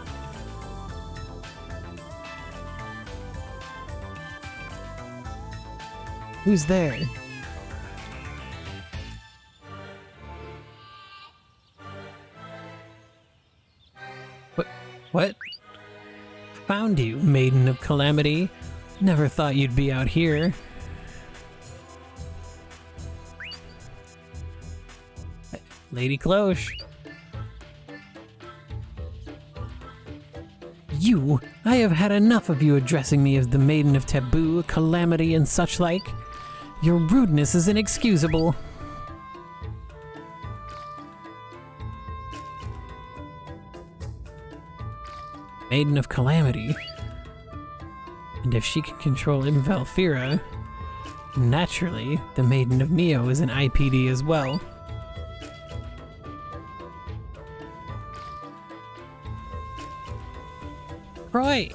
Who's there? What? Found you, Maiden of Calamity. Never thought you'd be out here. Lady Cloche. You! I have had enough of you addressing me as the Maiden of Taboo, Calamity, and such like. Your rudeness is inexcusable. Maiden of Calamity. And if she can control Infilfira, naturally, the Maiden of Mio is an IPD as well. Roy!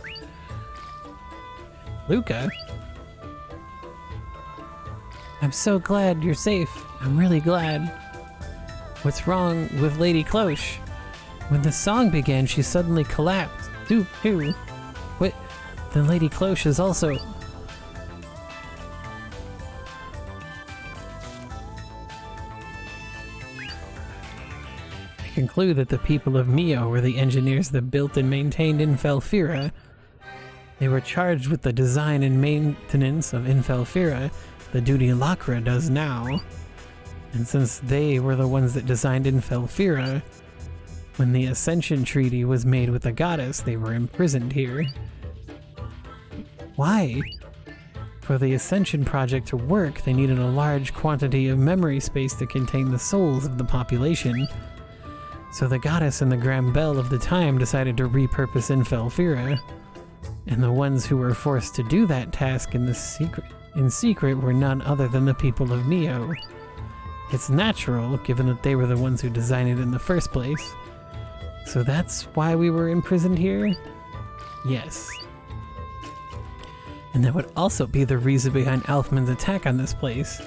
Luca? I'm so glad you're safe. I'm really glad. What's wrong with Lady Cloche? When the song began, she suddenly collapsed. Who? What? Then Lady Cloche is also... I conclude that the people of Mio were the engineers that built and maintained Infelfira. They were charged with the design and maintenance of Infelfira, the duty Lakra does now. And since they were the ones that designed Infelfira, when the Ascension Treaty was made with the goddess, they were imprisoned here. Why? For the Ascension project to work, they needed a large quantity of memory space to contain the souls of the population. So the goddess and the Grand Bell of the time decided to repurpose Infelfira. And the ones who were forced to do that task in secret were none other than the people of Mio. It's natural, given that they were the ones who designed it in the first place. So that's why we were imprisoned here? Yes. And that would also be the reason behind Elfman's attack on this place,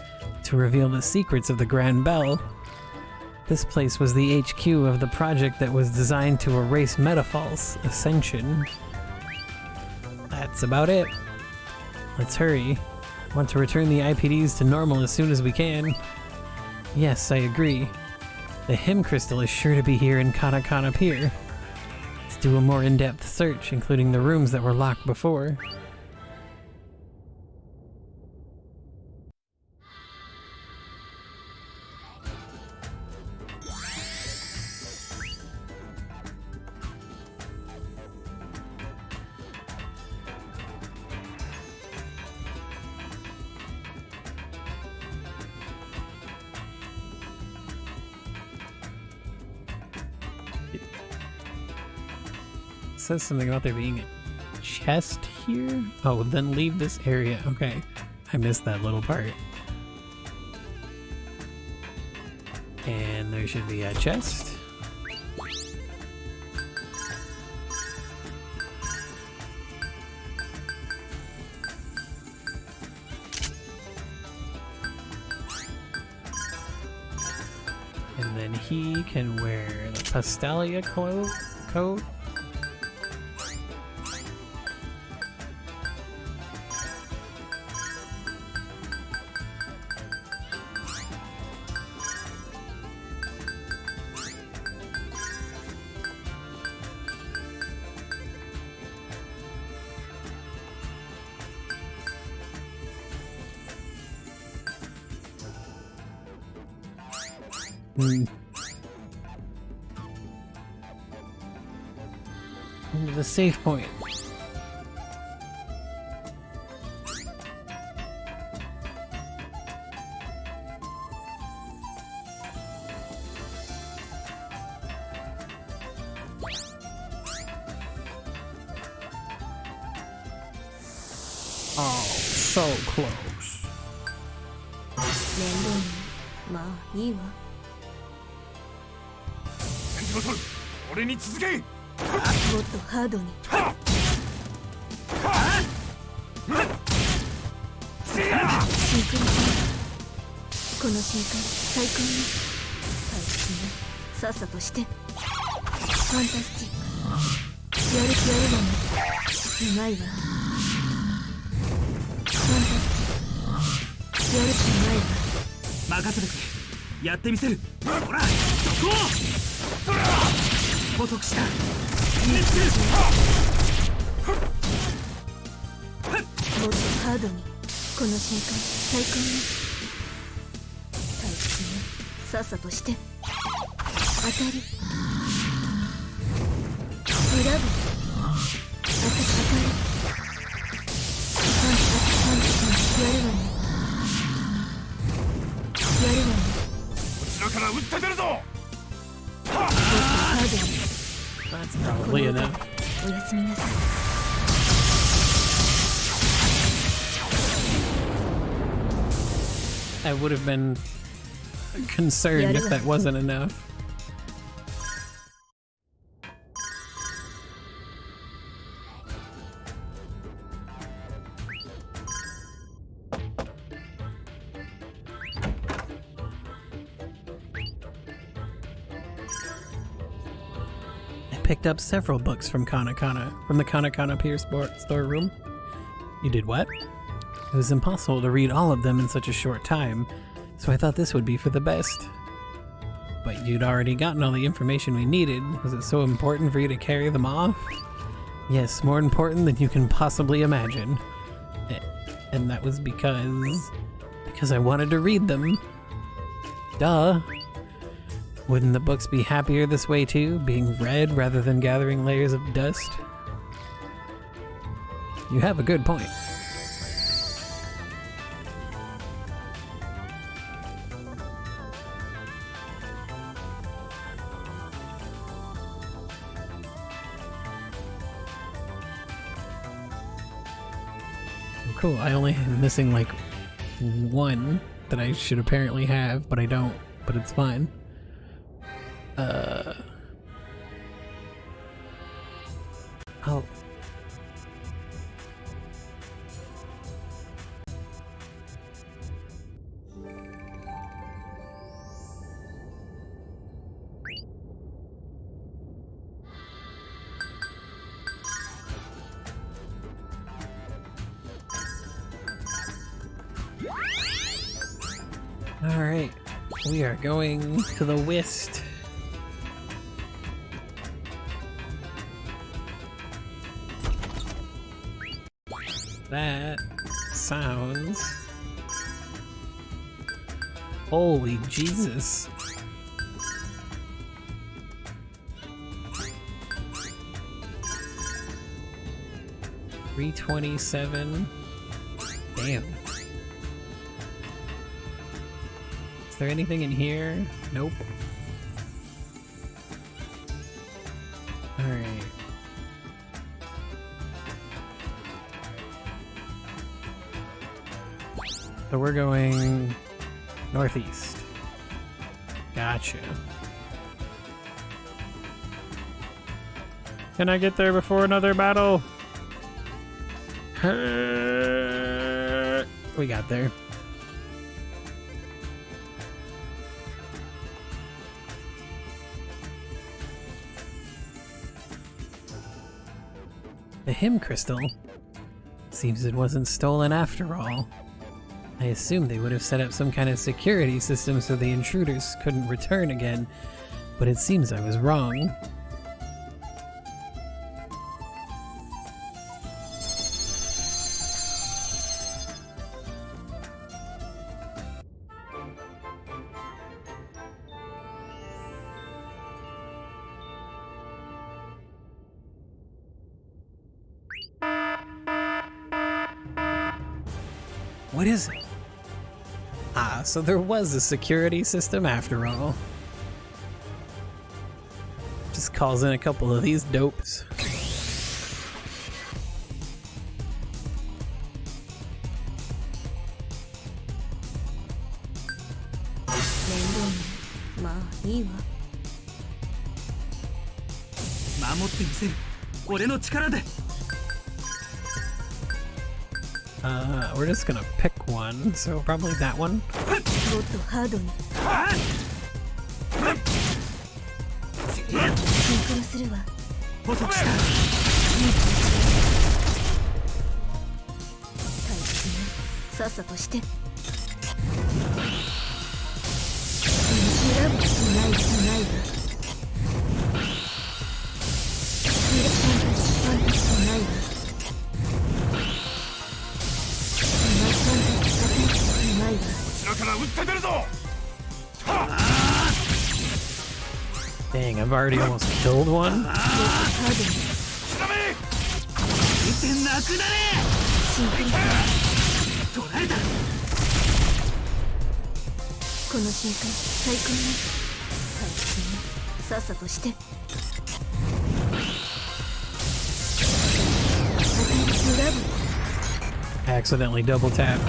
to reveal the secrets of the Grand Bell. This place was the HQ of the project that was designed to erase Metafal's Ascension. That's about it. Let's hurry. Want to return the IPDs to normal as soon as we can. Yes, I agree. The Hymn Crystal is sure to be here in Kana Pier. Let's do a more in-depth search, including the rooms that were locked before. Says something about there being a chest here? Oh, then leave this area. Okay. I missed that little part. And there should be a chest. And then he can wear the Pastalia coat. Into the safe point. Oh, so close. 面倒にまあいいわ。俺に続け。もっとハードに。シンクロこの瞬間最高に回復ねさっさとしてファンタスティックやるわねうまいわファンタスティックやる気うまいわ任せてくれやってみせるほらそこ補足したもっとハードにこの瞬間最高に回復ねさっさとして当たりグラブ当たりやるわねこちらから撃って出るぞ。もっとハードに That's probably enough. おやすみなさい I would have been concerned if that wasn't enough. Picked up several books from the Kana Pier storeroom. You did what? It was impossible to read all of them in such a short time, so I thought this would be for the best. But you'd already gotten all the information we needed. Was it so important for you to carry them off? Yes, more important than you can possibly imagine. And that was because I wanted to read them. Duh. Wouldn't the books be happier this way too, being read rather than gathering layers of dust? You have a good point. Cool, I only am missing like one that I should apparently have, but I don't, but it's fine. Oh. Alright, we are going to the west. That sounds... Holy Jesus. $327. Damn. Is there anything in here? Nope. Alright. So we're going northeast. Gotcha. Can I get there before another battle? We got there. The hymn crystal? Seems it wasn't stolen after all. I assumed they would have set up some kind of security system so the intruders couldn't return again, but it seems I was wrong. What is it? Ah, so there was a security system after all. Just calls in a couple of these dopes. We're just gonna pick one, so probably that one. Dang, I've already almost killed one. Accidentally double tap.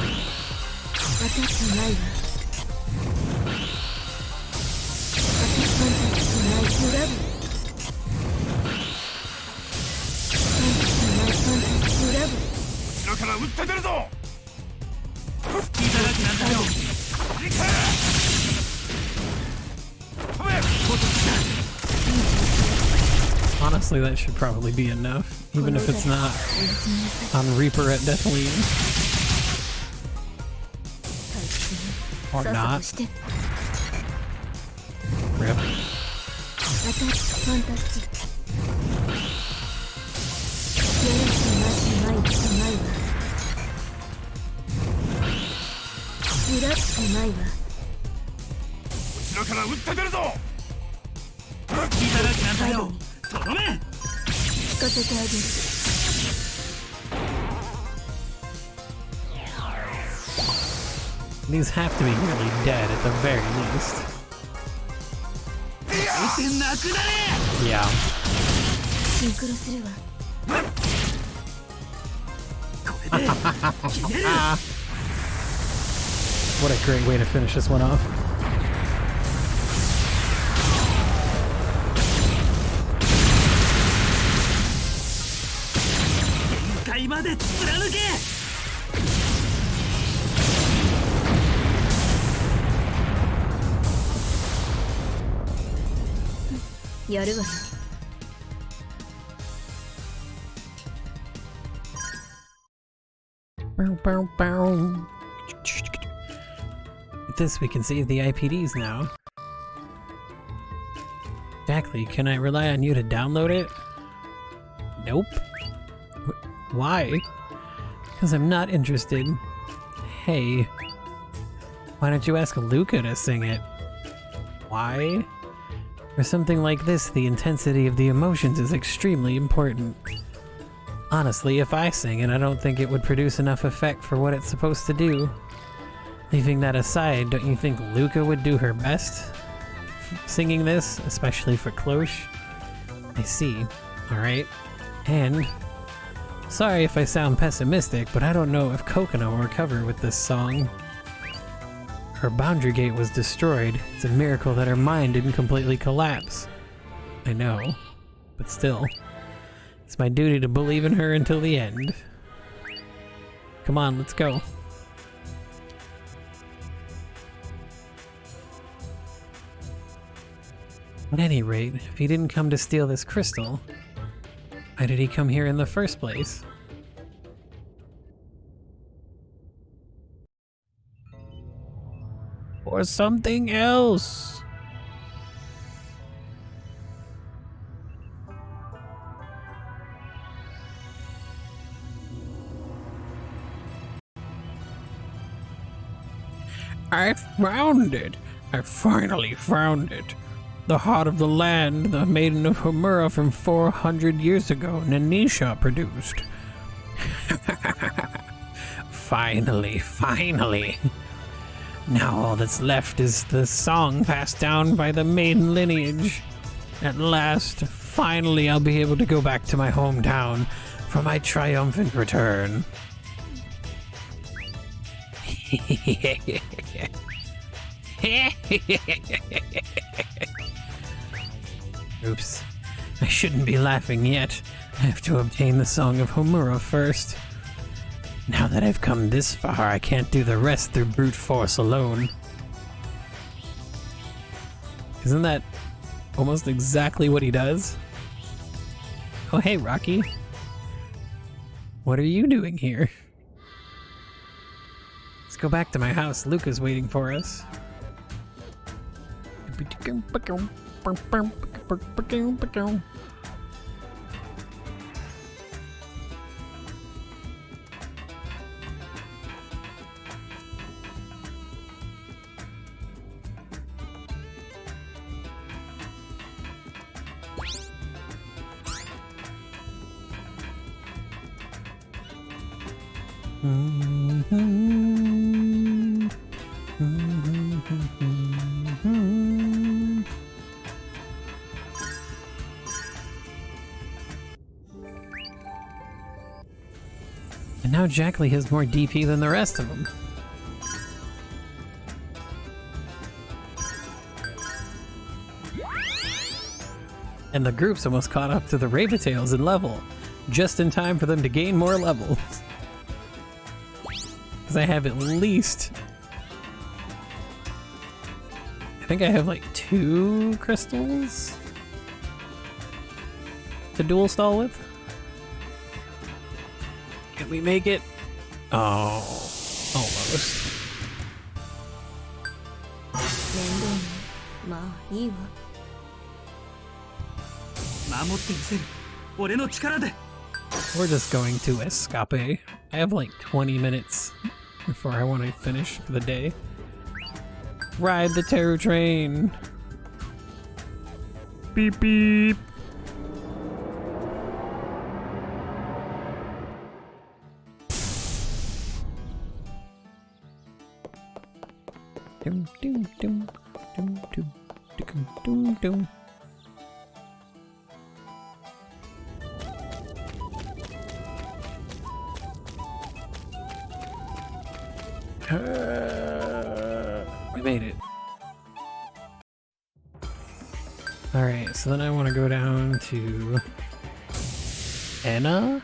Honestly, that should probably be enough, even if it's not on Reaper at Deathleen. Or not. Rip. アタックファンタスティック。よろしましまいとまいわ。ブラックまいわ。後ろから撃って出るぞ。いただきなさいよ。とどめ。聞かせてあげる。These have to be really dead at the very least. 撃てなくなれ。 Yeah. シンクロするわ。これで決める。 What a great way to finish this one off. 限界まで貫け。やるわよ。Bow, bow, bow. With this, we can save the IPDs now. Exactly. Can I rely on you to download it? Nope. Why? Because I'm not interested. Hey. Why don't you ask Luca to sing it? Why? For something like this, the intensity of the emotions is extremely important. Honestly, if I sing it, I don't think it would produce enough effect for what it's supposed to do. Leaving that aside, don't you think Luca would do her best singing this, especially for Cloche? I see. Alright. And... sorry if I sound pessimistic, but I don't know if Kokona will recover with this song. Her boundary gate was destroyed. It's a miracle that her mind didn't completely collapse. I know. But still. It's my duty to believe in her until the end. Come on, let's go. At any rate, if he didn't come to steal this crystal, why did he come here in the first place? Or something else! I found it! I finally found it! The heart of the land the Maiden of Homura from 400 years ago Nanisha produced. Finally, finally! Now all that's left is the song passed down by the Maiden lineage. At last, finally I'll be able to go back to my hometown for my triumphant return. Oops. I shouldn't be laughing yet. I have to obtain the Song of Homura first. Now that I've come this far, I can't do the rest through brute force alone. Isn't that almost exactly what he does? Oh hey, Rocky. What are you doing here? Let's go back to my house. Luca's waiting for us. And now Jackley has more DP than the rest of them. And the group's almost caught up to the Raventails in level, just in time for them to gain more levels. Because I have at least... I think I have like 2 crystals to dual stall with. Can we make it? Oh, almost. 面倒ね。まあいいわ。守ってみせる。俺の力で。 We're just going to escape. I have like 20 minutes before I want to finish for the day. Ride the terror train. Beep beep. Dum dum dum dum dum dum dum dum. We made it. Alright, so then I want to go down to Anna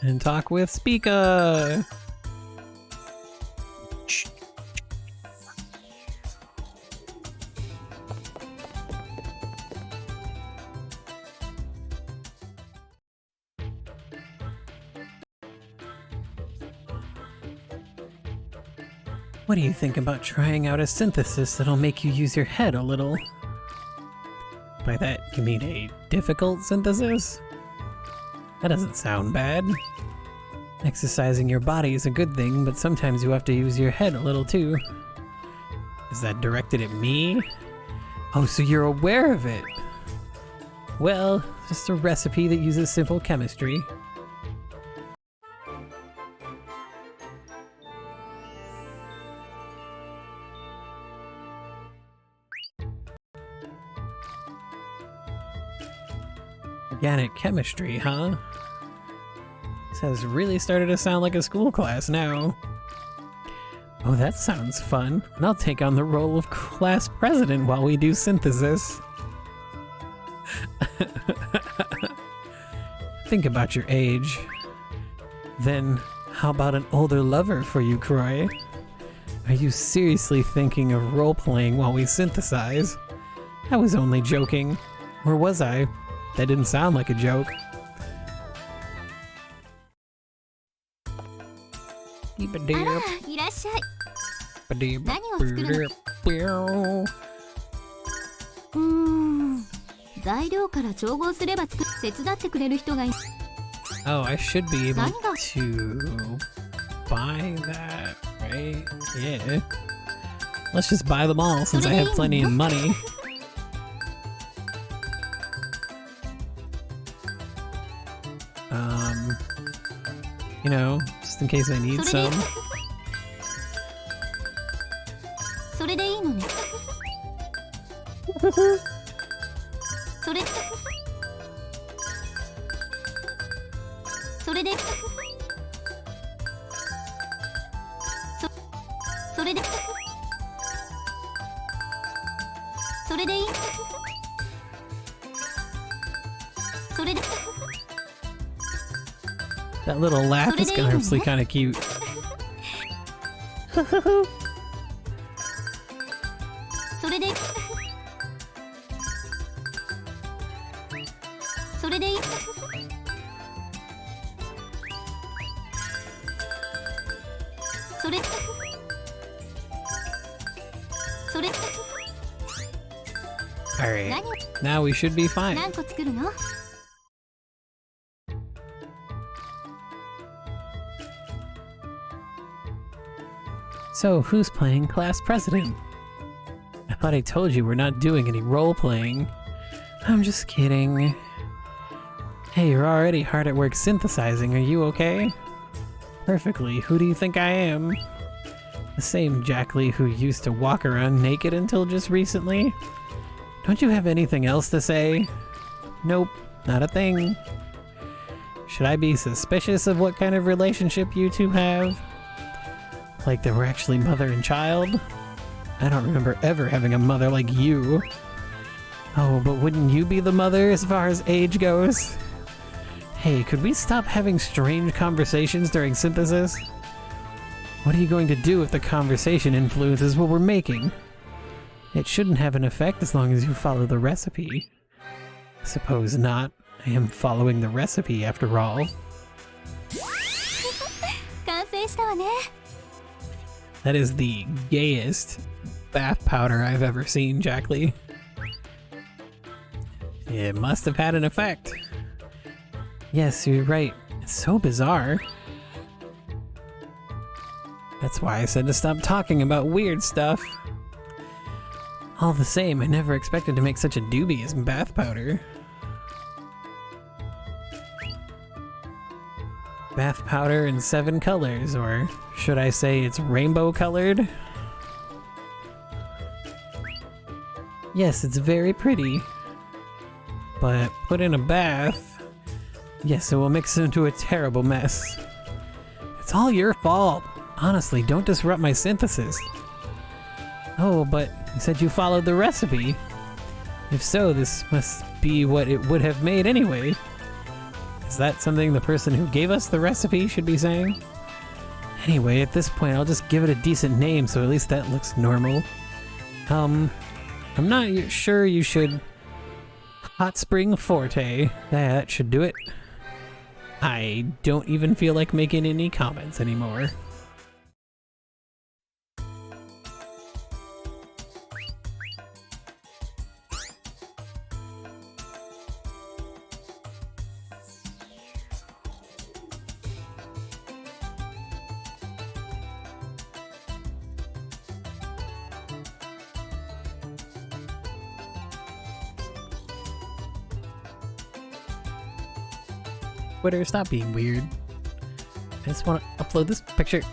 and talk with Spica. What do you think about trying out a synthesis that'll make you use your head a little? By that, you mean a difficult synthesis? That doesn't sound bad. Exercising your body is a good thing, but sometimes you have to use your head a little too. Is that directed at me? Oh, so you're aware of it! Well, just a recipe that uses simple chemistry. Organic chemistry, huh? This has really started to sound like a school class now. Oh, that sounds fun. And I'll take on the role of class president while we do synthesis. Think about your age. Then, how about an older lover for you, Croy? Are you seriously thinking of role-playing while we synthesize? I was only joking. Or was I? That didn't sound like a joke. Oh, I should be able to buy that, right? Yeah. Let's just buy them all since I have plenty of money. You know, just in case I need some. That little laugh is actually kind of cute. Alright, now we should be fine. So, who's playing class president? I thought I told you we're not doing any role-playing. I'm just kidding. Hey, you're already hard at work synthesizing, are you okay? Perfectly, who do you think I am? The same Jack Lee who used to walk around naked until just recently? Don't you have anything else to say? Nope, not a thing. Should I be suspicious of what kind of relationship you two have? Like they were actually mother and child? I don't remember ever having a mother like you. Oh, but wouldn't you be the mother as far as age goes? Hey, could we stop having strange conversations during synthesis? What are you going to do if the conversation influences what we're making? It shouldn't have an effect as long as you follow the recipe. Suppose not. I am following the recipe after all. That is the gayest bath powder I've ever seen, Jack Lee. It must have had an effect. Yes, you're right. It's so bizarre. That's why I said to stop talking about weird stuff. All the same, I never expected to make such a dubious bath powder. Bath powder in 7 colors, or should I say it's rainbow colored? Yes, it's very pretty. But put in a bath, yes, it will mix into a terrible mess. It's all your fault. Honestly, don't disrupt my synthesis. Oh, but you said you followed the recipe. If so, this must be what it would have made anyway. Is that something the person who gave us the recipe should be saying? Anyway, at this point, I'll just give it a decent name so at least that looks normal. I'm not sure you should... Hot Spring Forte. That should do it. I don't even feel like making any comments anymore. Twitter, stop being weird. I just want to upload this picture.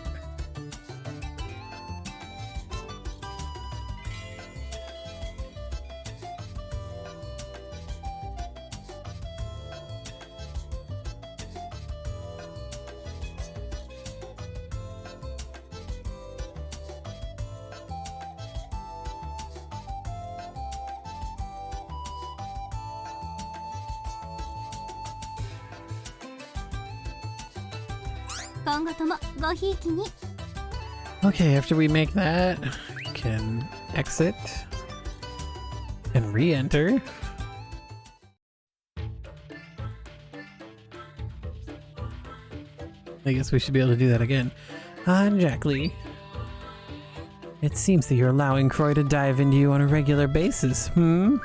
Okay, after we make that, we can exit and re-enter. I guess we should be able to do that again. Jack Lee. It seems that you're allowing Croy to dive into you on a regular basis, I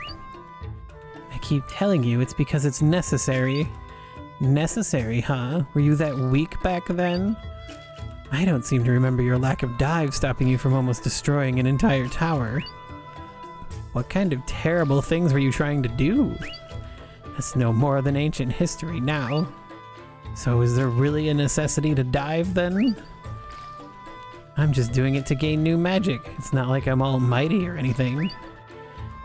keep telling you it's because it's necessary. Necessary, huh? Were you that weak back then? I don't seem to remember your lack of dive stopping you from almost destroying an entire tower. What kind of terrible things were you trying to do? That's no more than ancient history now. So is there really a necessity to dive then? I'm just doing it to gain new magic. It's not like I'm almighty or anything.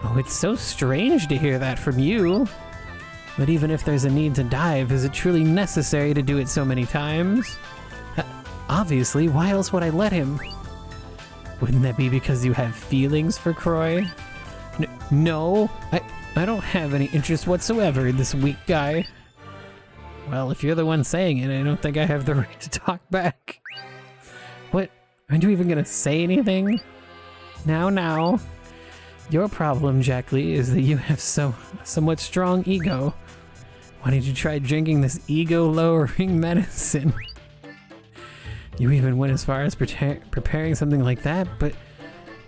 Oh, it's so strange to hear that from you. But even if there's a need to dive, is it truly necessary to do it so many times? Obviously, why else would I let him? Wouldn't that be because you have feelings for Croy? No, I don't have any interest whatsoever in this weak guy. Well, if you're the one saying it, I don't think I have the right to talk back. What? Aren't you even gonna say anything? Now. Your problem, Jack Lee, is that you have somewhat strong ego. Why don't you try drinking this ego-lowering medicine? You even went as far as preparing something like that, but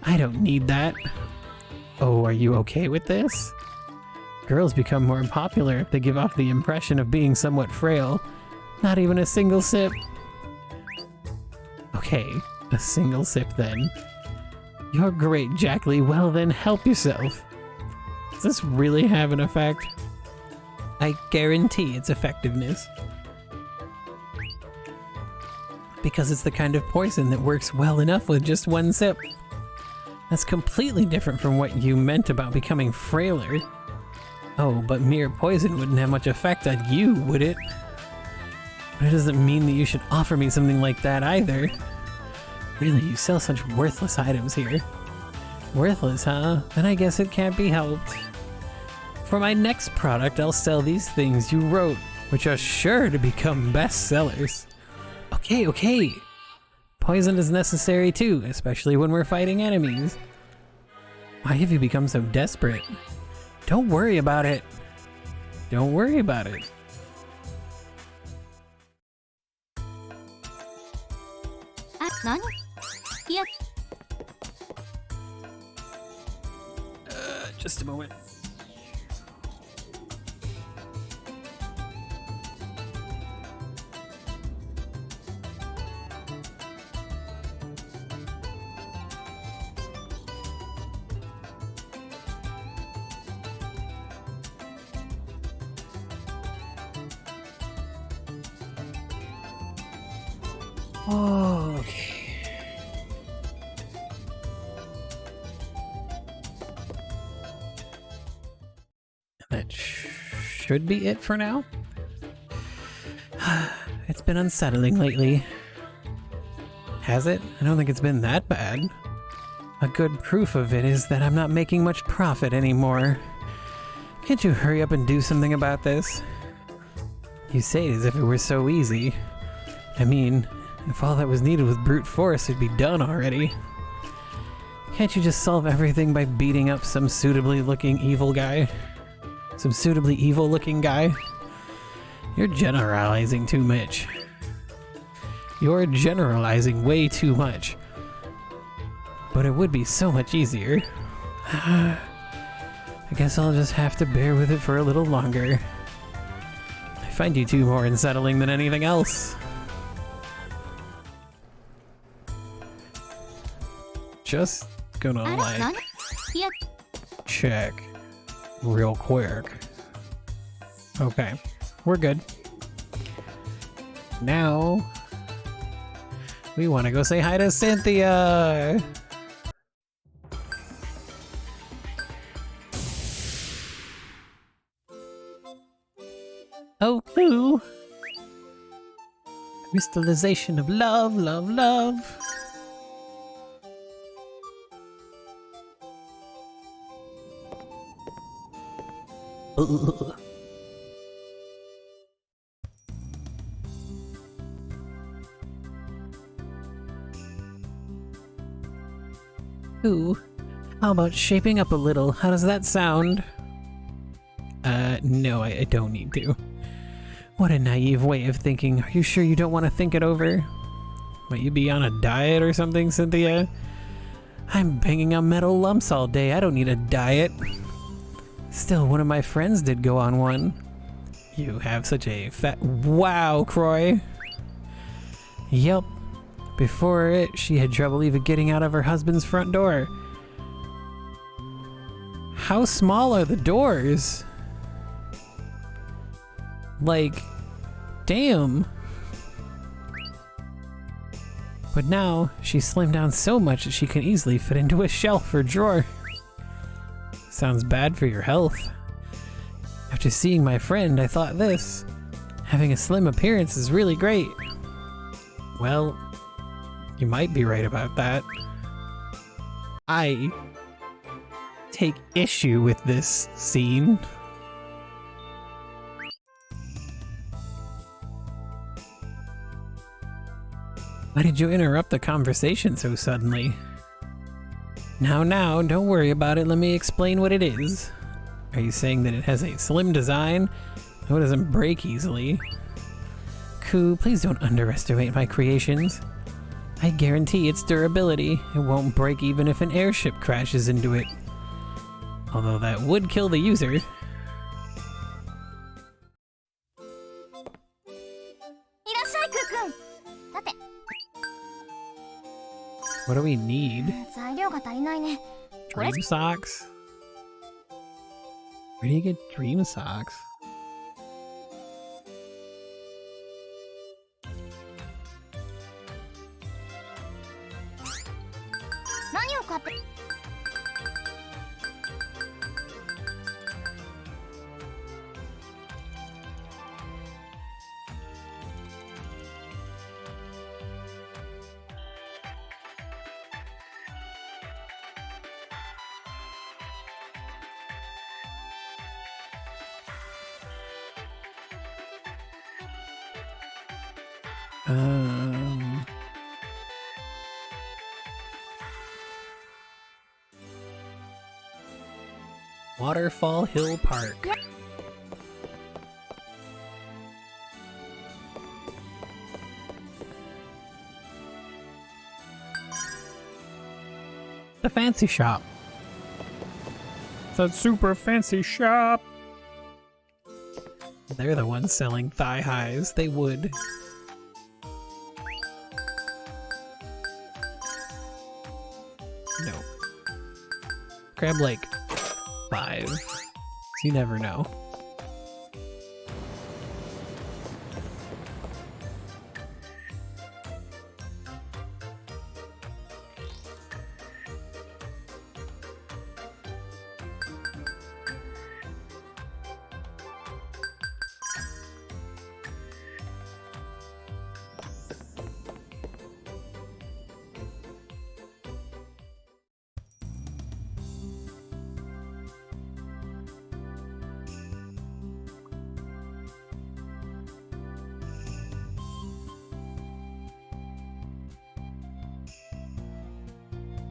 I don't need that. Oh, are you okay with this? Girls become more popular if they give off the impression of being somewhat frail. Not even a single sip. Okay, a single sip then. You're great, Jack Lee. Well then, help yourself. Does this really have an effect? I guarantee its effectiveness. Because it's the kind of poison that works well enough with just one sip. That's completely different from what you meant about becoming frailer. Oh, but mere poison wouldn't have much effect on you, would it? But it doesn't mean that you should offer me something like that either. Really, you sell such worthless items here. Worthless, huh? Then I guess it can't be helped. For my next product, I'll sell these things you wrote, which are sure to become bestsellers. Okay. Poison is necessary too, especially when we're fighting enemies. Why have you become so desperate? Don't worry about it. Don't worry about it. Just a moment. Okay. That should be it for now. It's been unsettling lately. Has it? I don't think it's been that bad. A good proof of it is that I'm not making much profit anymore. Can't you hurry up and do something about this? You say it as if it were so easy. I mean, if all that was needed was brute force, it'd be done already. Can't you just solve everything by beating up some suitably looking evil guy? Some suitably evil looking guy? You're generalizing too much. You're generalizing way too much. But it would be so much easier. I guess I'll just have to bear with it for a little longer. I find you two more unsettling than anything else. Just gonna like check real quick. Okay, we're good. Now we want to go say hi to Cynthia. Oh, ooh. Crystallization of love, love, love. Ugh. Ooh, how about shaping up a little? How does that sound? No, I don't need to. What a naive way of thinking. Are you sure you don't want to think it over? Might you be on a diet or something, Cynthia? I'm banging on metal lumps all day. I don't need a diet. Still, one of my friends did go on one. You have such a fat... Wow, Croy. Yep. Before it, she had trouble even getting out of her husband's front door. How small are the doors? Like, damn. But now, she's slimmed down so much that she can easily fit into a shelf or drawer. Sounds bad for your health. After seeing my friend, I thought this. Having a slim appearance is really great. Well, you might be right about that. I take issue with this scene. Why did you interrupt the conversation so suddenly? Now, don't worry about it. Let me explain what it is. Are you saying that it has a slim design? No, it doesn't break easily. Ku, please don't underestimate my creations. I guarantee its durability. It won't break even if an airship crashes into it. Although that would kill the user. What do we need? Dream socks? Where do you get dream socks? Waterfall Hill Park. The fancy shop. It's a super fancy shop. They're the ones selling thigh highs. They would. No. Grab like 5. So you never know.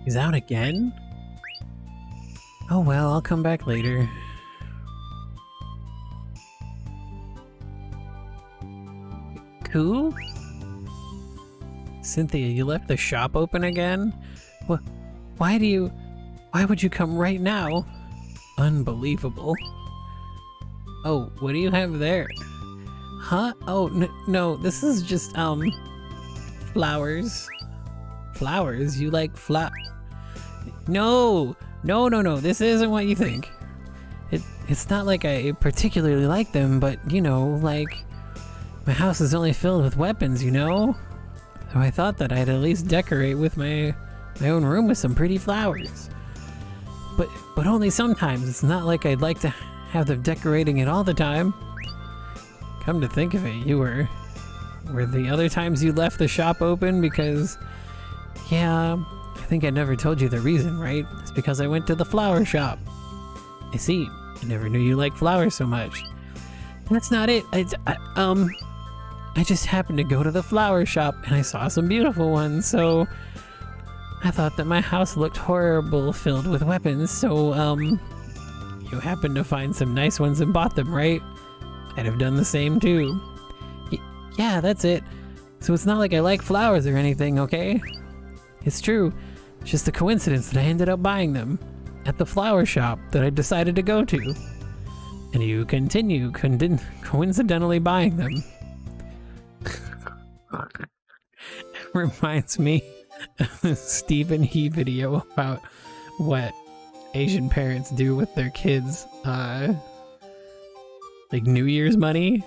He's out again? Oh well, I'll come back later. Cool? Cynthia, you left the shop open again? Why would you come right now? Unbelievable. Oh, what do you have there? Huh? Oh, no, this is just, flowers. Flowers? You like No, this isn't what you think. It's not like I particularly like them, but, you know, like, my house is only filled with weapons, you know? So I thought that I'd at least decorate with my own room with some pretty flowers. But only sometimes. It's not like I'd like to have them decorating it all the time. Come to think of it, you were the other times you left the shop open because, yeah, I think I never told you the reason, right? It's because I went to the flower shop. I see. I never knew you liked flowers so much. That's not it. I just happened to go to the flower shop and I saw some beautiful ones, so I thought that my house looked horrible filled with weapons, so, you happened to find some nice ones and bought them, right? I'd have done the same too. Yeah, that's it. So it's not like I like flowers or anything, okay? It's true. It's just a coincidence that I ended up buying them at the flower shop that I decided to go to. And you continue coincidentally buying them. Reminds me of the Stephen He video about what Asian parents do with their kids, like New Year's money.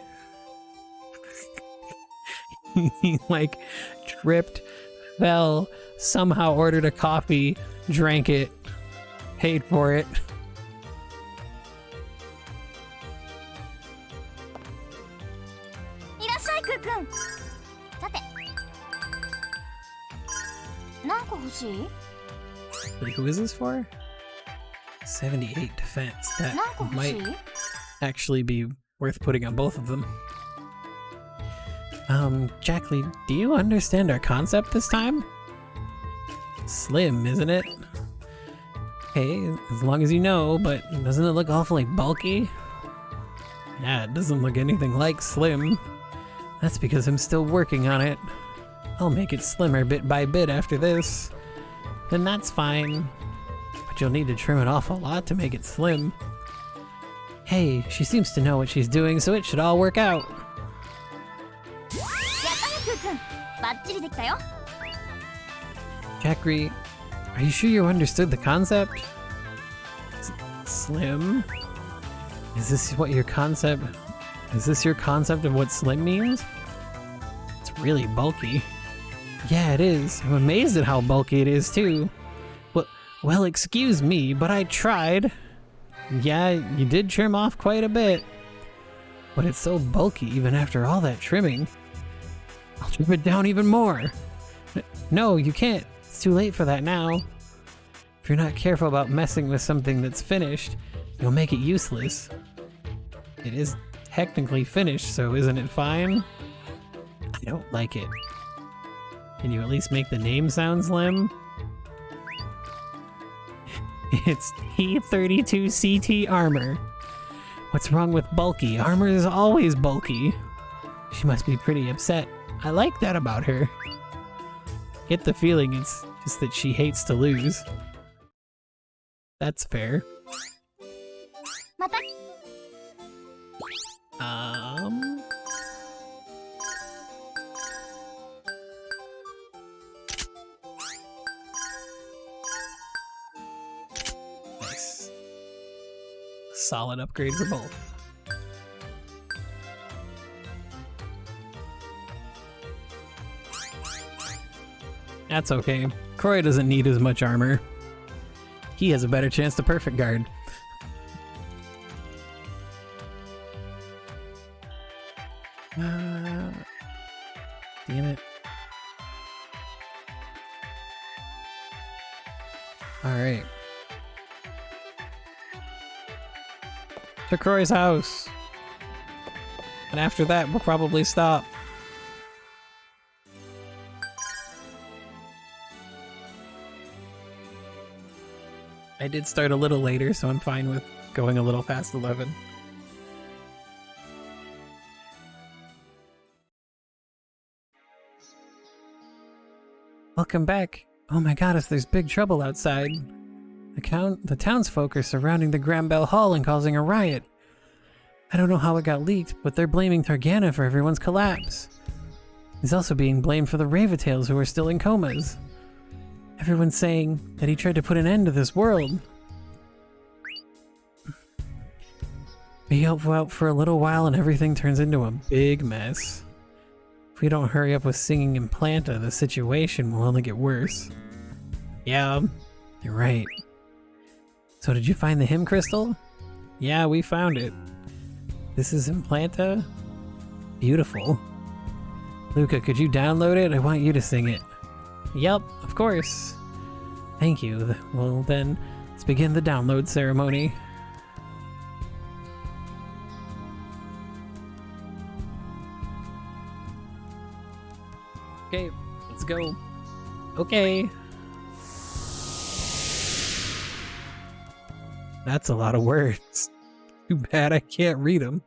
He like tripped, fell, somehow ordered a coffee, drank it, paid for it. Wait, who is this for? 78 defense. That might actually be worth putting on both of them. Jackley, do you understand our concept this time? Slim, isn't it? Okay, as long as you know, but doesn't it look awfully bulky? Yeah, it doesn't look anything like slim. That's because I'm still working on it. I'll make it slimmer bit by bit after this. And that's fine. But you'll need to trim it off a lot to make it slim. Hey, she seems to know what she's doing, so it should all work out. Jackery, are you sure you understood the concept? Slim? Is this your concept of what slim means? It's really bulky. Yeah, it is. I'm amazed at how bulky it is, too. Well, excuse me, but I tried. Yeah, you did trim off quite a bit. But it's so bulky even after all that trimming. I'll trim it down even more. No, you can't. It's too late for that now. If you're not careful about messing with something that's finished, you'll make it useless. It is technically finished, so isn't it fine? I don't like it. Can you at least make the name sound slim? It's T-32 CT armor. What's wrong with bulky? Armor is always bulky. She must be pretty upset. I like that about her. Get the feeling it's just that she hates to lose. That's fair. また。 Nice. Solid upgrade for both. That's okay. Croy doesn't need as much armor. He has a better chance to perfect guard. Damn it. Alright. To Croy's house. And after that, we'll probably stop. I did start a little later, so I'm fine with going a little past 11. Welcome back. Oh my goddess, there's big trouble outside. The townsfolk are surrounding the Grambell Hall and causing a riot. I don't know how it got leaked, but they're blaming Targana for everyone's collapse. He's also being blamed for the Ravatails who are still in comas. Everyone's saying that he tried to put an end to this world. Be out for a little while and everything turns into a big mess. If we don't hurry up with singing Implanta, the situation will only get worse. Yeah, you're right. So did you find the hymn crystal? Yeah, we found it. This is Implanta? Beautiful. Luca, could you download it? I want you to sing it. Yep, of course. Thank you. Well then, let's begin the download ceremony. Okay, let's go. Okay. That's a lot of words. Too bad I can't read them.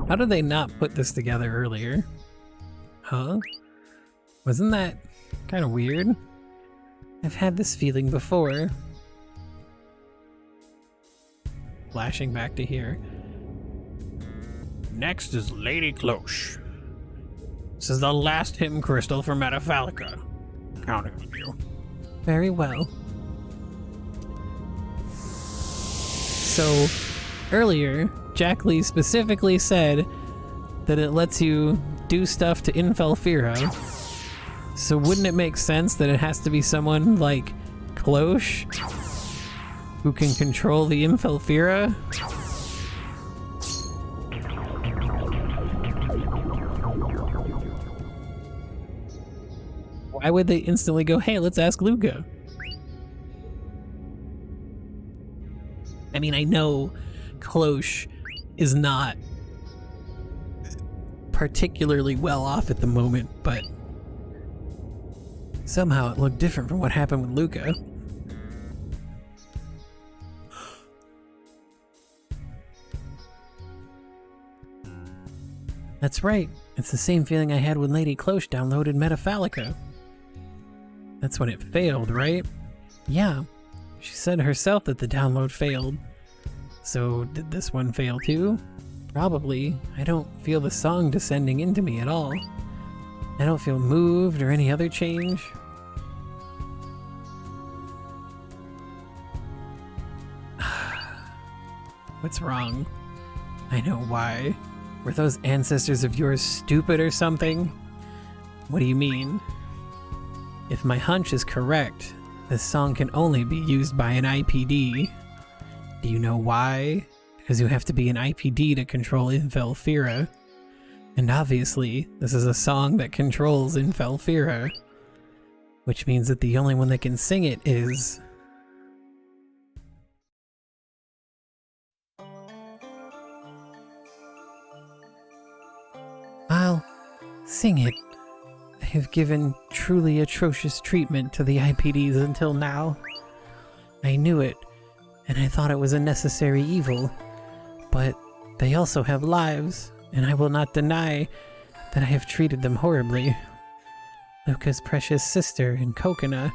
How did they not put this together earlier? Huh? Wasn't that kind of weird? I've had this feeling before. Flashing back to here. Next is Lady Cloche. This is the last hymn crystal for Metafalica. Counting on you. Very well. So, earlier, Jack Lee specifically said that it lets you do stuff to Infelfira. So wouldn't it make sense that it has to be someone like Cloche who can control the Infelfira? Why would they instantly go, hey, let's ask Luca? I mean, I know Cloche is not particularly well off at the moment, but somehow it looked different from what happened with Luca. That's right. It's the same feeling I had when Lady Cloche downloaded Metafalica. That's when it failed, right? Yeah. She said herself that the download failed. So did this one fail too? Probably. I don't feel the song descending into me at all. I don't feel moved or any other change. What's wrong? I know why. Were those ancestors of yours stupid or something? What do you mean? If my hunch is correct, this song can only be used by an IPD. Do you know why? Because you have to be an IPD to control Infelfira. And obviously, this is a song that controls Infelfira. Which means that the only one that can sing it is... I'll sing it. I have given truly atrocious treatment to the IPDs until now. I knew it, and I thought it was a necessary evil. But they also have lives, and I will not deny that I have treated them horribly. Luca's precious sister and Kokona,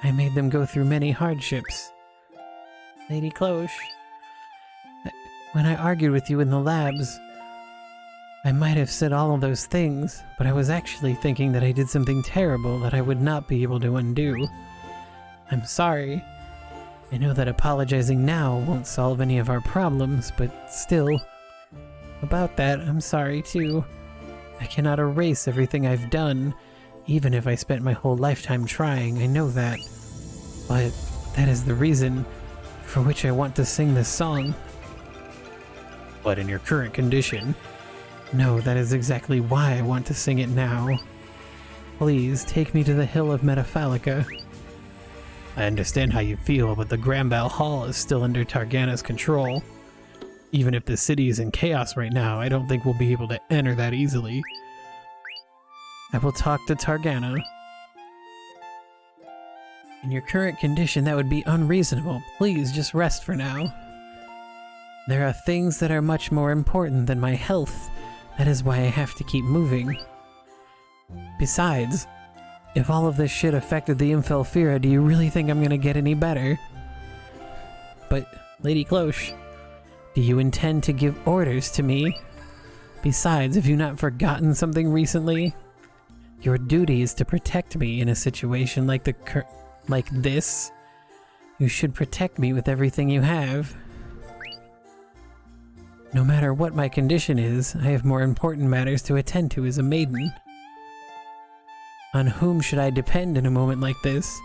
I made them go through many hardships. Lady Cloche, when I argued with you in the labs, I might have said all of those things, but I was actually thinking that I did something terrible that I would not be able to undo. I'm sorry. I know that apologizing now won't solve any of our problems, but still. About that, I'm sorry too. I cannot erase everything I've done, even if I spent my whole lifetime trying, I know that. But that is the reason for which I want to sing this song. But in your current condition? No, that is exactly why I want to sing it now. Please, take me to the hill of Metafalica. I understand how you feel, but the Grambel Hall is still under Targana's control. Even if the city is in chaos right now, I don't think we'll be able to enter that easily. I will talk to Targana. In your current condition, that would be unreasonable. Please, just rest for now. There are things that are much more important than my health. That is why I have to keep moving. Besides, if all of this shit affected the Infelfira, do you really think I'm gonna get any better? But, Lady Cloche, do you intend to give orders to me? Besides, have you not forgotten something recently? Your duty is to protect me in a situation like this. You should protect me with everything you have. No matter what my condition is, I have more important matters to attend to as a maiden. On whom should I depend in a moment like this?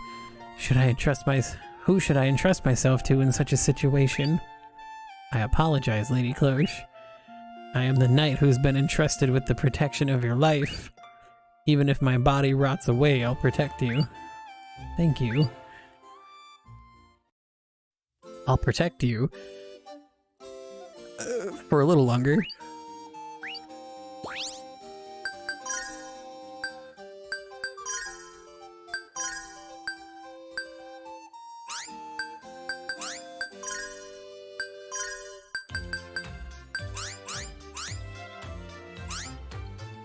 Who should I entrust myself to in such a situation? I apologize, Lady Cloche. I am the knight who's been entrusted with the protection of your life. Even if my body rots away, I'll protect you. Thank you. I'll protect you. For a little longer.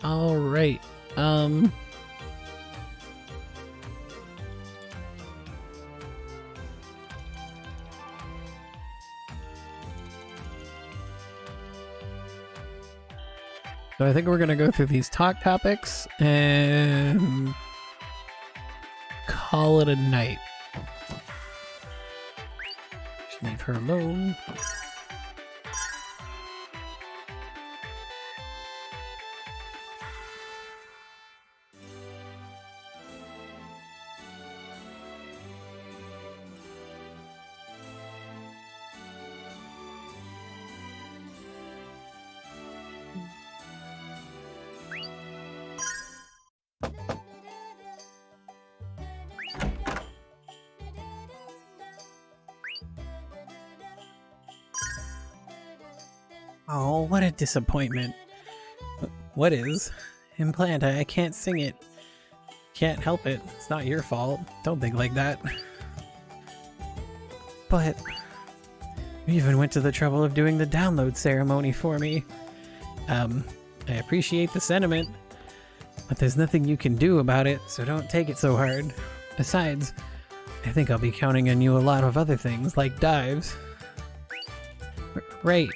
All right. So I think we're gonna go through these talk topics and call it a night. Just leave her alone. Oh, what a disappointment. What is? Implanta, I can't sing it. Can't help it. It's not your fault. Don't think like that. But you even went to the trouble of doing the download ceremony for me. I appreciate the sentiment, but there's nothing you can do about it, so don't take it so hard. Besides, I think I'll be counting on you a lot of other things, like dives. Right.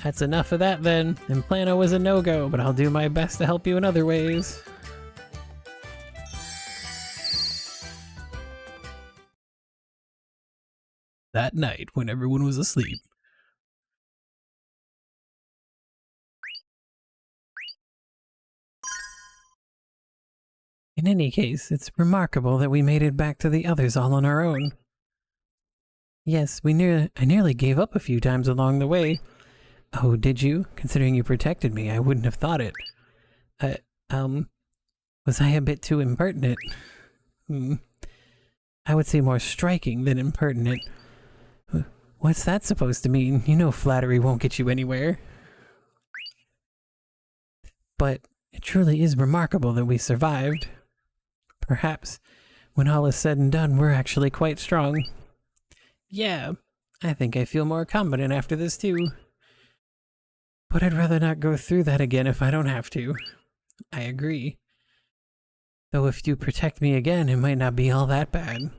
That's enough of that then. Implano was a no-go, but I'll do my best to help you in other ways. That night, when everyone was asleep. In any case, it's remarkable that we made it back to the others all on our own. Yes, I nearly gave up a few times along the way. Oh, did you? Considering you protected me, I wouldn't have thought it. Was I a bit too impertinent? I would say more striking than impertinent. What's that supposed to mean? You know flattery won't get you anywhere. But it truly is remarkable that we survived. Perhaps, when all is said and done, we're actually quite strong. Yeah, I think I feel more confident after this too. But I'd rather not go through that again if I don't have to. I agree. Though if you protect me again, it might not be all that bad.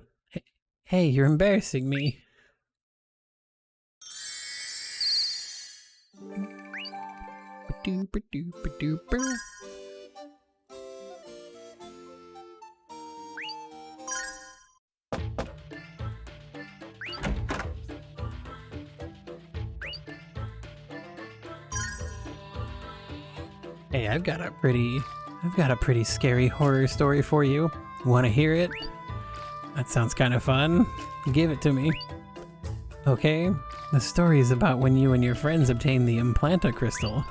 Hey, you're embarrassing me. Hey, I've got a pretty scary horror story for you. Want to hear it? That sounds kind of fun. Give it to me. Okay, the story is about when you and your friends obtained the Implanta crystal.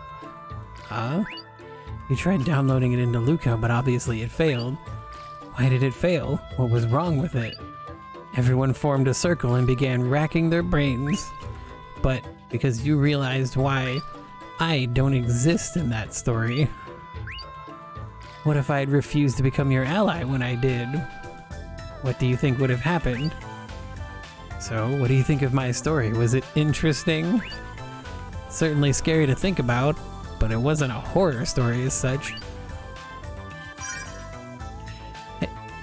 Huh? You tried downloading it into Luca, but obviously it failed. Why did it fail? What was wrong with it? Everyone formed a circle and began racking their brains. But because you realized why I don't exist in that story. What if I had refused to become your ally when I did? What do you think would have happened? So, what do you think of my story? Was it interesting? Certainly scary to think about, but it wasn't a horror story as such.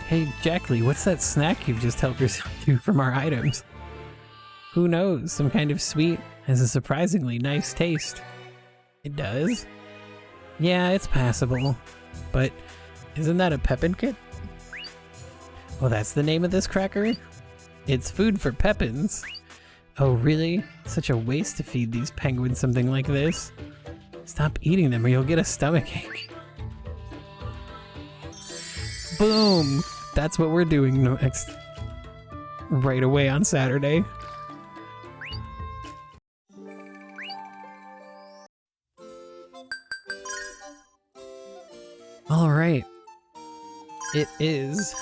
Hey, Jack Lee, what's that snack you've just helped yourself to from our items? Who knows? Some kind of sweet has a surprisingly nice taste. It does? Yeah, it's passable. But isn't that a Pepin kit? Oh, that's the name of this cracker? It's food for Pepins. Oh, really? Such a waste to feed these penguins something like this. Stop eating them or you'll get a stomachache. Boom! That's what we're doing next. Right away on Saturday. Alright. It is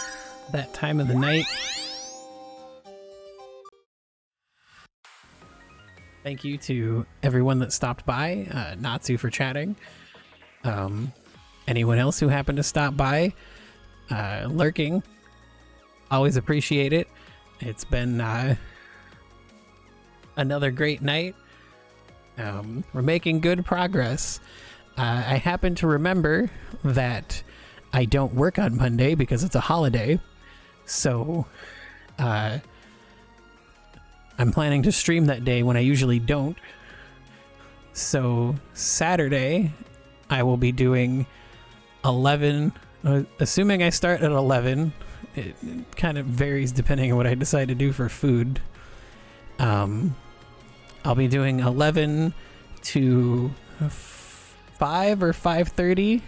that time of the night. Thank you to everyone that stopped by, Natsu for chatting. Anyone else who happened to stop by, lurking, always appreciate it. It's been another great night. We're making good progress. I happen to remember that I don't work on Monday because it's a holiday, so I'm planning to stream that day when I usually don't. So Saturday, I will be doing 11, assuming I start at 11. It kind of varies depending on what I decide to do for food. I'll be doing 11 to 5 or 5:30.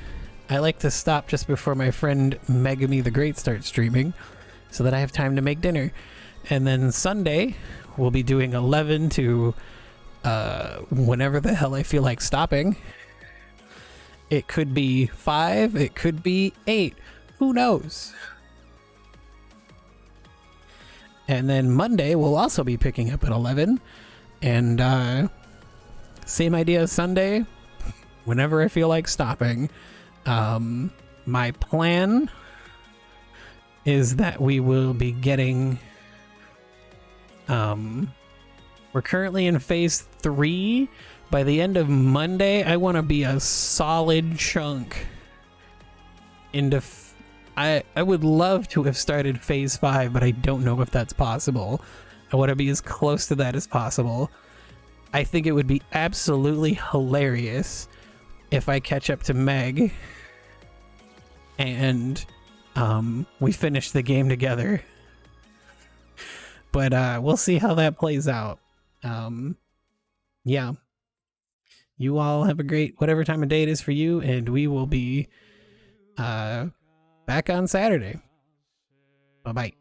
I like to stop just before my friend Megami the Great starts streaming so that I have time to make dinner. And then Sunday, we'll be doing 11 to whenever the hell I feel like stopping. It could be 5, it could be 8. Who knows? And then Monday, we'll also be picking up at 11. And same idea as Sunday. Whenever I feel like stopping. My plan is that we will be getting... we're currently in phase 3. By the end of Monday, I want to be a solid chunk into... I would love to have started phase 5, but I don't know if that's possible. I want to be as close to that as possible. I think it would be absolutely hilarious if I catch up to Meg and we finish the game together. But we'll see how that plays out. Yeah. You all have a great whatever time of day it is for you, and we will be back on Saturday. Bye-bye.